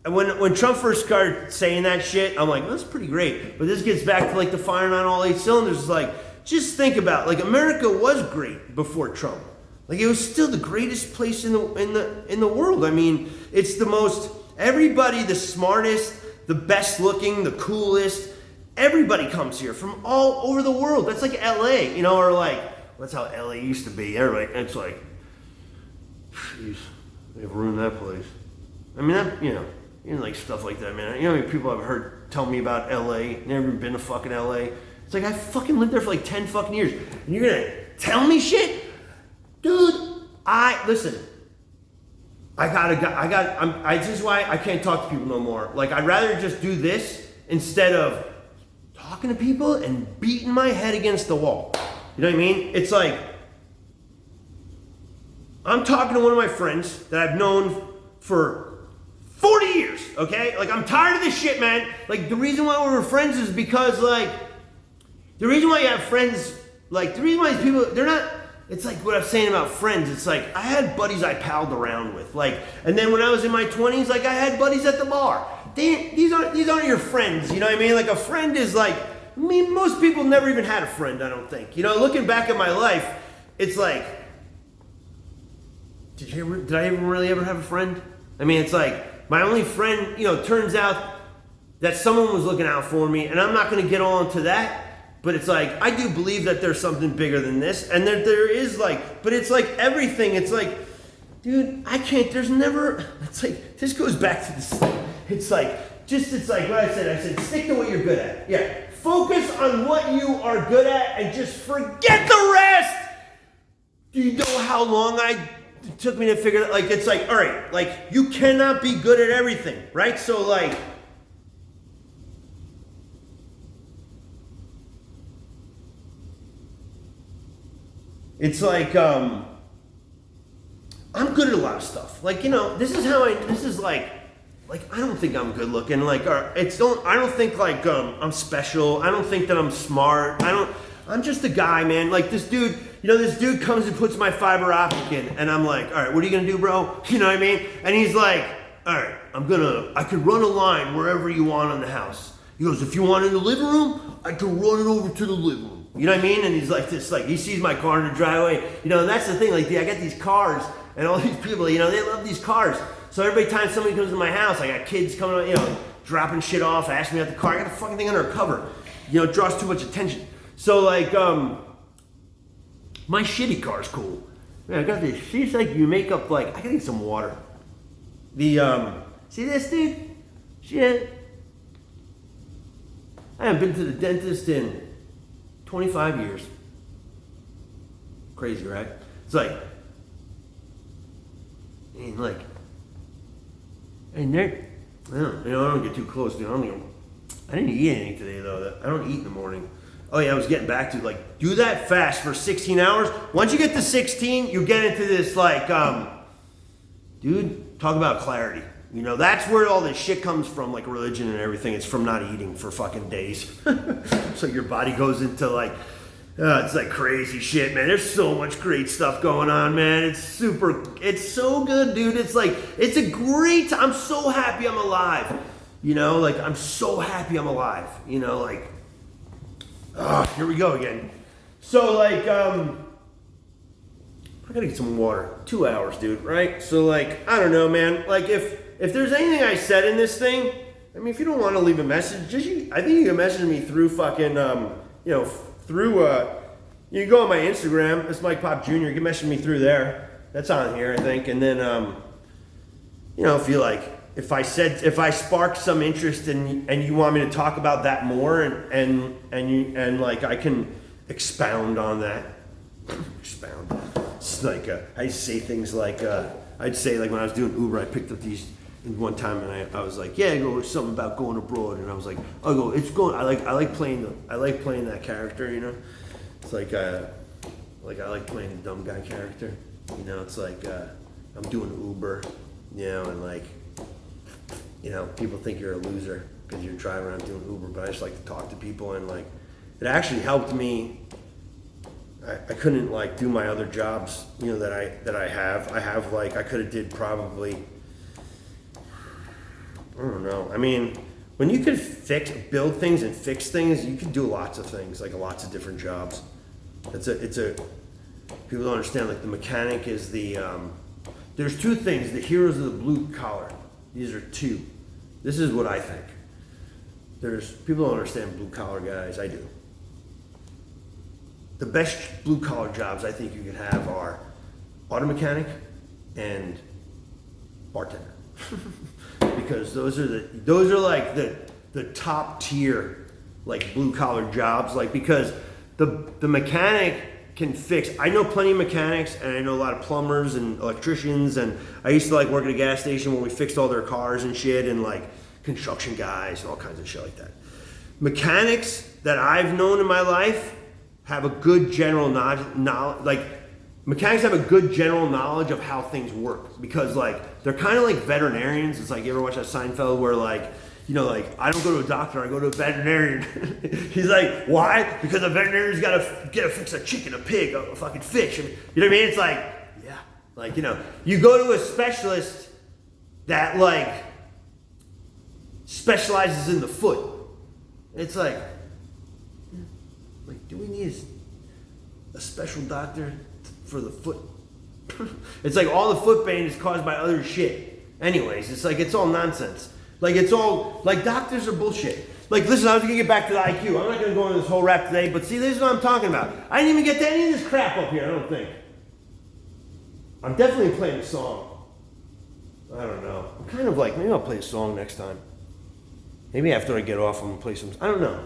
when Trump first started saying that shit, I'm like, that's pretty great. But this gets back to, like, the firing on all 8 cylinders. It's like, just think about, like, America was great before Trump. Like, it was still the greatest place in the world. I mean, it's the most, everybody, the smartest, the best looking, the coolest, everybody comes here from all over the world. That's like LA, you know, or like, that's how LA used to be. Everybody, it's like, jeez, they've ruined that place. I mean, that, you know, like stuff like that, man. You know how many people I've heard tell me about LA, never even been to fucking LA. It's like, I fucking lived there for like 10 fucking years. And you're gonna tell me shit? Dude, listen, this is why I can't talk to people no more. Like, I'd rather just do this instead of talking to people and beating my head against the wall. You know what I mean? It's like, I'm talking to one of my friends that I've known for 40 years, okay? Like, I'm tired of this shit, man. Like, the reason why we're friends is because, like, the reason why you have friends, like, the reason why these people, they're not, it's like what I was saying about friends. It's like, I had buddies I palled around with. Like, and then when I was in my 20s, like, I had buddies at the bar. These aren't your friends, you know what I mean? Like, a friend is like, I mean, most people never even had a friend, I don't think. You know, looking back at my life, it's like, did I even really ever have a friend? I mean, it's like, my only friend, you know, turns out that someone was looking out for me, and I'm not going to get on to that, but it's like, I do believe that there's something bigger than this, and there is, like, but it's like everything, it's like, dude, I can't, there's never, it's like, this goes back to this, it's like what I said, stick to what you're good at. Yeah, focus on what you are good at and just forget the rest. Do you know how long it took me to figure it out? Like, it's like, all right, like, you cannot be good at everything, right? So, like, it's like, I'm good at a lot of stuff. Like, you know, this is like, I don't think I'm good looking. Like, I don't think, like, I'm special. I don't think that I'm smart. I'm just a guy, man. Like, this dude, you know, this dude comes and puts my fiber optic in, and I'm like, all right, what are you gonna do, bro? You know what I mean? And he's like, all right, I could run a line wherever you want in the house. He goes, if you want in the living room, I can run it over to the living room. You know what I mean? And he's like this, like, he sees my car in the driveway. You know, and that's the thing, like, I got these cars, and all these people, you know, they love these cars. So every time somebody comes to my house, I got kids coming, you know, dropping shit off, asking me about the car. I got the fucking thing under a cover. You know, it draws too much attention. So, like, my shitty car's cool. Man, I got this. She's like, you make up, like, I gotta get some water. See this, dude? Shit. I haven't been to the dentist in 25 years. Crazy, right? It's like, and I don't get too close. Dude. I didn't eat anything today though. I don't eat in the morning. Oh yeah, I was getting back to like, do that fast for 16 hours. Once you get to 16, you get into this like, dude, talk about clarity. You know, that's where all this shit comes from, like religion and everything. It's from not eating for fucking days. So your body goes into like, it's like crazy shit, man. There's so much great stuff going on, man. It's so good, dude. It's like, it's a great, I'm so happy I'm alive. You know, like, I'm so happy I'm alive. You know, like, here we go again. So like, I gotta get some water. 2 hours, dude, right? So like, I don't know, man. Like if there's anything I said in this thing, I mean, if you don't want to leave a message, I think you can message me through fucking, you can go on my Instagram, it's Mike Pop Jr., you can message me through there. That's on here, I think. And then, if I sparked some interest and you want me to talk about that more and like I can expound on that. Expound. It's like, I say things like, I'd say like when I was doing Uber, I picked up these one time and I was like, yeah, I go something about going abroad, and I was like, I like playing that character, you know. It's like I like playing the dumb guy character, you know. It's like I'm doing Uber, you know, and like, you know, people think you're a loser because you're driving around doing Uber, but I just like to talk to people, and like it actually helped me. I couldn't like do my other jobs, you know, that I have like I could have did probably. I don't know. I mean, when you can build things and fix things, you can do lots of things, like lots of different jobs. People don't understand, like the mechanic is there's two things, the heroes of the blue collar. These are two. This is what I think. People don't understand blue collar guys, I do. The best blue collar jobs I think you could have are auto mechanic and bartender. Because those are like the top tier like blue collar jobs, like because the mechanic can fix. I know plenty of mechanics, and I know a lot of plumbers and electricians, and I used to like work at a gas station where we fixed all their cars and shit, and like construction guys and all kinds of shit like that. Mechanics that I've known in my life have a good general knowledge, like mechanics have a good general knowledge of how things work, because like they're kind of like veterinarians. It's like, you ever watch that Seinfeld where like, you know, like I don't go to a doctor, I go to a veterinarian. He's like, why? Because a veterinarian's gotta fix a chicken, a pig, a fucking fish. You know what I mean? It's like, yeah, like, you know, you go to a specialist that like specializes in the foot. It's like, do we need a special doctor for the foot? It's like all the foot pain is caused by other shit. Anyways, it's like, it's all nonsense. Like, it's all, like, doctors are bullshit. Like, listen, I was gonna get back to the IQ. I'm not gonna go into this whole rap today, but see, this is what I'm talking about. I didn't even get to any of this crap up here, I don't think. I'm definitely playing a song. I don't know. I'm kind of like, maybe I'll play a song next time. Maybe after I get off, I'm gonna play some, I don't know.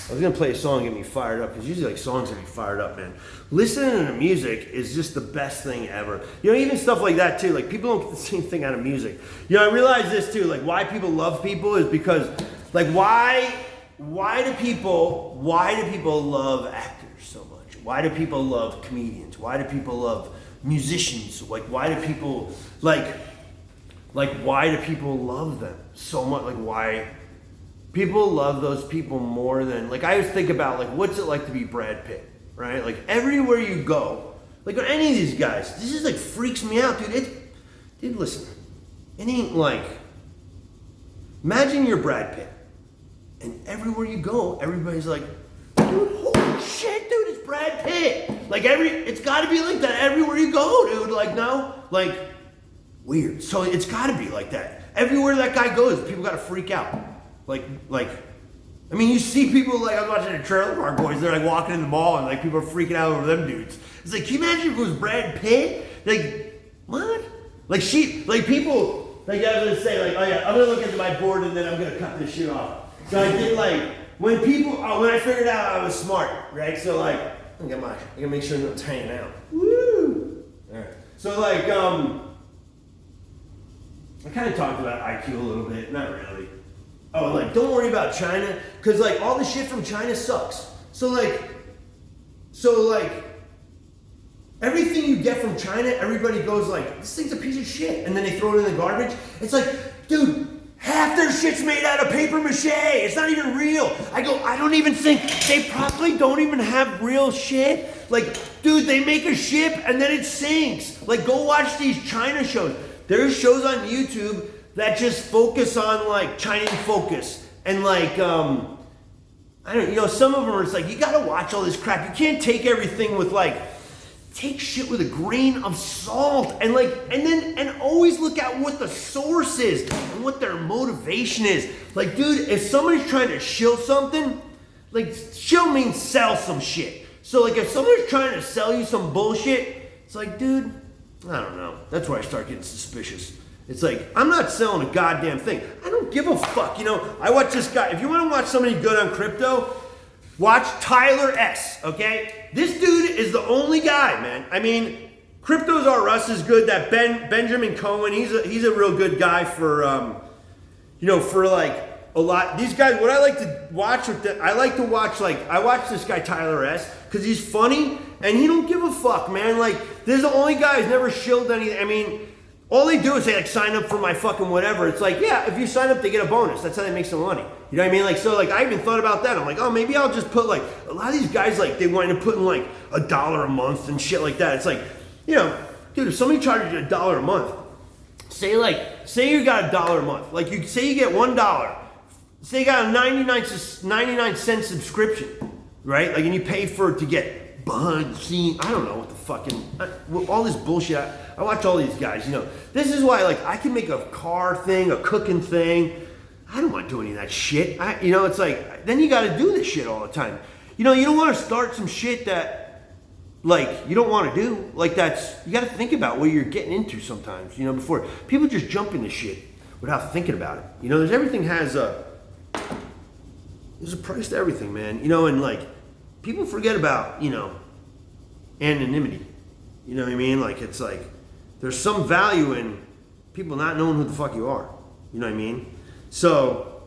I was gonna play a song and get me fired up, because usually like songs get me fired up, man. Listening to music is just the best thing ever. You know, even stuff like that too, like people don't get the same thing out of music. You know, I realize this too, like why people love people is because, like why do people love actors so much? Why do people love comedians? Why do people love musicians? Like why do people, like why do people love them so much? Like why? People love those people more than, like I always think about like, what's it like to be Brad Pitt, right? Like everywhere you go, like on any of these guys, this just like freaks me out, dude. Dude, listen, it ain't like, imagine you're Brad Pitt, and everywhere you go, everybody's like, dude, holy shit, dude, it's Brad Pitt. Like it's gotta be like that everywhere you go, dude. Like no, like weird. So it's gotta be like that. Everywhere that guy goes, people gotta freak out. Like, I mean, you see people, like, I was watching the Trailer Park Boys, they're, like, walking in the mall, and, like, people are freaking out over them dudes. It's like, can you imagine if it was Brad Pitt? Like, What? Like people, like I was gonna say, like, oh yeah, I'm gonna look into my board and then I'm gonna cut this shit off. So I did like, when I figured out I was smart, right? So like, I gotta make sure nothing's hanging out. Woo! Alright. So like, I kind of talked about IQ a little bit, not really. Oh, like, don't worry about China, because like all the shit from China sucks. So like, everything you get from China, everybody goes like, this thing's a piece of shit, and then they throw it in the garbage. It's like, dude, half their shit's made out of paper mache. It's not even real. I don't even think, they probably don't even have real shit. Like, dude, they make a ship and then it sinks. Like, go watch these China shows. There's shows on YouTube that just focus on like Chinese focus. And like, some of them are just like, you gotta watch all this crap. You can't take everything with like, take shit with a grain of salt and always look at what the source is and what their motivation is. Like, dude, if somebody's trying to shill something, like, shill means sell some shit. So like, if somebody's trying to sell you some bullshit, it's like, dude, I don't know. That's where I start getting suspicious. It's like, I'm not selling a goddamn thing. I don't give a fuck. I watch this guy. If you want to watch somebody good on crypto, watch Tyler S, okay? This dude is the only guy, man. I mean, Cryptos R Us is good. That Benjamin Cohen, he's a real good guy for, for like a lot. These guys, what I like to watch I watch this guy Tyler S because he's funny and he don't give a fuck, man. Like, there's the only guy who's never shilled anything. I mean, all they do is say, like, sign up for my fucking whatever. It's like, yeah, if you sign up, they get a bonus. That's how they make some money. You know what I mean? Like, so, like, I even thought about that. I'm like, oh, maybe I'll just put, like, a lot of these guys, like, they wind up putting, like, $1 a month and shit like that. It's like, dude, if somebody charges you $1 a month, say you got $1 a month. Like, say you get $1. Say you got a 99-cent subscription, right? Like, and you pay for it to get Bud, Scene, I don't know what the fucking, all this bullshit. I watch all these guys, This is why, like, I can make a car thing, a cooking thing. I don't want to do any of that shit. It's like, then you got to do this shit all the time. You don't want to start some shit that, like, you don't want to do. Like, you got to think about what you're getting into sometimes, before. People just jump into shit without thinking about it. There's a price to everything, man. And, like, people forget about, anonymity. You know what I mean? Like, it's like, there's some value in people not knowing who the fuck you are. You know what I mean? So,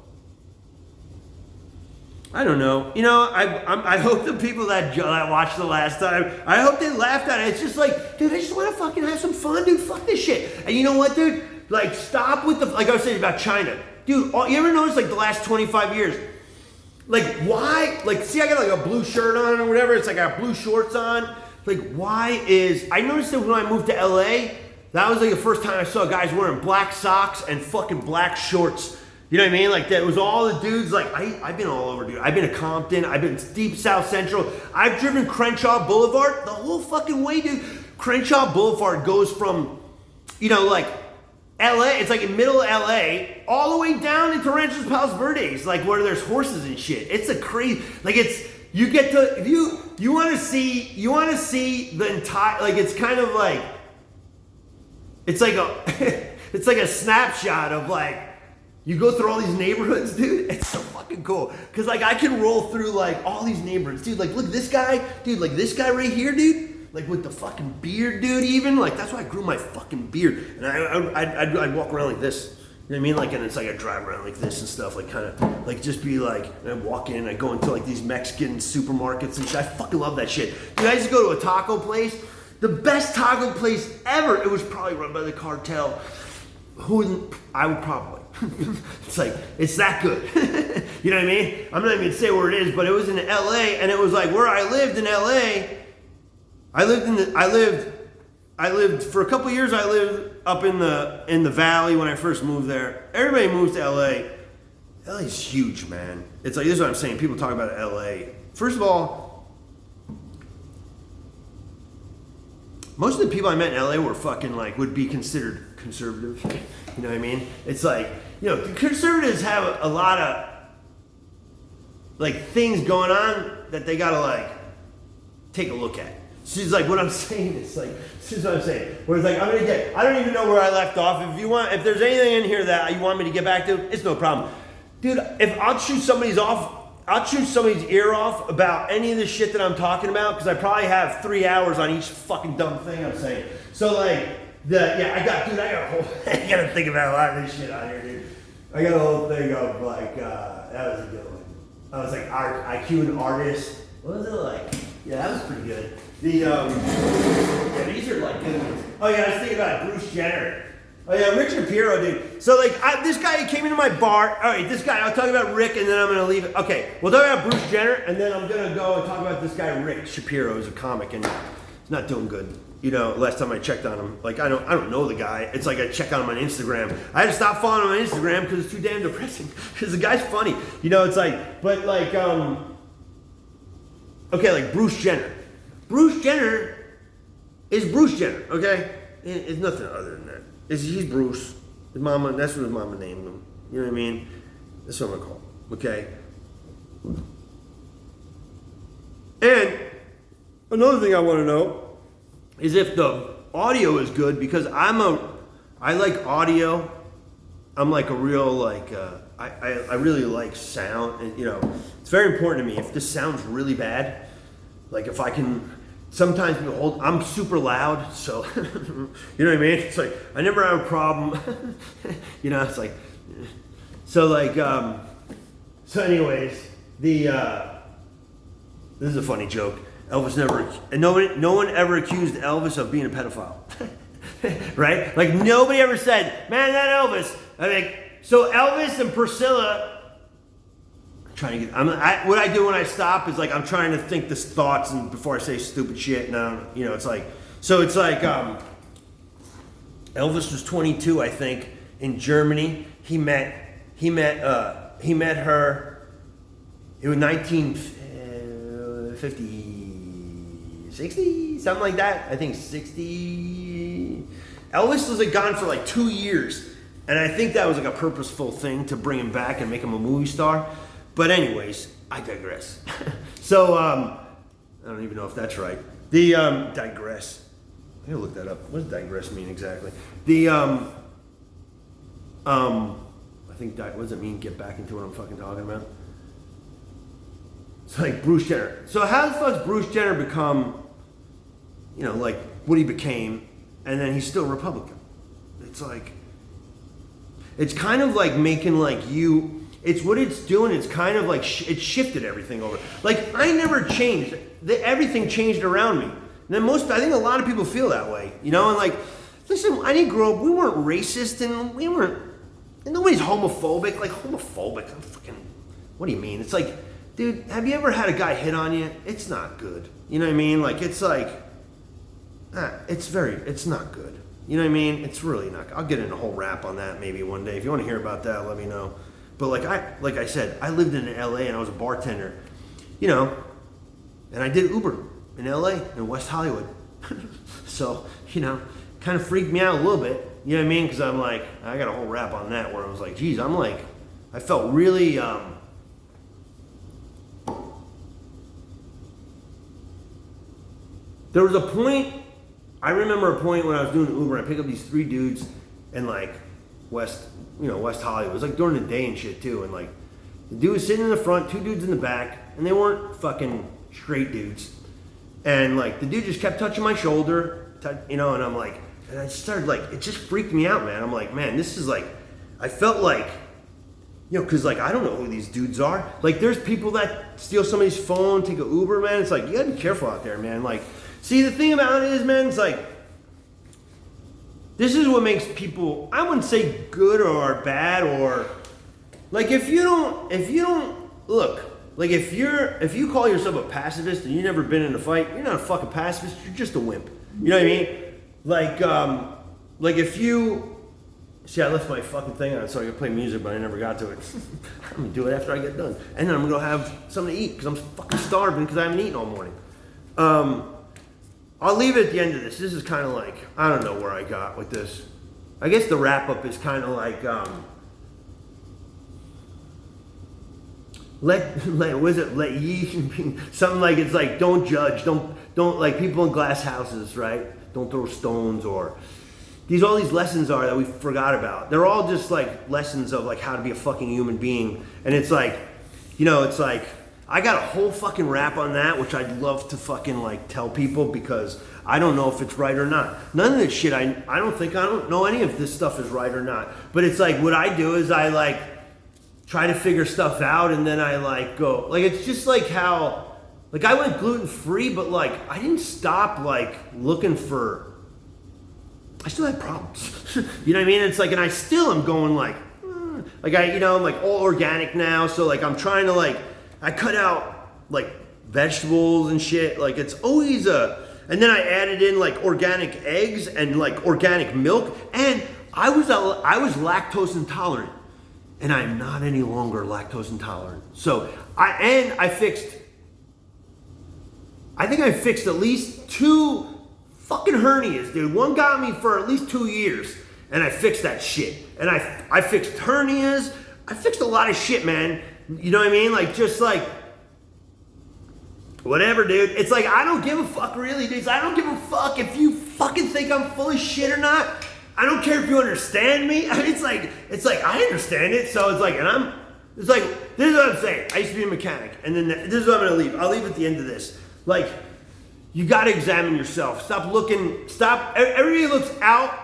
I don't know. I hope the people that watched the last time, I hope they laughed at it. It's just like, dude, I just want to fucking have some fun, dude. Fuck this shit. And you know what, dude? Like, stop with like I was saying about China. Dude, you ever notice, like, the last 25 years, like, why? Like, see, I got, like, a blue shirt on or whatever. It's like I got blue shorts on. Like, I noticed that when I moved to LA, that was like the first time I saw guys wearing black socks and fucking black shorts. You know what I mean? Like, that was all the dudes. Like, I've been all over, dude. I've been to Compton. I've been deep South Central. I've driven Crenshaw Boulevard the whole fucking way, dude. Crenshaw Boulevard goes from, like, LA, it's like in middle of LA, all the way down into Ranchos Palos Verdes, like where there's horses and shit. It's a crazy, like, you get to, if you want to see the entire, like, it's kind of like, it's like a snapshot of, like, you go through all these neighborhoods, dude. It's so fucking cool. Cause, like, I can roll through, like, all these neighborhoods, dude. Like, look at this guy, dude. Like, this guy right here, dude. Like, with the fucking beard, dude, even. Like, that's why I grew my fucking beard. And I'd walk around like this. You know what I mean? Like, and it's like I drive around like this and stuff. Like, kind of, like, just be like, and I walk in, I go into, like, these Mexican supermarkets and shit. I fucking love that shit. Dude, I used to go to a taco place. The best taco place ever. It was probably run by the cartel. I would probably. It's like, it's that good. You know what I mean? I'm not even gonna say where it is, but it was in LA, and it was like where I lived in LA. I lived for a couple years. I lived up in the valley when I first moved there. Everybody moves to LA. LA's huge, man. It's like, this is what I'm saying. People talk about LA. First of all, most of the people I met in LA were fucking, like, would be considered conservative. You know what I mean? It's like, the conservatives have a lot of, like, things going on that they gotta, like, take a look at. She's like, what I'm saying is like, this is what I'm saying. Where it's like, I don't even know where I left off. If there's anything in here that you want me to get back to, it's no problem. Dude, if I'll shoot somebody's ear off about any of the shit that I'm talking about, because I probably have 3 hours on each fucking dumb thing I'm saying. So like, I gotta think about a lot of this shit out here, dude. I got a whole thing of like, that was a good one. I was like, IQ and artist. What was it like? Yeah, that was pretty good. These are like good ones. Oh yeah, I was thinking about Bruce Jenner. Oh yeah, Rick Shapiro, dude. So like, this guy came into my bar. All right, this guy, I'll talk about Rick and then I'm gonna leave it. Okay, we'll talk about Bruce Jenner and then I'm gonna go and talk about this guy, Rick Shapiro, who's a comic and he's not doing good. You know, last time I checked on him, like I don't know the guy. It's like I check on him on Instagram. I had to stop following him on Instagram because it's too damn depressing. Because the guy's funny. You know, it's like, but like, okay, like Bruce Jenner. Bruce Jenner is Bruce Jenner, okay? It's nothing other than that. He's Bruce. His mama, that's what his mama named him. You know what I mean? That's what I'm gonna call him, okay? And another thing I wanna know is if the audio is good, because I like audio. I'm like a real, like, I really like sound. And, you know, it's very important to me. If this sounds really bad, like if I can, sometimes I'm super loud, so, you know what I mean? It's like, I never have a problem. You know, it's like, so like, so anyways, this is a funny joke. Elvis no one ever accused Elvis of being a pedophile. Right? Like nobody ever said, man, that Elvis. I mean, so Elvis and Priscilla, what I do when I stop is like I'm trying to think this thoughts and before I say stupid shit. And you know, it's like, so it's like Elvis was 22, I think, in Germany. He met her. It was 1950, 60, something like that. I think 60. Elvis was like gone for like 2 years. And I think that was like a purposeful thing to bring him back and make him a movie star. But anyways, I digress. So, I don't even know if that's right. Digress. I gotta look that up. What does digress mean exactly? I think, what does it mean, get back into what I'm fucking talking about? It's like Bruce Jenner. So how the fuck does Bruce Jenner become, you know, like what he became, and then he's still Republican? It's like, it's kind of like making like you, it's what it's doing, it's kind of like, it shifted everything over. Like, I never changed. Everything changed around me. And then I think a lot of people feel that way, you know? And like, listen, I didn't grow up, we weren't racist, and nobody's homophobic. Like, homophobic, I'm fucking, what do you mean? It's like, dude, have you ever had a guy hit on you? It's not good. You know what I mean? Like, it's like, it's not good. You know what I mean? It's really not good. I'll get in a whole rap on that maybe one day. If you want to hear about that, let me know. But like I said, I lived in LA and I was a bartender, you know, and I did Uber in LA, in West Hollywood. So, you know, kind of freaked me out a little bit. You know what I mean? Because I'm like, I got a whole rap on that where I was like, geez, I felt really, there was a point, I remember a point when I was doing Uber, I picked up these 3 dudes in like West Hollywood. It was like during the day and shit too. And like, the dude was sitting in the front, 2 dudes in the back, and they weren't fucking straight dudes. And like, the dude just kept touching my shoulder, you know, and I'm like, and I started like, it just freaked me out, man. I'm like, man, this is like, I felt like, you know, cause like, I don't know who these dudes are. Like, there's people that steal somebody's phone, take an Uber, man. It's like, you gotta be careful out there, man. Like, see, the thing about it is, man, it's like, this is what makes people, I wouldn't say good or bad or, like, if you don't, look, like, if you call yourself a pacifist and you've never been in a fight, you're not a fucking pacifist, you're just a wimp. You know what I mean? Like if you, see, I left my fucking thing on so I could play music, but I never got to it. I'm gonna do it after I get done. And then I'm gonna have something to eat, because I'm fucking starving because I haven't eaten all morning. I'll leave it at the end of this. This is kind of like, I don't know where I got with this. I guess the wrap up is kind of like, let ye, something like, it's like, don't judge, don't don't, like, people in glass houses, right? Don't throw stones, or all these lessons are that we forgot about. They're all just like lessons of like how to be a fucking human being. And it's like, it's like, I got a whole fucking rap on that, which I'd love to fucking like tell people, because I don't know if it's right or not. None of this shit, I don't know any of this stuff is right or not. But it's like, what I do is I like try to figure stuff out, and then I like go, like, it's just like how, like, I went gluten-free, but like, I didn't stop like looking for, I still had problems. You know what I mean? It's like, and I still am going like I'm like all organic now. So like, I'm trying to like, I cut out like vegetables and shit. Like, it's always and then I added in like organic eggs and like organic milk. And I was lactose intolerant, and I'm not any longer lactose intolerant. So I think I fixed at least 2 fucking hernias, dude. One got me for at least 2 years, and I fixed that shit. And I fixed hernias. I fixed a lot of shit, man. You know what I mean? Like, just like, whatever, dude. It's like, I don't give a fuck, really, dude. I don't give a fuck if you fucking think I'm full of shit or not. I don't care if you understand me. I mean, it's like I understand it. So it's like, this is what I'm saying. I used to be a mechanic, and then this is what I'm gonna leave. I'll leave at the end of this. Like, you gotta examine yourself. Everybody looks out,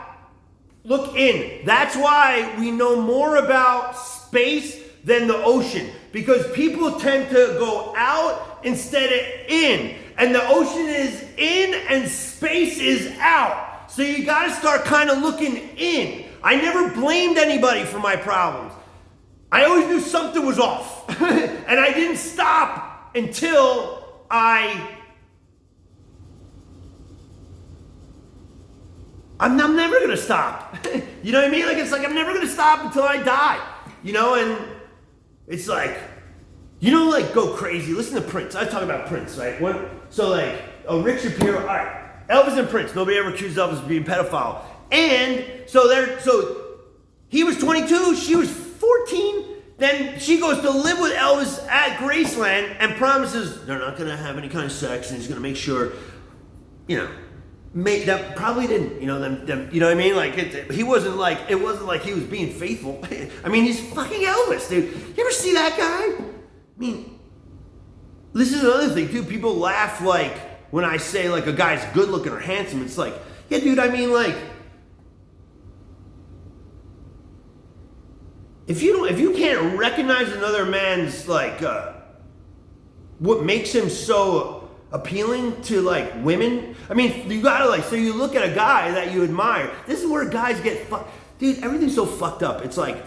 look in. That's why we know more about space than the ocean, because people tend to go out instead of in. And the ocean is in and space is out. So you gotta start kind of looking in. I never blamed anybody for my problems. I always knew something was off. And I didn't stop until I'm never gonna stop. You know what I mean? Like, it's like, I'm never gonna stop until I die. And it's like, like, go crazy. Listen to Prince. I talk about Prince, right? Rick Shapiro, all right, Elvis and Prince. Nobody ever accused Elvis of being pedophile. And so he was 22, she was 14. Then she goes to live with Elvis at Graceland and promises they're not gonna have any kind of sex, and he's gonna make sure, that probably didn't, you know what I mean? Like, it wasn't like he was being faithful. I mean, he's fucking Elvis, dude. You ever see that guy? I mean, this is another thing, too. People laugh, like, when I say, like, a guy's good looking or handsome. It's like, yeah, dude, I mean, like, if you can't recognize another man's, like, what makes him so appealing to, like, women, I mean, you gotta, like, so you look at a guy that you admire. This is where guys get fucked. Dude, everything's so fucked up. It's like,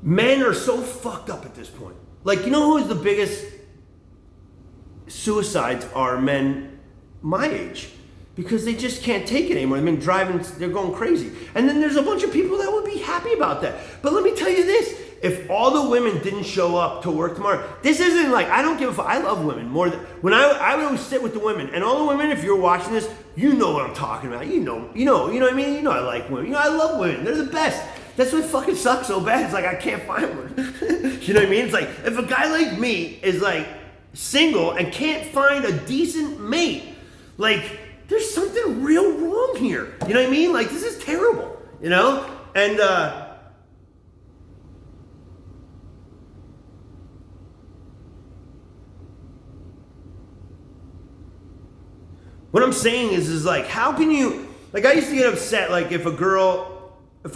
men are so fucked up at this point. Like, you know who is the biggest suicides are men my age, because they just can't take it anymore. They've been driving, they're going crazy. And then there's a bunch of people that would be happy about that. But let me tell you this, if all the women didn't show up to work tomorrow, this isn't like, I don't give a fuck. I love women more than, when I would always sit with the women, and all the women, if you're watching this, you know what I'm talking about. You know what I mean? I like women. I love women. They're the best. That's what fucking sucks so bad. It's like, I can't find one. You know what I mean? It's like, if a guy like me is like single and can't find a decent mate, like, there's something real wrong here. You know what I mean? Like, this is terrible, And, what I'm saying is like, how can you, like, I used to get upset, like, if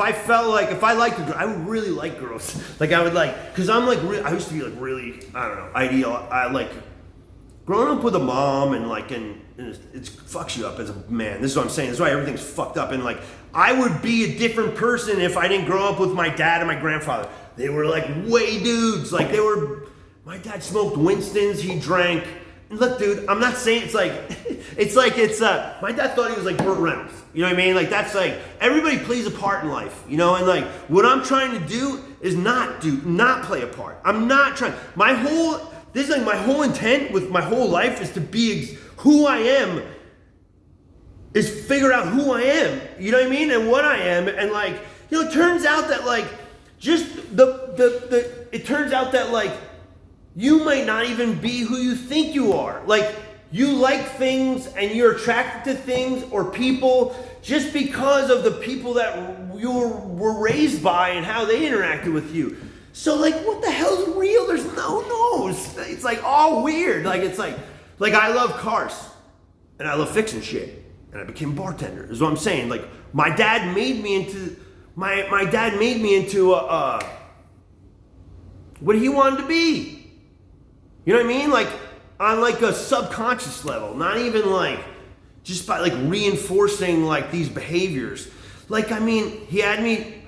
I felt like, if I liked a girl, I would really like girls. Like, I would like, because I'm like, I used to be like really, I don't know, ideal. I like, growing up with a mom and like, and it fucks you up as a man. This is what I'm saying. This is why everything's fucked up. And like, I would be a different person if I didn't grow up with my dad and my grandfather. They were like way dudes. Like, my dad smoked Winston's, he drank. And look, dude, I'm not saying it's my dad thought he was like Burt Reynolds. You know what I mean? Like, that's like, everybody plays a part in life, and like, what I'm trying to do is not play a part. I'm not trying, my whole intent with my whole life is to be who I am, is figure out who I am, you know what I mean? And what I am, and like, it turns out that like, just it turns out that like, you might not even be who you think you are. Like, you like things and you're attracted to things or people just because of the people that you were raised by and how they interacted with you. So like, what the hell's real? There's no. It's like all weird. Like it's like I love cars and I love fixing shit and I became a bartender. Is what I'm saying. Like my dad made me into what he wanted to be. You know what I mean? Like on like a subconscious level, not even like just by like reinforcing like these behaviors. Like, I mean, he had me,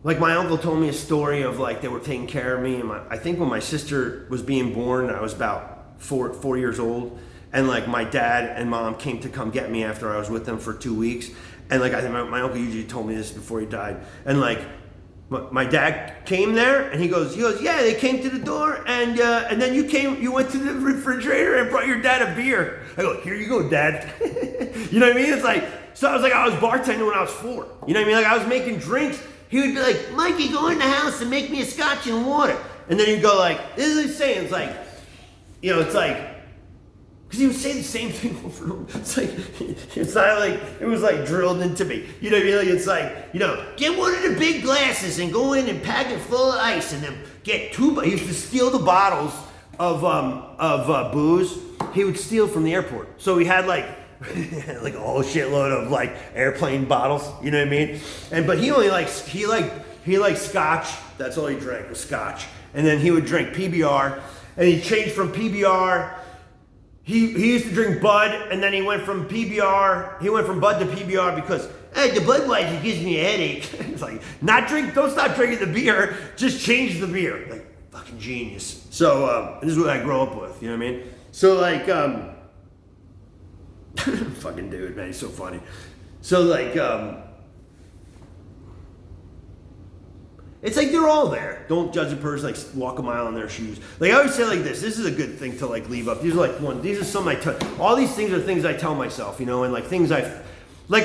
like my uncle told me a story of like they were taking care of me. And I think when my sister was being born, I was about four years old. And like my dad and mom came to come get me after I was with them for 2 weeks. And like I think my uncle usually told me this before he died. And like my dad came there and he goes, yeah, they came to the door and then you went to the refrigerator and brought your dad a beer. I go, here you go, Dad. You know what I mean? It's like, so I was bartending when I was 4. You know what I mean? Like I was making drinks. He would be like, Mikey, go in the house and make me a scotch and water. And then he'd go like, this is what he's saying. It's like, you know, it's like, because he would say the same thing over and over. It's not like, it was like drilled into me. You know what I mean? Like it's like, you know, get one of the big glasses and go in and pack it full of ice and then get 2, he used to steal the bottles of booze. He would steal from the airport. So he had like a whole shitload of like airplane bottles, you know what I mean? But he liked scotch. That's all he drank was scotch. And then he would drink PBR and he changed from PBR. He used to drink Bud, and then he went from Bud to PBR because, hey, the Budweiser gives me a headache. It's like, don't stop drinking the beer, just change the beer. Like, fucking genius. So, this is what I grew up with, you know what I mean? So, like, fucking dude, man, he's so funny. So, like, it's like they're all there. Don't judge a person, like walk a mile in their shoes. Like I always say like this is a good thing to like leave up. These are some I tell, all these things are things I tell myself, you know, and like things like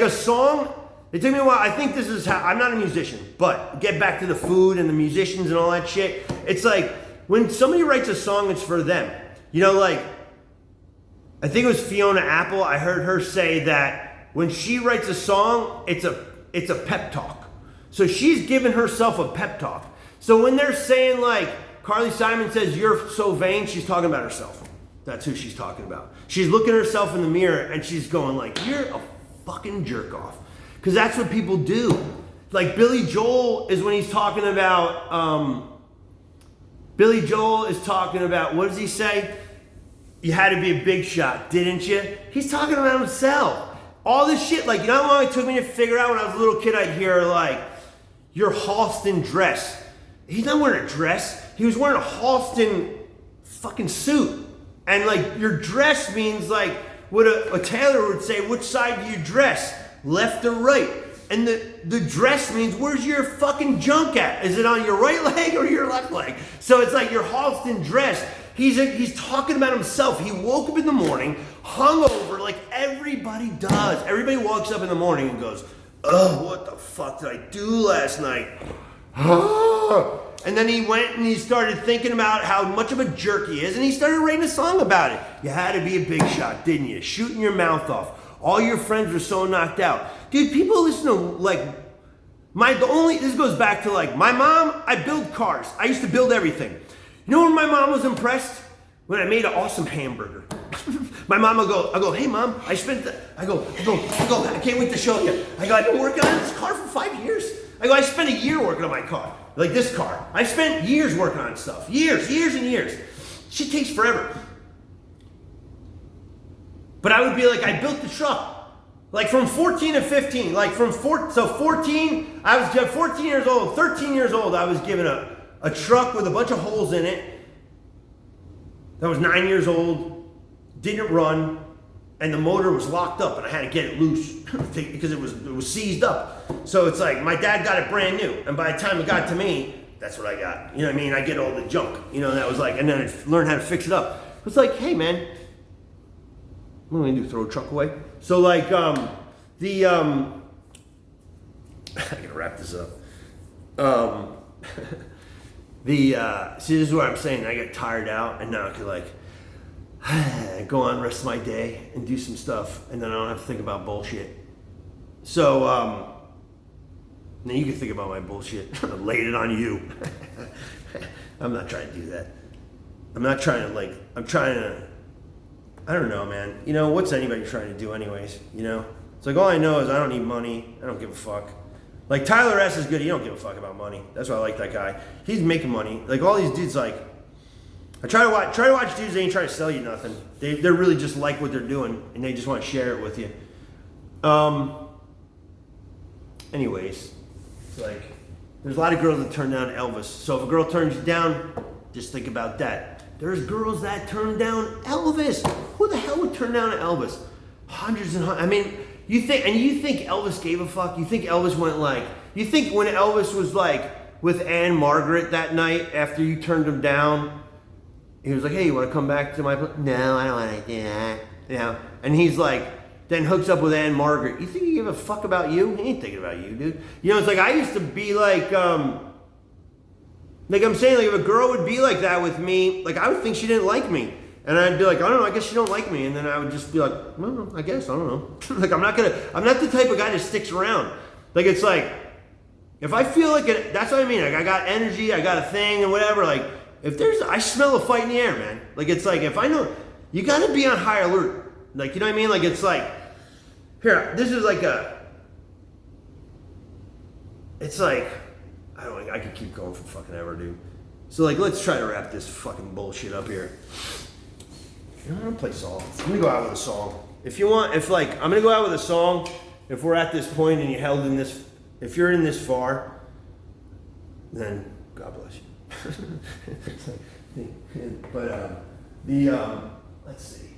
a song, it took me a while. I think this is how, I'm not a musician, but get back to the food and the musicians and all that shit. It's like when somebody writes a song, it's for them. You know, like, I think it was Fiona Apple. I heard her say that when she writes a song, it's a pep talk. So she's giving herself a pep talk. So when they're saying like, Carly Simon says, you're so vain, she's talking about herself. That's who she's talking about. She's looking at herself in the mirror and she's going like, you're a fucking jerk off. Because that's what people do. Like Billy Joel is when he's talking about, what does he say? You had to be a big shot, didn't you? He's talking about himself. All this shit, like, you know how long it took me to figure out when I was a little kid, I'd hear like, your Halston dress. He's not wearing a dress. He was wearing a Halston fucking suit. And like your dress means like what a tailor would say, which side do you dress? Left or right? And the dress means where's your fucking junk at? Is it on your right leg or your left leg? So it's like your Halston dress. He's talking about himself. He woke up in the morning, hungover like everybody does. Everybody walks up in the morning and goes, oh, what the fuck did I do last night? And then he went and he started thinking about how much of a jerk he is, and he started writing a song about it. You had to be a big shot, didn't you? Shooting your mouth off. All your friends were so knocked out. Dude, people listen to like this goes back to like my mom, I build cars. I used to build everything. You know when my mom was impressed? When I made an awesome hamburger. My mom will go, I go, hey mom, I can't wait to show you. I've been working on this car for 5 years. I spent a year working on my car. Like this car. I spent years working on stuff. Years and years. Shit takes forever. But I would be like, I built the truck. Like from 14 to 15. Like from 14, I was 14 years old, 13 years old, I was given a truck with a bunch of holes in it. That was 9 years old. Didn't run, and the motor was locked up, and I had to get it loose because it was seized up. So it's like my dad got it brand new, and by the time it got to me, that's what I got. You know what I mean? I get all the junk. You know, that was like, and then I learned how to fix it up. It's like, hey man, what am I gonna do? Throw a truck away? So like I gotta wrap this up. See, this is what I'm saying. I get tired out, and now I could like. go on the rest of my day and do some stuff, and then I don't have to think about bullshit. So, now you can think about my bullshit. I laid it on you. I'm not trying to do that. I'm not trying to I don't know, man. You know, what's anybody trying to do anyways, you know? It's like, all I know is I don't need money. I don't give a fuck. Like, Tyler S. is good. He don't give a fuck about money. That's why I like that guy. He's making money. Like, all these dudes, like, I try to watch dudes, they ain't trying to sell you nothing. They're really just like what they're doing, and they just want to share it with you. Anyways, it's like, there's a lot of girls that turn down Elvis. So if a girl turns you down, just think about that. There's girls that turn down Elvis. Who the hell would turn down Elvis? Hundreds and hundreds. I mean, you think Elvis gave a fuck? You think Elvis went like, you think when Elvis was like with Anne Margaret that night after you turned him down, he was like, hey, you want to come back to my place? No, I don't want to do that. You know? And he's like, then hooks up with Anne Margaret. You think he gave a fuck about you? He ain't thinking about you, dude. You know, it's like, I used to be like I'm saying, like, if a girl would be like that with me, like, I would think she didn't like me. And I'd be like, I don't know, I guess she don't like me. And then I would just be like, well, I guess, I don't know. Like, I'm not the type of guy that sticks around. Like, it's like, if I feel like it, that's what I mean. Like, I got energy, I got a thing and whatever. Like, I smell a fight in the air, man. Like, it's like, if I know, you got to be on high alert. Like, you know what I mean? Like, it's like, here, this is like it's like, I could keep going for fucking ever, dude. So, like, let's try to wrap this fucking bullshit up here. I'm gonna play songs. I'm gonna go out with a song. If you want, I'm gonna go out with a song. If we're at this point and if you're in this far, then God bless you. But let's see.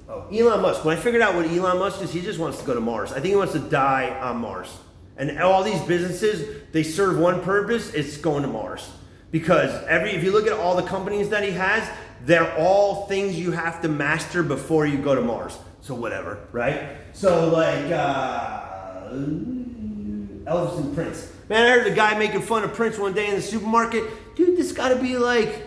Oh, Elon Musk. When I figured out what Elon Musk is, he just wants to go to Mars. I think he wants to die on Mars. And all these businesses, they serve one purpose, it's going to Mars. Because if you look at all the companies that he has, they're all things you have to master before you go to Mars. So whatever, right? So like, Elvis and Prince. Man, I heard a guy making fun of Prince one day in the supermarket. Dude, this gotta be like,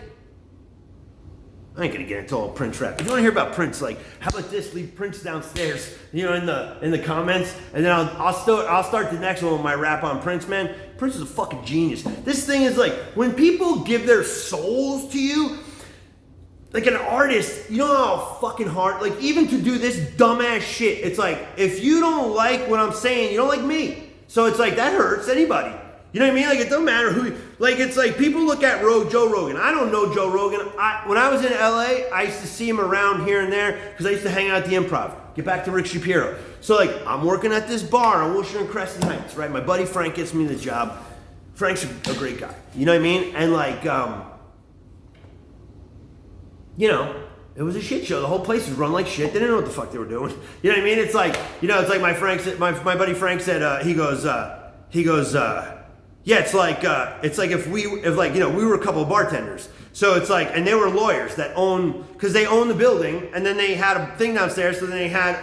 I ain't gonna get into all Prince rap. If you wanna hear about Prince, like, how about this? Leave Prince downstairs, you know, in the comments, and then I'll start the next one with my rap on Prince, man. Prince is a fucking genius. This thing is like, when people give their souls to you, like an artist, you know how fucking hard, like, even to do this dumbass shit, it's like, if you don't like what I'm saying, you don't like me. So it's like, that hurts anybody. You know what I mean? Like, it don't matter who, like, it's like, people look at Joe Rogan. I don't know Joe Rogan. When I was in LA, I used to see him around here and there because I used to hang out at the Improv. Get back to Rick Shapiro. So, like, I'm working at this bar on Wilshire and Crescent Heights, right? My buddy Frank gets me the job. Frank's a great guy. You know what I mean? And, like, you know, it was a shit show. The whole place was run like shit. They didn't know what the fuck they were doing. You know what I mean? It's like, you know, it's like my buddy Frank said, he goes, yeah, it's like if we were a couple of bartenders. So it's like, and they were lawyers that because they own the building, and then they had a thing downstairs, so then they had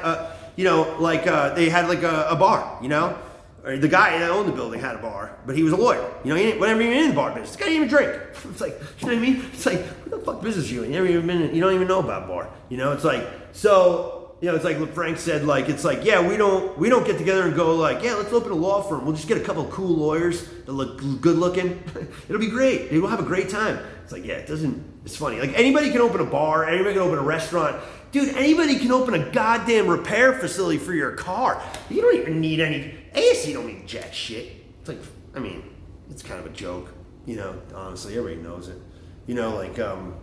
they had a bar, you know? Or the guy that owned the building had a bar, but he was a lawyer. You know, he didn't, whatever, even in the bar business. This guy didn't even drink. It's like, you know what I mean? It's like, what the fuck business are you in? You don't even know about bar. You know, it's like, so, you know, it's like Frank said, like, it's like, yeah, we don't get together and go like, yeah, let's open a law firm. We'll just get a couple of cool lawyers that look good looking. It'll be great. We'll have a great time. It's like, yeah, it's funny. Like, anybody can open a bar. Anybody can open a restaurant. Dude, anybody can open a goddamn repair facility for your car. You don't even need any, ASC don't need jack shit. It's like, I mean, it's kind of a joke. You know, honestly, everybody knows it. You know, like, oh,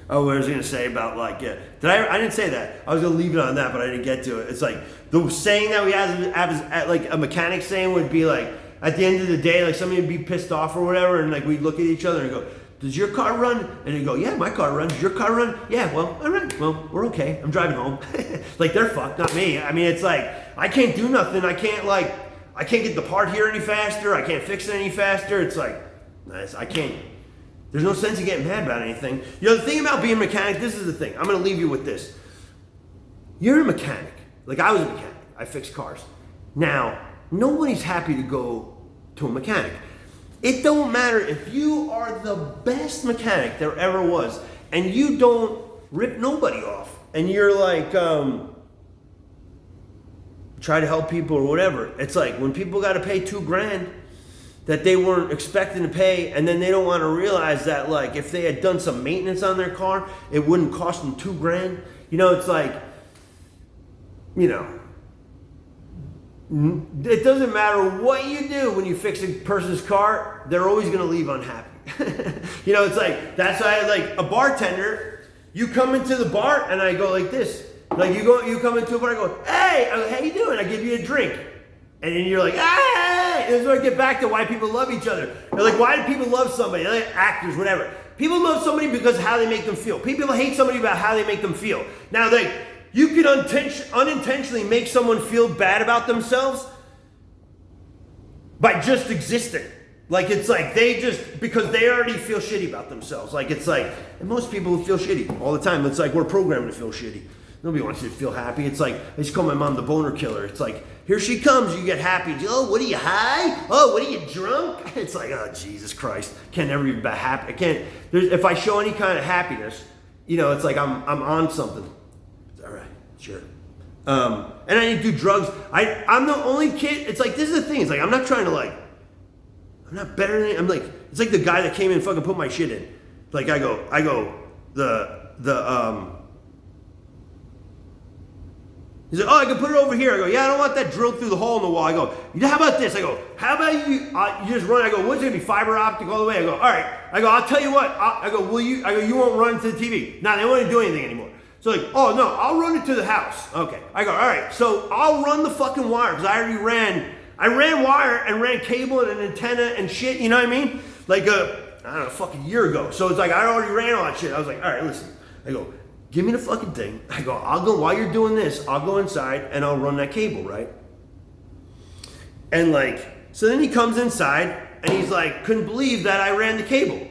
what I was going to say about, like, yeah. I didn't say that. I was going to leave it on that, but I didn't get to it. It's like, the saying that we have like, a mechanic saying would be like, at the end of the day, like, somebody would be pissed off or whatever, and, like, we'd look at each other and go, does your car run? And he'd go, yeah, my car runs. Does your car run? Yeah, well, all right. Well, we're okay. I'm driving home. Like, they're fucked, not me. I mean, it's like, I can't do nothing. I can't get the part here any faster. I can't fix it any faster. It's like, I can't. There's no sense in getting mad about anything. You know, the thing about being a mechanic, this is the thing. I'm going to leave you with this. You're a mechanic. Like, I was a mechanic. I fixed cars. Now, nobody's happy to go to a mechanic. It don't matter if you are the best mechanic there ever was. and you don't rip nobody off, and you're like, try to help people or whatever. It's like when people got to pay $2,000 that they weren't expecting to pay, and then they don't want to realize that, like, if they had done some maintenance on their car, it wouldn't cost them $2,000. You know, it's like, you know, it doesn't matter what you do when you fix a person's car, they're always going to leave unhappy. You know, it's like, that's why, like, a bartender, you come into the bar and I go like this. Like, you come into a bar, I go, hey, how you doing? I give you a drink. And then you're like, hey! This is where I get back to why people love each other. They're like, why do people love somebody? They're like actors, whatever. People love somebody because of how they make them feel. People hate somebody about how they make them feel. Now, like, you can unintentionally make someone feel bad about themselves by just existing. Like, it's like because they already feel shitty about themselves. Like, it's like, and most people feel shitty all the time. It's like, we're programmed to feel shitty. Nobody wants you to feel happy. It's like, I just call my mom the boner killer. It's like, here she comes, you get happy. Oh, what are you, high? Oh, what are you, drunk? It's like, oh, Jesus Christ. Can't never even be happy. I can't, if I show any kind of happiness, you know, it's like I'm on something. All right, sure. And I didn't do drugs. I'm the only kid. It's like, this is the thing. It's like, I'm not trying to, like, I'm not better than, I'm like, it's like the guy that came in and fucking put my shit in. Like, I go, he's like, oh, I can put it over here. I go, yeah, I don't want that drilled through the hole in the wall. I go, how about this? I go, how about you just run? I go, what's it gonna be, fiber optic all the way? I go, all right. I go, I'll tell you what. I go, you won't run to the TV. Now, they won't do anything anymore. So like, oh no, I'll run it to the house. Okay. I go, all right. So I'll run the fucking wire because I ran wire and ran cable and an antenna and shit. You know what I mean? Like I don't know, fucking year ago. So it's like I already ran all that shit. I was like, all right, listen. I go, give me the fucking thing. I go, I'll go, while you're doing this, I'll go inside and I'll run that cable, right? And like, so then he comes inside and he's like, couldn't believe that I ran the cable.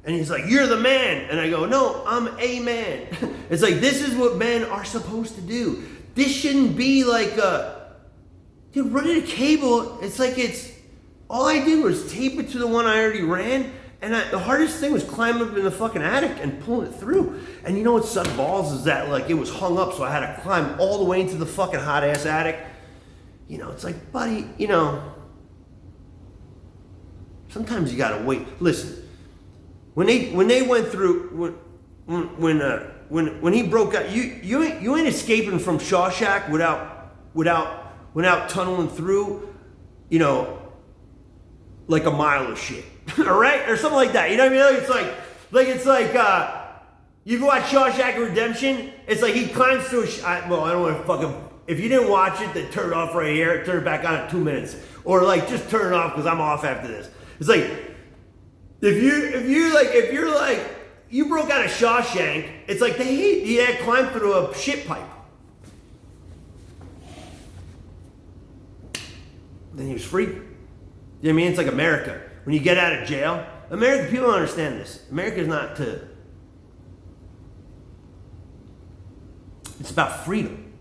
And he's like, you're the man. And I go, no, I'm a man. It's like, this is what men are supposed to do. This shouldn't be like, dude, running a cable, it's like all I did was tape it to the one I already ran. And the hardest thing was climbing up in the fucking attic and pulling it through. And you know what sucked balls is that, like, it was hung up, so I had to climb all the way into the fucking hot ass attic. You know, it's like, buddy, you know, sometimes you gotta wait. Listen, when they went through, when he broke out, you ain't escaping from Shawshank without tunneling through, you know, like a mile of shit. All right, or something like that. You know what I mean? It's like you watch Shawshank Redemption. It's like he climbs through. I don't want to fucking. If you didn't watch it, then turn it off right here. Turn it back on in 2 minutes, or like just turn it off because I'm off after this. It's like if you're like you broke out of Shawshank. It's like he had climbed through a shit pipe. Then he was free. You know what I mean? It's like America. When you get out of jail, American people don't understand this. America's not to. It's about freedom.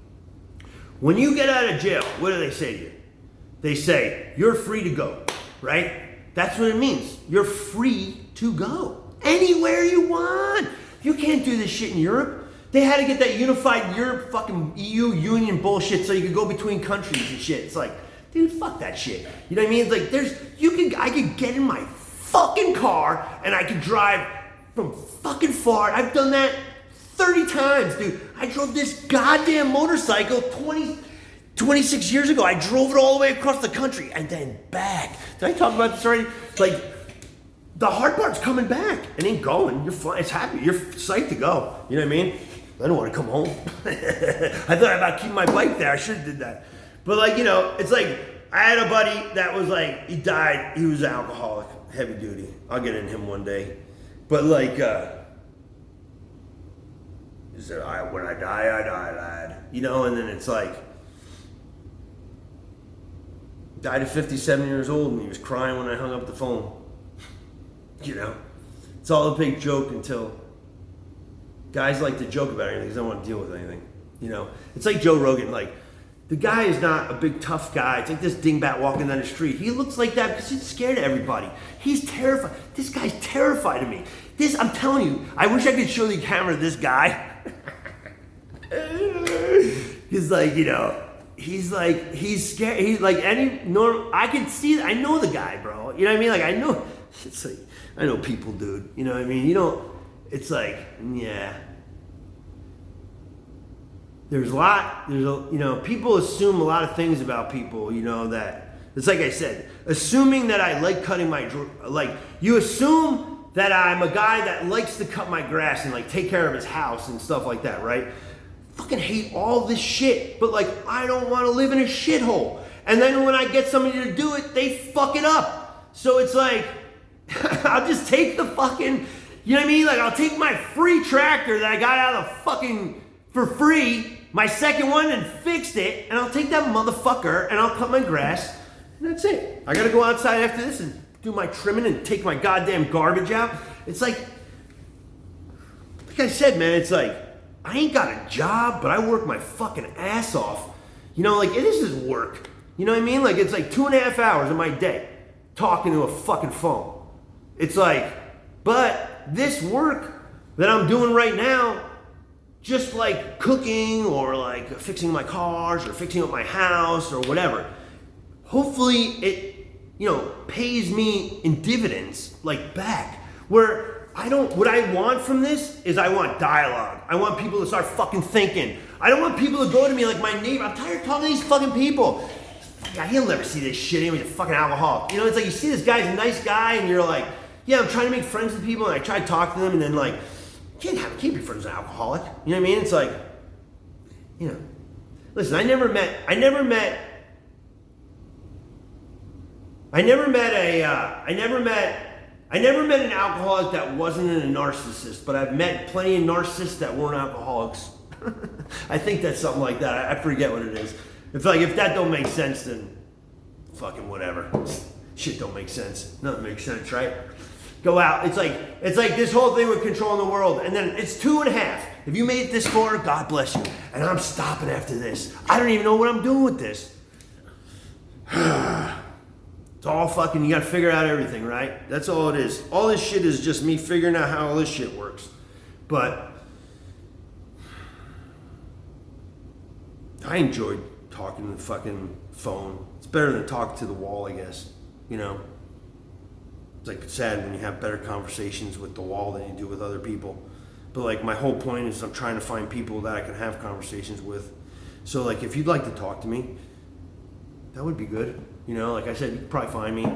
When you get out of jail, what do they say to you? They say, you're free to go, right? That's what it means. You're free to go. Anywhere you want. You can't do this shit in Europe. They had to get that unified Europe fucking EU union bullshit so you could go between countries and shit. It's like, dude, fuck that shit. You know what I mean? It's like I could get in my fucking car and I could drive from fucking far. I've done that 30 times, dude. I drove this goddamn motorcycle 26 years ago. I drove it all the way across the country and then back. Did I talk about this already? Like, the hard part's coming back. It ain't going. You're fine. It's happy. You're psyched to go. You know what I mean? I don't want to come home. I thought about keeping my bike there. I should have did that. But like, you know, it's like, I had a buddy that was like, he died, he was an alcoholic, heavy duty. I'll get into him one day. But like, he said, when I die, lad. You know, and then it's like, died at 57 years old and he was crying when I hung up the phone. You know, it's all a big joke until guys like to joke about anything because they don't want to deal with anything. You know, it's like Joe Rogan, like, the guy is not a big tough guy. It's like this dingbat walking down the street. He looks like that because he's scared of everybody. He's terrified. This guy's terrified of me. I'm telling you, I wish I could show the camera this guy. He's like, you know, he's scared. He's like I can see, I know the guy, bro. You know what I mean? Like, I know, it's like, I know people, dude. You know what I mean? You don't, it's like, yeah. People assume a lot of things about people, you know, that, it's like I said, assuming that I like cutting you assume that I'm a guy that likes to cut my grass and like take care of his house and stuff like that, right? Fucking hate all this shit, but like, I don't want to live in a shithole. And then when I get somebody to do it, they fuck it up. So it's like, I'll just take the fucking, you know what I mean? Like, I'll take my free tractor that I got out of fucking, for free, my second one, and fixed it, and I'll take that motherfucker and I'll cut my grass, and that's it. I gotta go outside after this and do my trimming and take my goddamn garbage out. It's like I said, man, it's like, I ain't got a job, but I work my fucking ass off. You know, like, this is work. You know what I mean? Like, it's like 2.5 hours of my day talking to a fucking phone. It's like, but this work that I'm doing right now, just like cooking or like fixing my cars or fixing up my house or whatever, hopefully it, you know, pays me in dividends, like back. Where what I want from this is I want dialogue. I want people to start fucking thinking. I don't want people to go to me like my neighbor. I'm tired of talking to these fucking people. Yeah, he'll never see this shit anyway. He's a fucking alcoholic. You know, it's like you see this guy's a nice guy and you're like, yeah, I'm trying to make friends with people, and I try to talk to them, and then like, you can't be friends with an alcoholic. You know what I mean? It's like, you know, listen, I never met an alcoholic that wasn't a narcissist, but I've met plenty of narcissists that weren't alcoholics. I think that's something like that. I forget what it is. If that don't make sense, then fucking whatever. Shit don't make sense. Nothing makes sense, right? Go out. It's like this whole thing with controlling the world, and then it's 2.5. If you made it this far, God bless you. And I'm stopping after this. I don't even know what I'm doing with this. It's all fucking, you gotta figure out everything, right? That's all it is. All this shit is just me figuring out how all this shit works. But I enjoyed talking to the fucking phone. It's better than talking to the wall, I guess. You know? It's like sad when you have better conversations with the wall than you do with other people. But like, my whole point is I'm trying to find people that I can have conversations with. So like, if you'd like to talk to me, that would be good. You know, like I said, you can probably find me,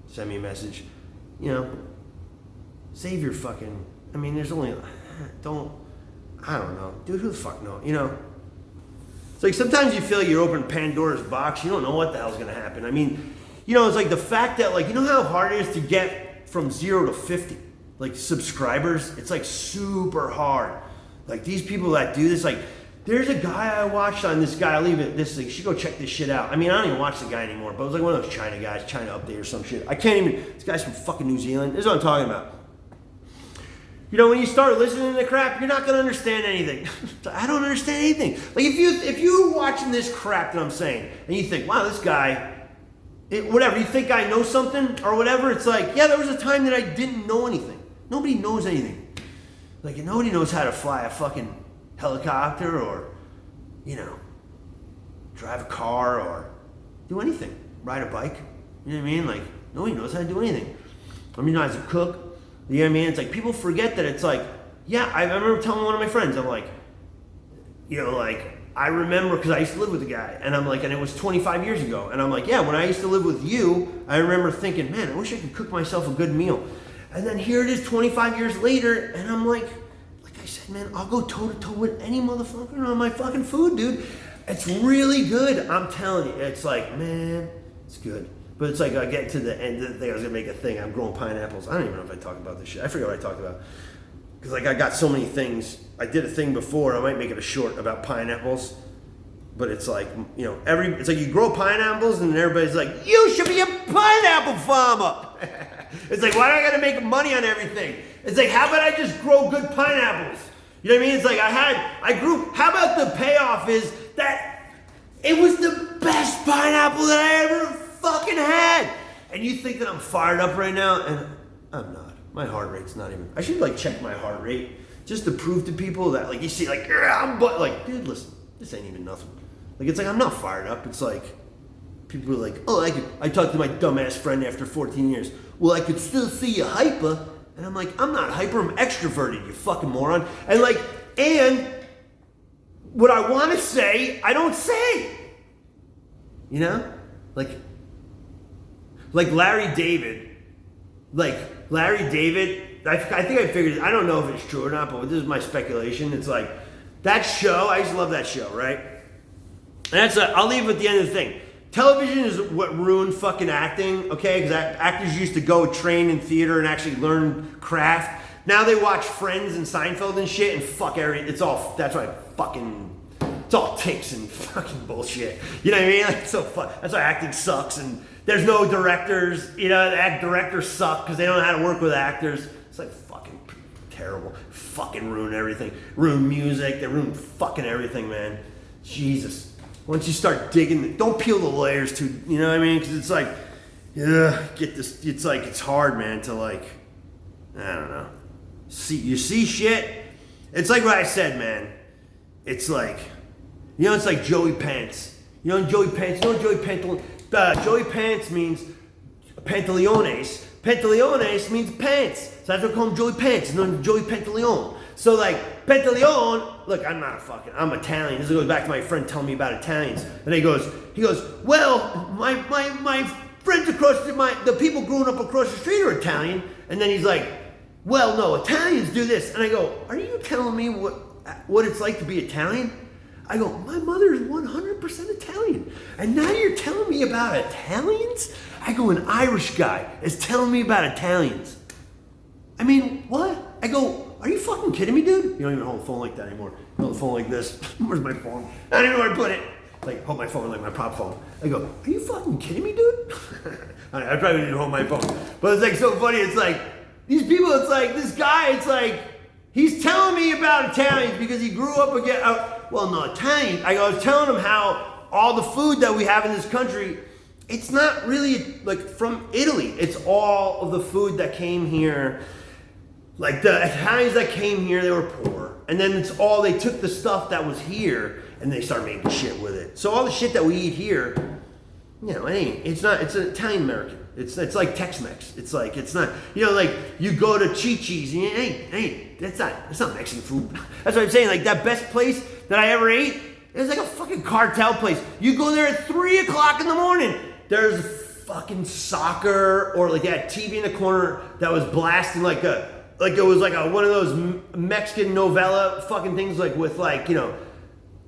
send me a message. You know, save your fucking, I mean, there's only, I don't know. Dude, who the fuck knows? You know, it's like sometimes you feel like you're opening Pandora's box. You don't know what the hell's going to happen. I mean, you know, it's like the fact that, like, you know how hard it is to get from 0 to 50? Like, subscribers? It's like super hard. Like, these people that do this, like, there's a guy I watched on this guy, I'll leave it, this, like, you should go check this shit out. I mean, I don't even watch the guy anymore, but it was like one of those China guys, China Update or some shit. I can't even, this guy's from fucking New Zealand. This is what I'm talking about. You know, when you start listening to crap, you're not gonna understand anything. I don't understand anything. Like, if you're watching this crap that I'm saying, and you think, wow, this guy, whatever, you think I know something or whatever, it's like, yeah, there was a time that I didn't know anything. Nobody knows anything. Like, nobody knows how to fly a fucking helicopter or, you know, drive a car or do anything. Ride a bike. You know what I mean? Like, nobody knows how to do anything. I mean, as a cook, you know what I mean? It's like, people forget that it's like, yeah, I remember telling one of my friends, I'm like, you know, like, I remember, because I used to live with a guy, and I'm like, and it was 25 years ago, and I'm like, yeah, when I used to live with you, I remember thinking, man, I wish I could cook myself a good meal. And then here it is 25 years later, and I'm like I said, man, I'll go toe-to-toe with any motherfucker on my fucking food, dude. It's really good. I'm telling you. It's like, man, it's good. But it's like, I get to the end of the thing, I was going to make a thing. I'm growing pineapples. I don't even know if I talked about this shit. I forget what I talked about. Because, like, I got so many things. I did a thing before. I might make it a short about pineapples. But it's like, you know, it's like you grow pineapples and everybody's like, you should be a pineapple farmer. It's like, why do I got to make money on everything? It's like, how about I just grow good pineapples? You know what I mean? It's like, how about the payoff is that it was the best pineapple that I ever fucking had. And you think that I'm fired up right now? And I'm not. My heart rate's not even. I should like check my heart rate just to prove to people that like you see like like dude, listen, this ain't even nothing. Like it's like I'm not fired up. It's like people are like, oh, I talked to my dumbass friend after 14 years. Well, I could still see you hyper, and I'm like, I'm not hyper. I'm extroverted. You fucking moron. And like, and what I want to say, I don't say. You know, like Larry David. Like, Larry David, I think I figured, I don't know if it's true or not, but this is my speculation. It's like, that show, I used to love that show, right? And that's, I'll leave it at the end of the thing. Television is what ruined fucking acting, okay? Because actors used to go train in theater and actually learn craft. Now they watch Friends and Seinfeld and shit and fuck it's all, that's why it's all tics and fucking bullshit. You know what I mean? Like, it's so fun. That's why acting sucks and there's no directors. You know, directors suck because they don't know how to work with actors. It's like fucking terrible. Fucking ruin everything. Ruin music. They ruin fucking everything, man. Jesus. Once you start digging, don't peel the layers too, you know what I mean? Because it's like, get this, it's like, it's hard, man, to like, I don't know. You see shit? It's like what I said, man. It's like, you know, it's like Joey Pants. You know Joey Pants? You know Joey Pants? Joey Pants means Pantaleones. Pantaleones means pants. So that's what I call him Joey Pants. No, Joey Pantaleone. So like, Pantaleone, look, I'm Italian. This goes back to my friend telling me about Italians. And he goes, well, my friends across, the people growing up across the street are Italian. And then he's like, well, no, Italians do this. And I go, are you telling me what it's like to be Italian? I go, my mother is 100% Italian. And now you're telling me about Italians? I go, an Irish guy is telling me about Italians. I mean, what? I go, are you fucking kidding me, dude? You don't even hold a phone like that anymore. You hold a phone like this. Where's my phone? I don't even know where I put it. Like, hold my phone like my pop phone. I go, are you fucking kidding me, dude? I probably didn't hold my phone. But it's like so funny. It's like, these people, it's like, this guy, it's like, he's telling me about Italians because he grew up again. Well, no, Italian. I was telling him how all the food that we have in this country, it's not really like from Italy. It's all of the food that came here. Like the Italians that came here, they were poor. And then it's all, they took the stuff that was here and they started making shit with it. So all the shit that we eat here, you know, it's an Italian American. It's like Tex-Mex. It's like, it's not, you know, like you go to Chi-Chi's and that's not Mexican food. That's what I'm saying. Like that best place that I ever ate, it was like a fucking cartel place. You go there at 3 o'clock in the morning. There's fucking soccer or like that TV in the corner that was blasting like it was like one of those Mexican novella fucking things like with like, you know,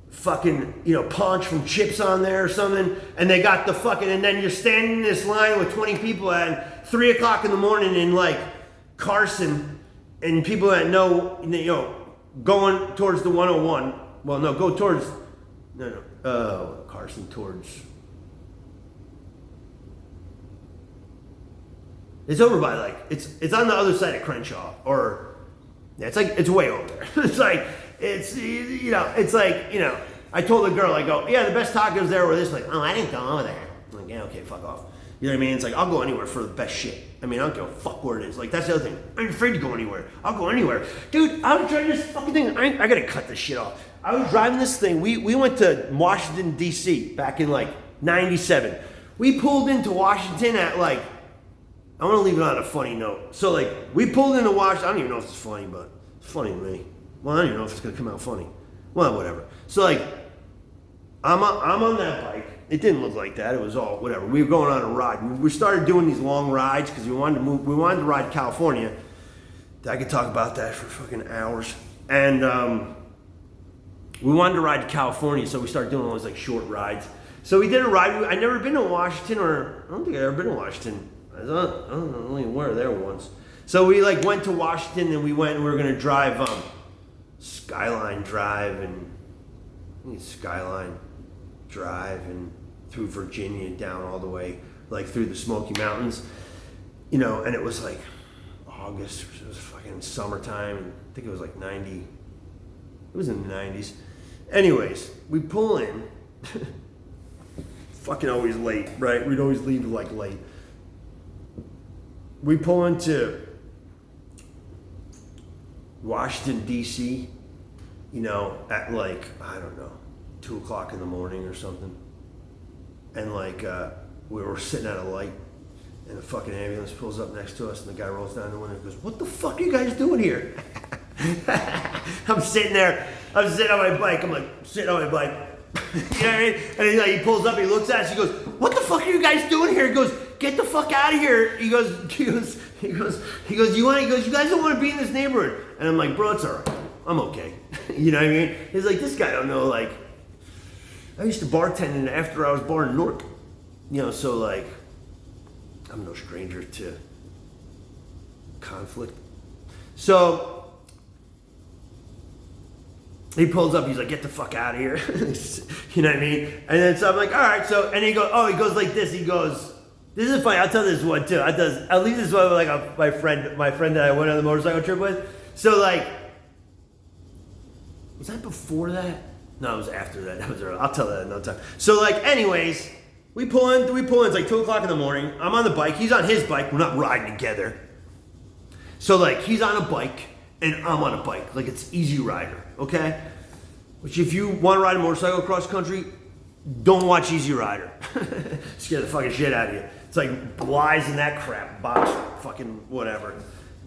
fucking, you know, Punch from Chips on there or something, and they got the fucking, and then you're standing in this line with 20 people at 3 o'clock in the morning in like Carson, and people that know, you know, going towards the 101, well, no, go towards, Carson towards, it's over by like, it's on the other side of Crenshaw, or, yeah, it's like, it's way over there. It's like, it's, you know, it's like, you know, I told the girl, I go, yeah, the best tacos there were this. Like, oh, I didn't go over there. I'm like, yeah, okay, fuck off. You know what I mean? It's like, I'll go anywhere for the best shit. I mean, I don't give a fuck where it is. Like, that's the other thing. I'm afraid to go anywhere. I'll go anywhere. Dude, I was driving this fucking thing. I gotta cut this shit off. I was driving this thing. We went to Washington, D.C. back in like 97. We pulled into Washington at like, I want to leave it on a funny note. So like, we pulled into Washington. I don't even know if it's funny, but it's funny to me. Well, I don't even know if it's gonna come out funny. Well, whatever. So like, I'm on that bike. It didn't look like that. It was all whatever. We were going on a ride. We started doing these long rides because we wanted to move. We wanted to ride to California. I could talk about that for fucking hours. And we wanted to ride to California, so we started doing all those like short rides. So we did a ride. I'd never been to Washington, or I don't think I'd ever been to Washington. I don't know, only were there once. So we like went to Washington, and we were gonna drive Skyline Drive and Skyline Drive and through Virginia down all the way like through the Smoky Mountains, you know, and it was like August, it was fucking summertime. I think it was like 90, it was in the 90s. Anyways, we pull in, fucking always late, right? We'd always leave like late. We pull into Washington, D.C., you know, at like, I don't know, 2 o'clock in the morning or something. And like, we were sitting at a light and a fucking ambulance pulls up next to us and the guy rolls down the window and goes, "What the fuck are you guys doing here?" I'm sitting there, I'm sitting on my bike, I'm like, sitting on my bike. You know what I mean? And he pulls up, he looks at us, he goes, "What the fuck are you guys doing here?" He goes, "Get the fuck out of here." He goes, "You guys don't want to be in this neighborhood." And I'm like, "Bro, it's all right. I'm okay." You know what I mean? He's like, "This guy don't know, like, I used to bartend in an after-hours bar in Newark. You know, so like, I'm no stranger to conflict." So he pulls up, he's like, "Get the fuck out of here." You know what I mean? And then so I'm like, "All right." So, and he goes like this. He goes, this is funny. I'll tell this one too. I'll leave this one with like my friend that I went on the motorcycle trip with. So like, was that before that? No, it was after that. That was early. I'll tell that another time. So like, anyways, we pull in. It's like 2 o'clock in the morning. I'm on the bike. He's on his bike. We're not riding together. So like, he's on a bike and I'm on a bike. Like, it's Easy Rider, okay? Which, if you want to ride a motorcycle across country, don't watch Easy Rider. Scare the fucking shit out of you. It's like lies and that crap. Box, fucking whatever.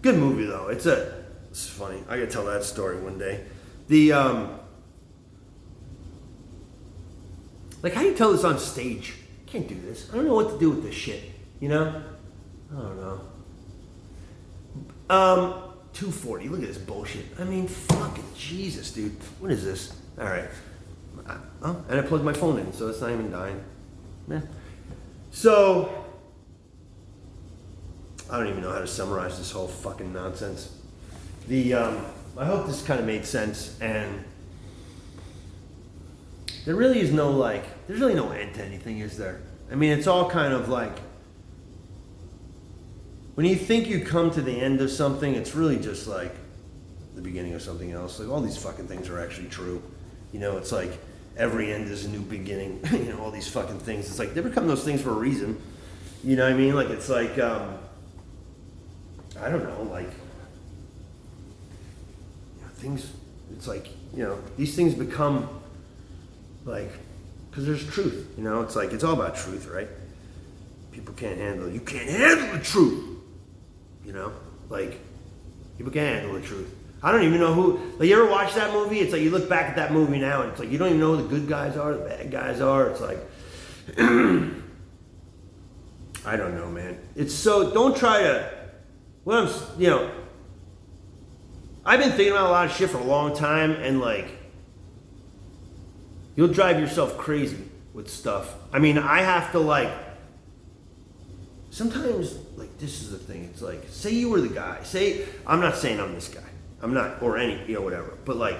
Good movie though. It's funny. I gotta tell that story one day. Like, how do you tell this on stage? Can't do this. I don't know what to do with this shit. You know? I don't know. 240. Look at this bullshit. I mean, fucking Jesus, dude. What is this? All right. Oh, and I plugged my phone in, so it's not even dying. Yeah. So, I don't even know how to summarize this whole fucking nonsense. I hope this kind of made sense, and there really is no, like, there's really no end to anything, is there? I mean, it's all kind of like, when you think you come to the end of something, it's really just like the beginning of something else. Like, all these fucking things are actually true. You know, it's like every end is a new beginning. You know, all these fucking things. It's like, they become those things for a reason. You know what I mean? Like, it's like, I don't know, like, you know, things, it's like, you know, these things become, like, because there's truth, you know? It's like, it's all about truth, right? People can't handle it. You can't handle the truth. You know, like, people can't handle the truth. I don't even know who, like, you ever watch that movie? It's like, you look back at that movie now and it's like, you don't even know who the good guys are, the bad guys are. It's like, I don't know, man. It's so, don't try to, you know, I've been thinking about a lot of shit for a long time, and like, you'll drive yourself crazy with stuff. I mean, I have to, like, sometimes, like, this is the thing. It's like, say you were the guy. I'm not saying I'm this guy. I'm not, or any, you know, whatever. But like,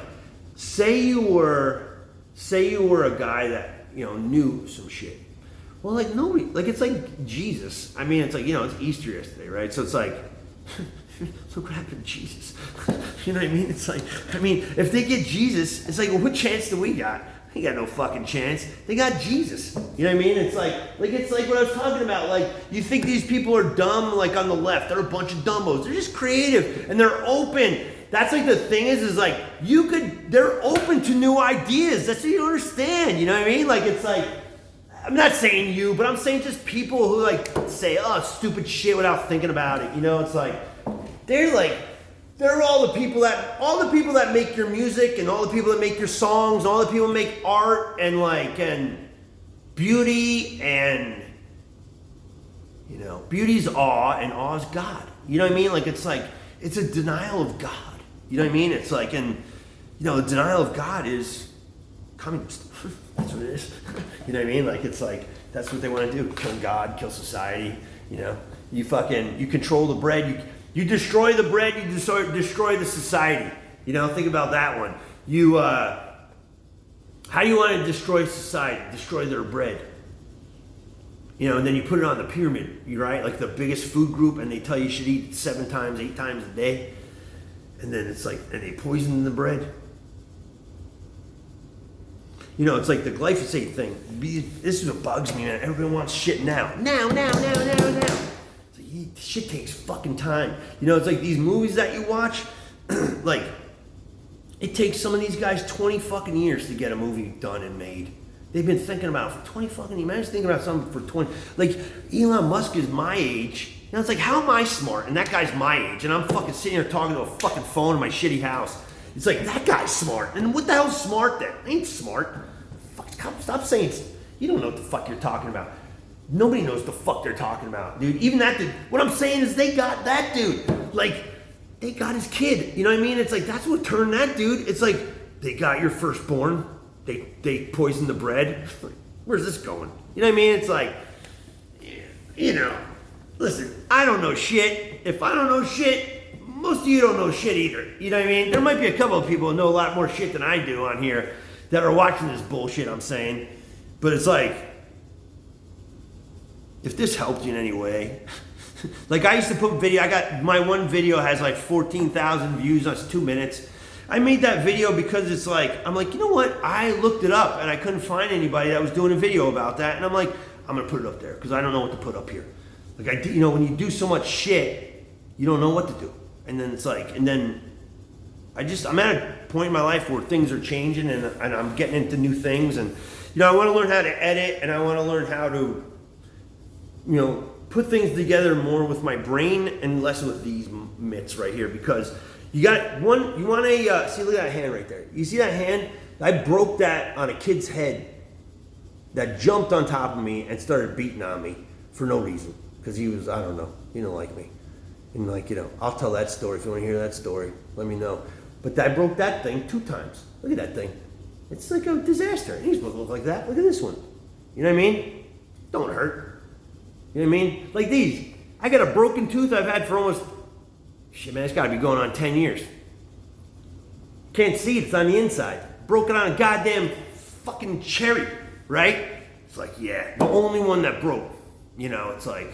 say you were a guy that, you know, knew some shit. Well, like, nobody, like, it's like Jesus. I mean, it's like, you know, it's Easter yesterday, right? So it's like, so what happened to Jesus? You know what I mean? It's like, I mean, if they get Jesus, it's like, well, what chance do we got? They got no fucking chance. They got Jesus. You know what I mean? It's like what I was talking about. Like, you think these people are dumb, like, on the left. They're a bunch of dumbos. They're just creative and they're open. That's like the thing is like, they're open to new ideas. That's what you don't understand. You know what I mean? Like, it's like, I'm not saying you, but I'm saying just people who, like, say, oh, stupid shit without thinking about it. You know, it's like, they're all the people that make your music, and all the people that make your songs, and all the people that make art and, like, and beauty, and, you know, beauty's awe and awe's God. You know what I mean? Like, it's a denial of God. You know what I mean? It's like, and, you know, the denial of God is communist. That's what it is. You know what I mean? Like, it's like, that's what they want to do. Kill God, kill society, you know? You control the bread, you destroy the bread, you destroy the society. You know, think about that one. How do you want to destroy society? Destroy their bread. You know, and then you put it on the pyramid, right? Like the biggest food group, and they tell you should eat 7 times, 8 times a day. And then it's like, and they poison the bread. You know, it's like the glyphosate thing. This is what bugs me, man. Everyone wants shit now. Now. It's like, shit takes fucking time. You know, it's like these movies that you watch, Like, it takes some of these guys 20 fucking years to get a movie done and made. They've been thinking about it for 20 fucking years. Imagine thinking about something for 20. Like, Elon Musk is my age. You know, it's like, how am I smart? And that guy's my age. And I'm fucking sitting here talking to a fucking phone in my shitty house. It's like, that guy's smart. And what the hell's smart then? I ain't smart. Fuck, stop saying, you don't know what the fuck you're talking about. Nobody knows what the fuck they're talking about, dude. Even that dude. What I'm saying is they got that dude. Like, they got his kid. You know what I mean? It's like, that's what turned that dude. It's like, they got your firstborn. They poisoned the bread. Where's this going? You know what I mean? It's like, you know, listen, I don't know shit. If I don't know shit, most of you don't know shit either. You know what I mean? There might be a couple of people who know a lot more shit than I do on here that are watching this bullshit I'm saying. But it's like, if this helped you in any way, like I used to put video, my one video has like 14,000 views, that's 2 minutes. I made that video because it's like, I'm like, you know what? I looked it up and I couldn't find anybody that was doing a video about that. And I'm like, I'm gonna put it up there because I don't know what to put up here. Like you know, when you do so much shit, you don't know what to do. And then it's like, and then I'm at a point in my life where things are changing and I'm getting into new things. And, you know, I want to learn how to edit and I want to learn how to, you know, put things together more with my brain and less with these mitts right here, because you got one, you want a, see, look at that hand right there. You see that hand? I broke that on a kid's head that jumped on top of me and started beating on me for no reason. Because he was, I don't know, he didn't like me. And like, you know, I'll tell that story. If you want to hear that story, let me know. But I broke that thing 2 times. Look at that thing. It's like a disaster. He's supposed to look like that. Look at this one. You know what I mean? Don't hurt. You know what I mean? Like these. I got a broken tooth I've had for almost, shit man, it's got to be going on 10 years. Can't see it. It's on the inside. Broken on a goddamn fucking cherry, right? It's like, yeah, the only one that broke. You know, it's like,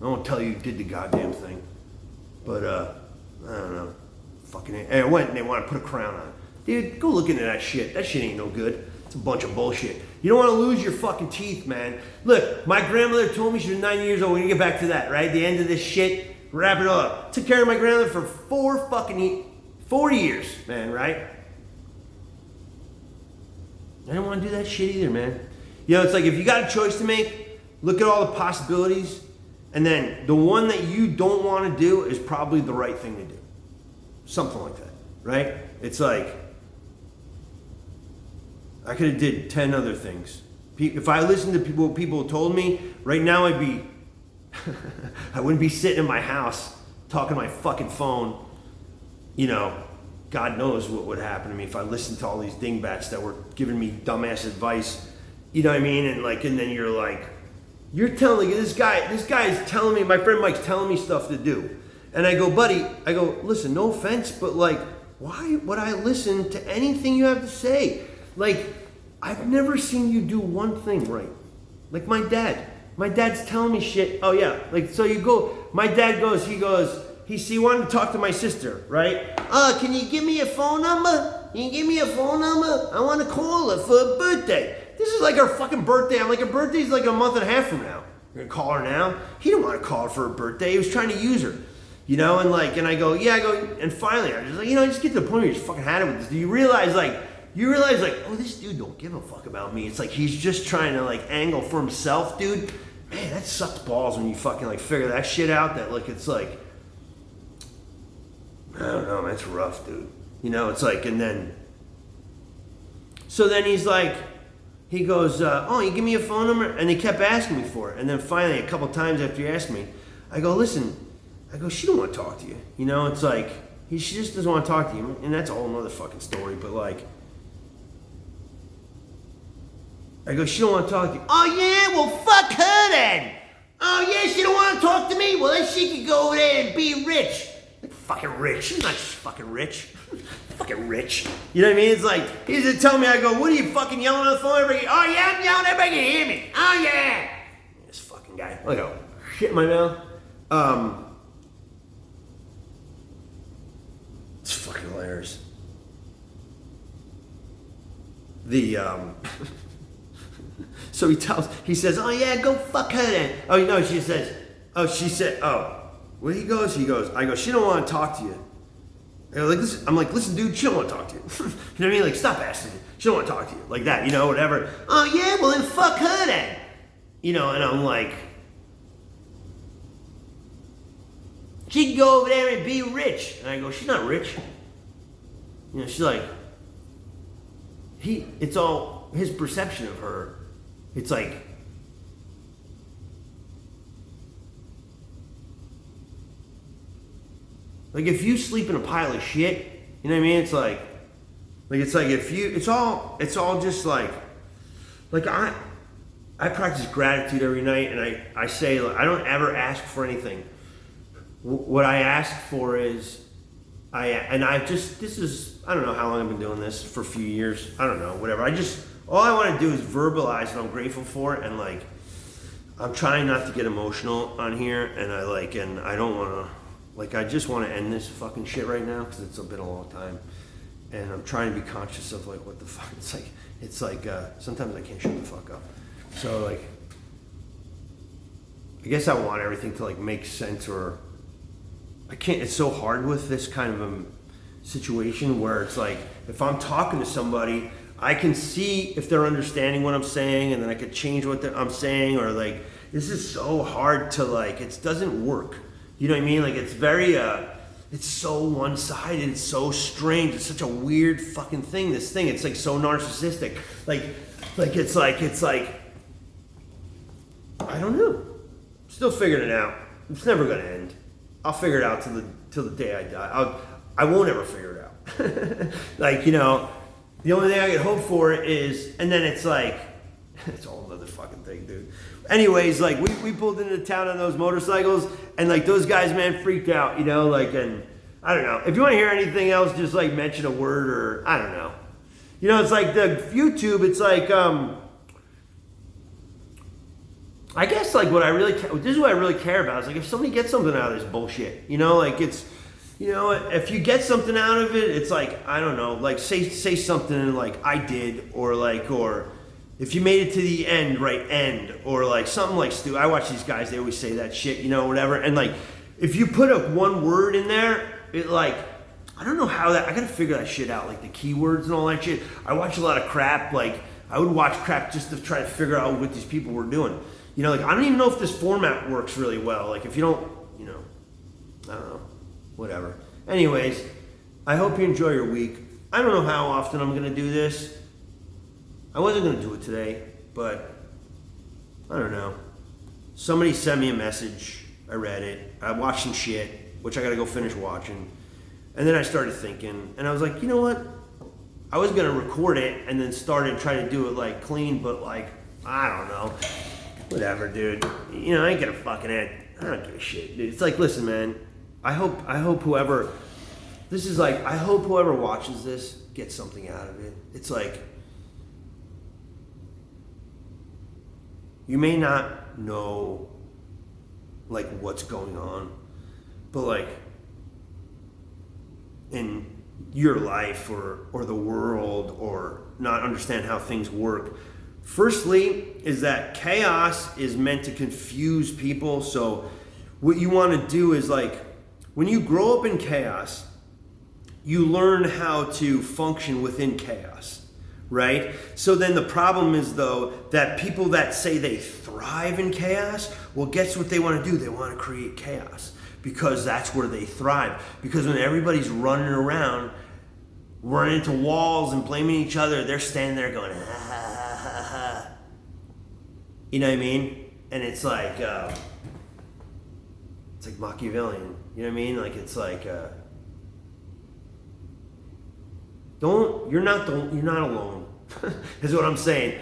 I won't tell you who did the goddamn thing. But, I don't know. Fucking, and I went and they want to put a crown on. Dude, go look into that shit. That shit ain't no good. It's a bunch of bullshit. You don't want to lose your fucking teeth, man. Look, my grandmother told me she was 90 years old. We're going to get back to that, right? The end of this shit. Wrap it all up. Took care of my grandmother for 40 years, man, right? I didn't want to do that shit either, man. You know, it's like if you got a choice to make, look at all the possibilities, and then the one that you don't want to do is probably the right thing to do. Something like that, right? It's like, I could have did 10 other things. If I listened to what people told me, right now I'd be, I wouldn't be sitting in my house talking to my fucking phone. You know, God knows what would happen to me if I listened to all these dingbats that were giving me dumbass advice. You know what I mean? And like, and then you're like, you're telling me, this guy is telling me, my friend Mike's telling me stuff to do. And I go, buddy, listen, no offense, but like, why would I listen to anything you have to say? Like, I've never seen you do one thing right. Like my dad's telling me shit. Oh yeah, like, so you go, my dad goes, he wanted to talk to my sister, right? Can you give me a phone number? Can you give me a phone number? I want to call her for her birthday. This is like her fucking birthday. I'm like, her birthday's like a month and a half from now. You're gonna call her now? He didn't want to call her for her birthday. He was trying to use her. You know, and like, and I go, and finally, I'm just like, you know, I just get to the point where you just fucking had it with this. Do you realize, like, oh, this dude don't give a fuck about me. It's like, he's just trying to, like, angle for himself, dude. Man, that sucks balls when you fucking, like, figure that shit out. That, like, it's like, I don't know, man, it's rough, dude. You know, it's like, and then, so then he's like, he goes, oh, you give me a phone number? And he kept asking me for it. And then finally, a couple times after he asked me, I go, listen, she don't want to talk to you. You know, it's like, she just doesn't want to talk to you. And that's a whole nother fucking story. But like, I go, she don't want to talk to you. Oh yeah, well fuck her then. Oh yeah, she don't want to talk to me? Well then she could go over there and be rich. Like fucking rich. She's not fucking rich. Fucking rich. You know what I mean? It's like, he's just telling me, I go, what are you fucking yelling on the phone? Everybody, oh yeah, I'm yelling, everybody can hear me. Oh yeah. This fucking guy. I go, shit in my mouth. It's fucking hilarious. So he says, oh yeah, go fuck her then. Oh no, she said, I go, she don't want to talk to you. I'm like, listen, dude, she don't want to talk to you. You know what I mean? Like, stop asking me. She don't want to talk to you. Like that, you know, whatever. Oh, yeah, well, then fuck her then. You know, and I'm like, she can go over there and be rich. And I go, she's not rich. You know, she's like, it's all his perception of her. It's like, if you sleep in a pile of shit, you know what I mean? It's like if you, it's all just like I practice gratitude every night, and I say, like, I don't ever ask for anything. What I ask for is, I don't know how long I've been doing this, for a few years. I don't know, whatever. All I want to do is verbalize what I'm grateful for, and like, I'm trying not to get emotional on here, and I don't want to, like, I just want to end this fucking shit right now, because it's been a long time, and I'm trying to be conscious of, like, what the fuck, it's like, sometimes I can't shut the fuck up. So, like, I guess I want everything to, like, make sense, or I can't, it's so hard with this kind of a situation where it's like, if I'm talking to somebody, I can see if they're understanding what I'm saying, and then I could change what I'm saying, or like, this is so hard to, like, it doesn't work. You know what I mean? Like, it's very, it's so one-sided, it's so strange, it's such a weird fucking thing, this thing, it's like so narcissistic. It's like, I don't know. Still figuring it out. It's never gonna end. I'll figure it out till the day I die. I won't ever figure it out. Like, you know, the only thing I can hope for is, and then it's like, it's a whole other fucking thing, dude. Anyways, like, we pulled into town on those motorcycles, and like, those guys, man, freaked out, you know, like, and I don't know. If you want to hear anything else, just like mention a word, or I don't know. You know, it's like the YouTube, it's like, I guess, like, this is what I really care about. Is like, if somebody gets something out of this bullshit, you know, like, it's, you know, if you get something out of it, it's like, I don't know, like, say something like I did, or like, or if you made it to the end, right, end, or like something like Stu. I watch these guys, they always say that shit, you know, whatever. And like, if you put one word in there, it like, I don't know how I gotta figure that shit out, like the keywords and all that shit. I watch a lot of crap, like, I would watch crap just to try to figure out what these people were doing. You know, like, I don't even know if this format works really well. Like, if you don't, you know, I don't know, whatever. Anyways, I hope you enjoy your week. I don't know how often I'm going to do this. I wasn't going to do it today, but I don't know. Somebody sent me a message. I read it. I watched some shit, which I got to go finish watching. And then I started thinking, and I was like, you know what? I was going to record it and then started trying to do it, like, clean, but, like, I don't know. Whatever, dude. You know, I ain't gonna fucking end. I don't give a shit, dude. It's like, listen, man. I hope whoever watches this gets something out of it. It's like, you may not know, like, what's going on, but like, in your life or the world, or not understand how things work. Firstly, is that chaos is meant to confuse people. So what you want to do is, like, when you grow up in chaos, you learn how to function within chaos, right? So then the problem is, though, that people that say they thrive in chaos, well, guess what they want to do? They want to create chaos, because that's where they thrive. Because when everybody's running around, running into walls and blaming each other, they're standing there going, you know what I mean? And it's like Machiavellian. You know what I mean? Like, it's like, you're not alone. Is what I'm saying.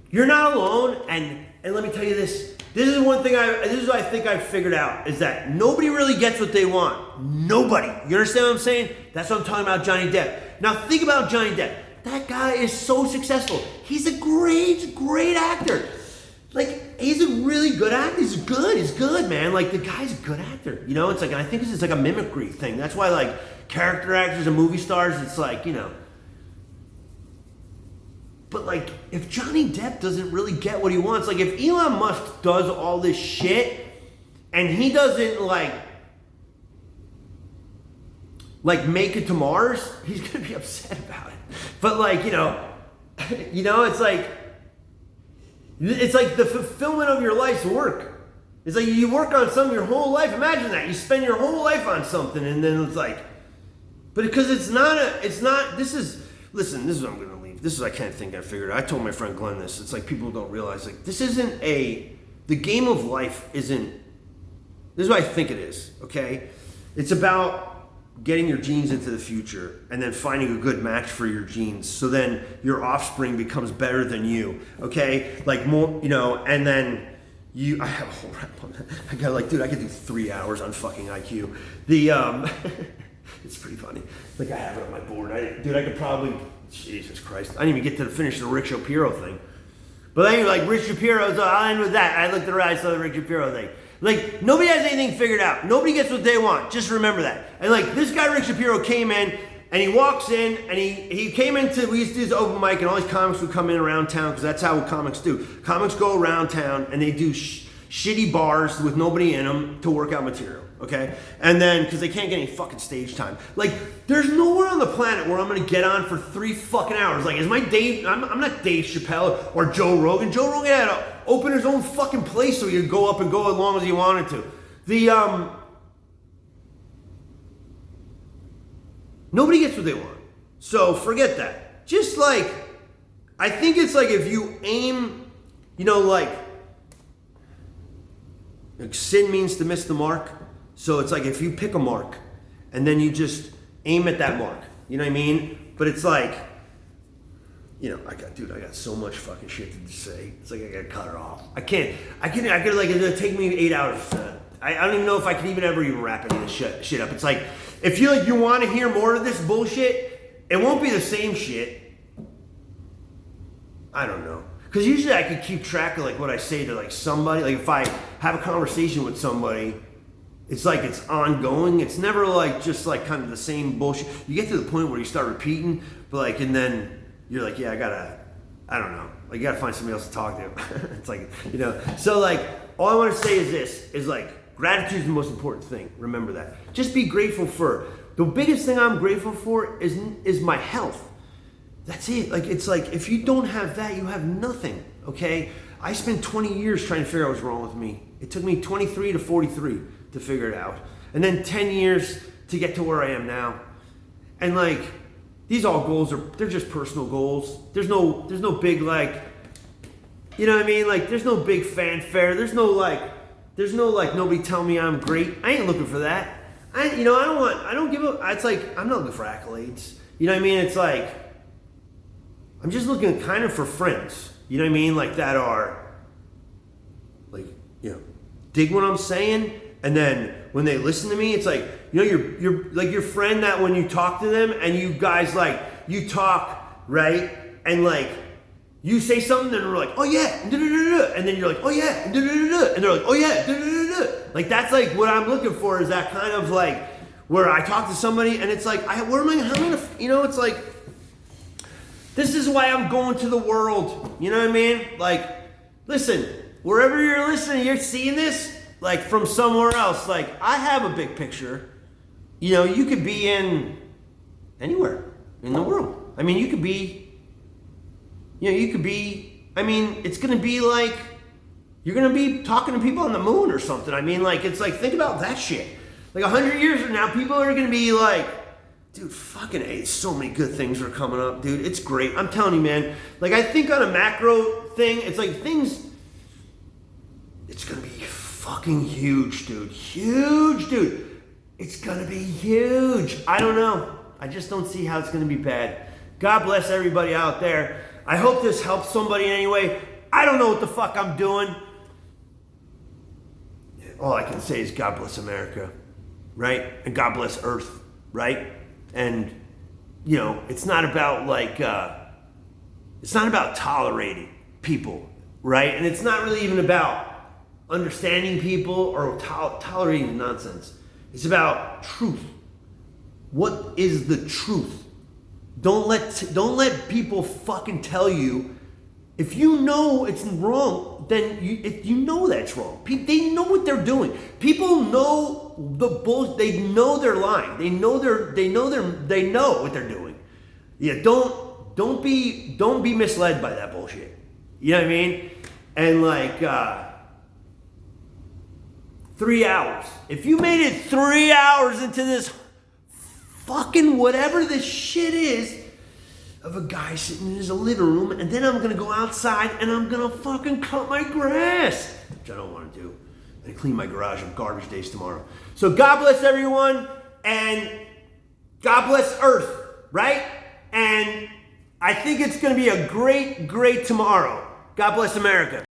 You're not alone, and let me tell you this. This is what I think I've figured out, is that nobody really gets what they want. Nobody. You understand what I'm saying? That's what I'm talking about, Johnny Depp. Now think about Johnny Depp. That guy is so successful. He's a great actor. Like, he's a really good actor. He's good, man. Like, the guy's a good actor. You know, it's like, I think it's like a mimicry thing. That's why, like, character actors and movie stars, it's like, you know. But, like, if Johnny Depp doesn't really get what he wants, like, if Elon Musk does all this shit and he doesn't, like, like make it to Mars, he's gonna be upset about it. But like, it's like the fulfillment of your life's work. It's like you work on something your whole life. Imagine that. You spend your whole life on something and then it's like, but because listen, this is what I'm going to leave. This is, I can't think I figured out. I told my friend Glenn this. It's like people don't realize, like, the game of life isn't, this is what I think it is, okay? It's about getting your genes into the future and then finding a good match for your genes. So then your offspring becomes better than you, okay? Like more, and then I have a whole rap on that. I got like, dude, I could do 3 hours on fucking IQ. It's pretty funny. Like I have it on my board. I could probably, Jesus Christ. I didn't even get to finish the Rick Shapiro thing. But then you're like, Rick Shapiro's, I'll end with that. I looked around, I saw the Rick Shapiro thing. Like, nobody has anything figured out. Nobody gets what they want. Just remember that. And like, this guy, Rick Shapiro, came in, and he walks in, and he came into, we used to do this open mic, and all these comics would come in around town, because that's how comics do. Comics go around town, and they do shitty bars with nobody in them to work out material, okay? And then, because they can't get any fucking stage time. Like, there's nowhere on the planet where I'm going to get on for 3 fucking hours. Like, I'm not Dave Chappelle or Joe Rogan. Joe Rogan had to open his own fucking place so he could go up and go as long as he wanted to. Nobody gets what they want. So forget that. Just like, I think it's like if you aim, like sin means to miss the mark. So it's like if you pick a mark and then you just aim at that mark. You know what I mean? But it's like, I got so much fucking shit to say. It's like I gotta cut it off. I could like, it'll take me 8 hours. I don't even know if I could ever wrap any of this shit up. It's like, if you want to hear more of this bullshit, it won't be the same shit. I don't know. Because usually I could keep track of like what I say to like somebody. Like if I have a conversation with somebody, it's like it's ongoing. It's never like just like kind of the same bullshit. You get to the point where you start repeating, but like, and then you're like, yeah, I don't know. Like you gotta find somebody else to talk to. It's like, So like, all I want to say is this, is like, gratitude is the most important thing. Remember that. Just be grateful for. The biggest thing I'm grateful for is my health. That's it. Like, it's like, if you don't have that, you have nothing, okay? I spent 20 years trying to figure out what's wrong with me. It took me 23 to 43 to figure it out. And then 10 years to get to where I am now. And like, these all goals they're just personal goals. There's no big like, you know what I mean? Like, there's no big fanfare. There's no like nobody tell me I'm great. I ain't looking for that. It's like, I'm not looking for accolades. You know what I mean? It's like, I'm just looking kind of for friends. You know what I mean? Like that are, like, dig what I'm saying. And then when they listen to me, it's like, you're like your friend that when you talk to them and you guys like, you talk, right? And like, you say something and they're like, oh yeah, and then you're like, oh yeah, and they're like, oh yeah, like that's like what I'm looking for, is that kind of like where I talk to somebody and it's like, it's like, this is why I'm going to the world. You know what I mean? Like, listen, wherever you're listening, you're seeing this like from somewhere else. Like, I have a big picture. You could be in anywhere in the world. I mean, it's going to be like, you're going to be talking to people on the moon or something. I mean, like, it's like, think about that shit. Like 100 years from now, people are going to be like, dude, fucking A, so many good things are coming up, dude. It's great. I'm telling you, man. Like, I think on a macro thing, it's like it's going to be fucking huge, dude. Huge, dude. It's going to be huge. I don't know. I just don't see how it's going to be bad. God bless everybody out there. I hope this helps somebody in any way. I don't know what the fuck I'm doing. All I can say is God bless America, right? And God bless Earth, right? And, it's not about like, it's not about tolerating people, right? And it's not really even about understanding people or tolerating nonsense. It's about truth. What is the truth? Don't let people fucking tell you If you know it's wrong, then you know that's wrong. They know what they're doing. People know the bull. They know they're lying. They know what they're doing. Yeah, don't be misled by that bullshit. You know what I mean? And like 3 hours. If you made it 3 hours into this fucking whatever this shit is of a guy sitting in his living room, and then I'm gonna go outside and I'm gonna fucking cut my grass, which I don't want to do. And clean my garage on garbage days tomorrow. So God bless everyone, and God bless Earth, right? And I think it's gonna be a great tomorrow. God bless America.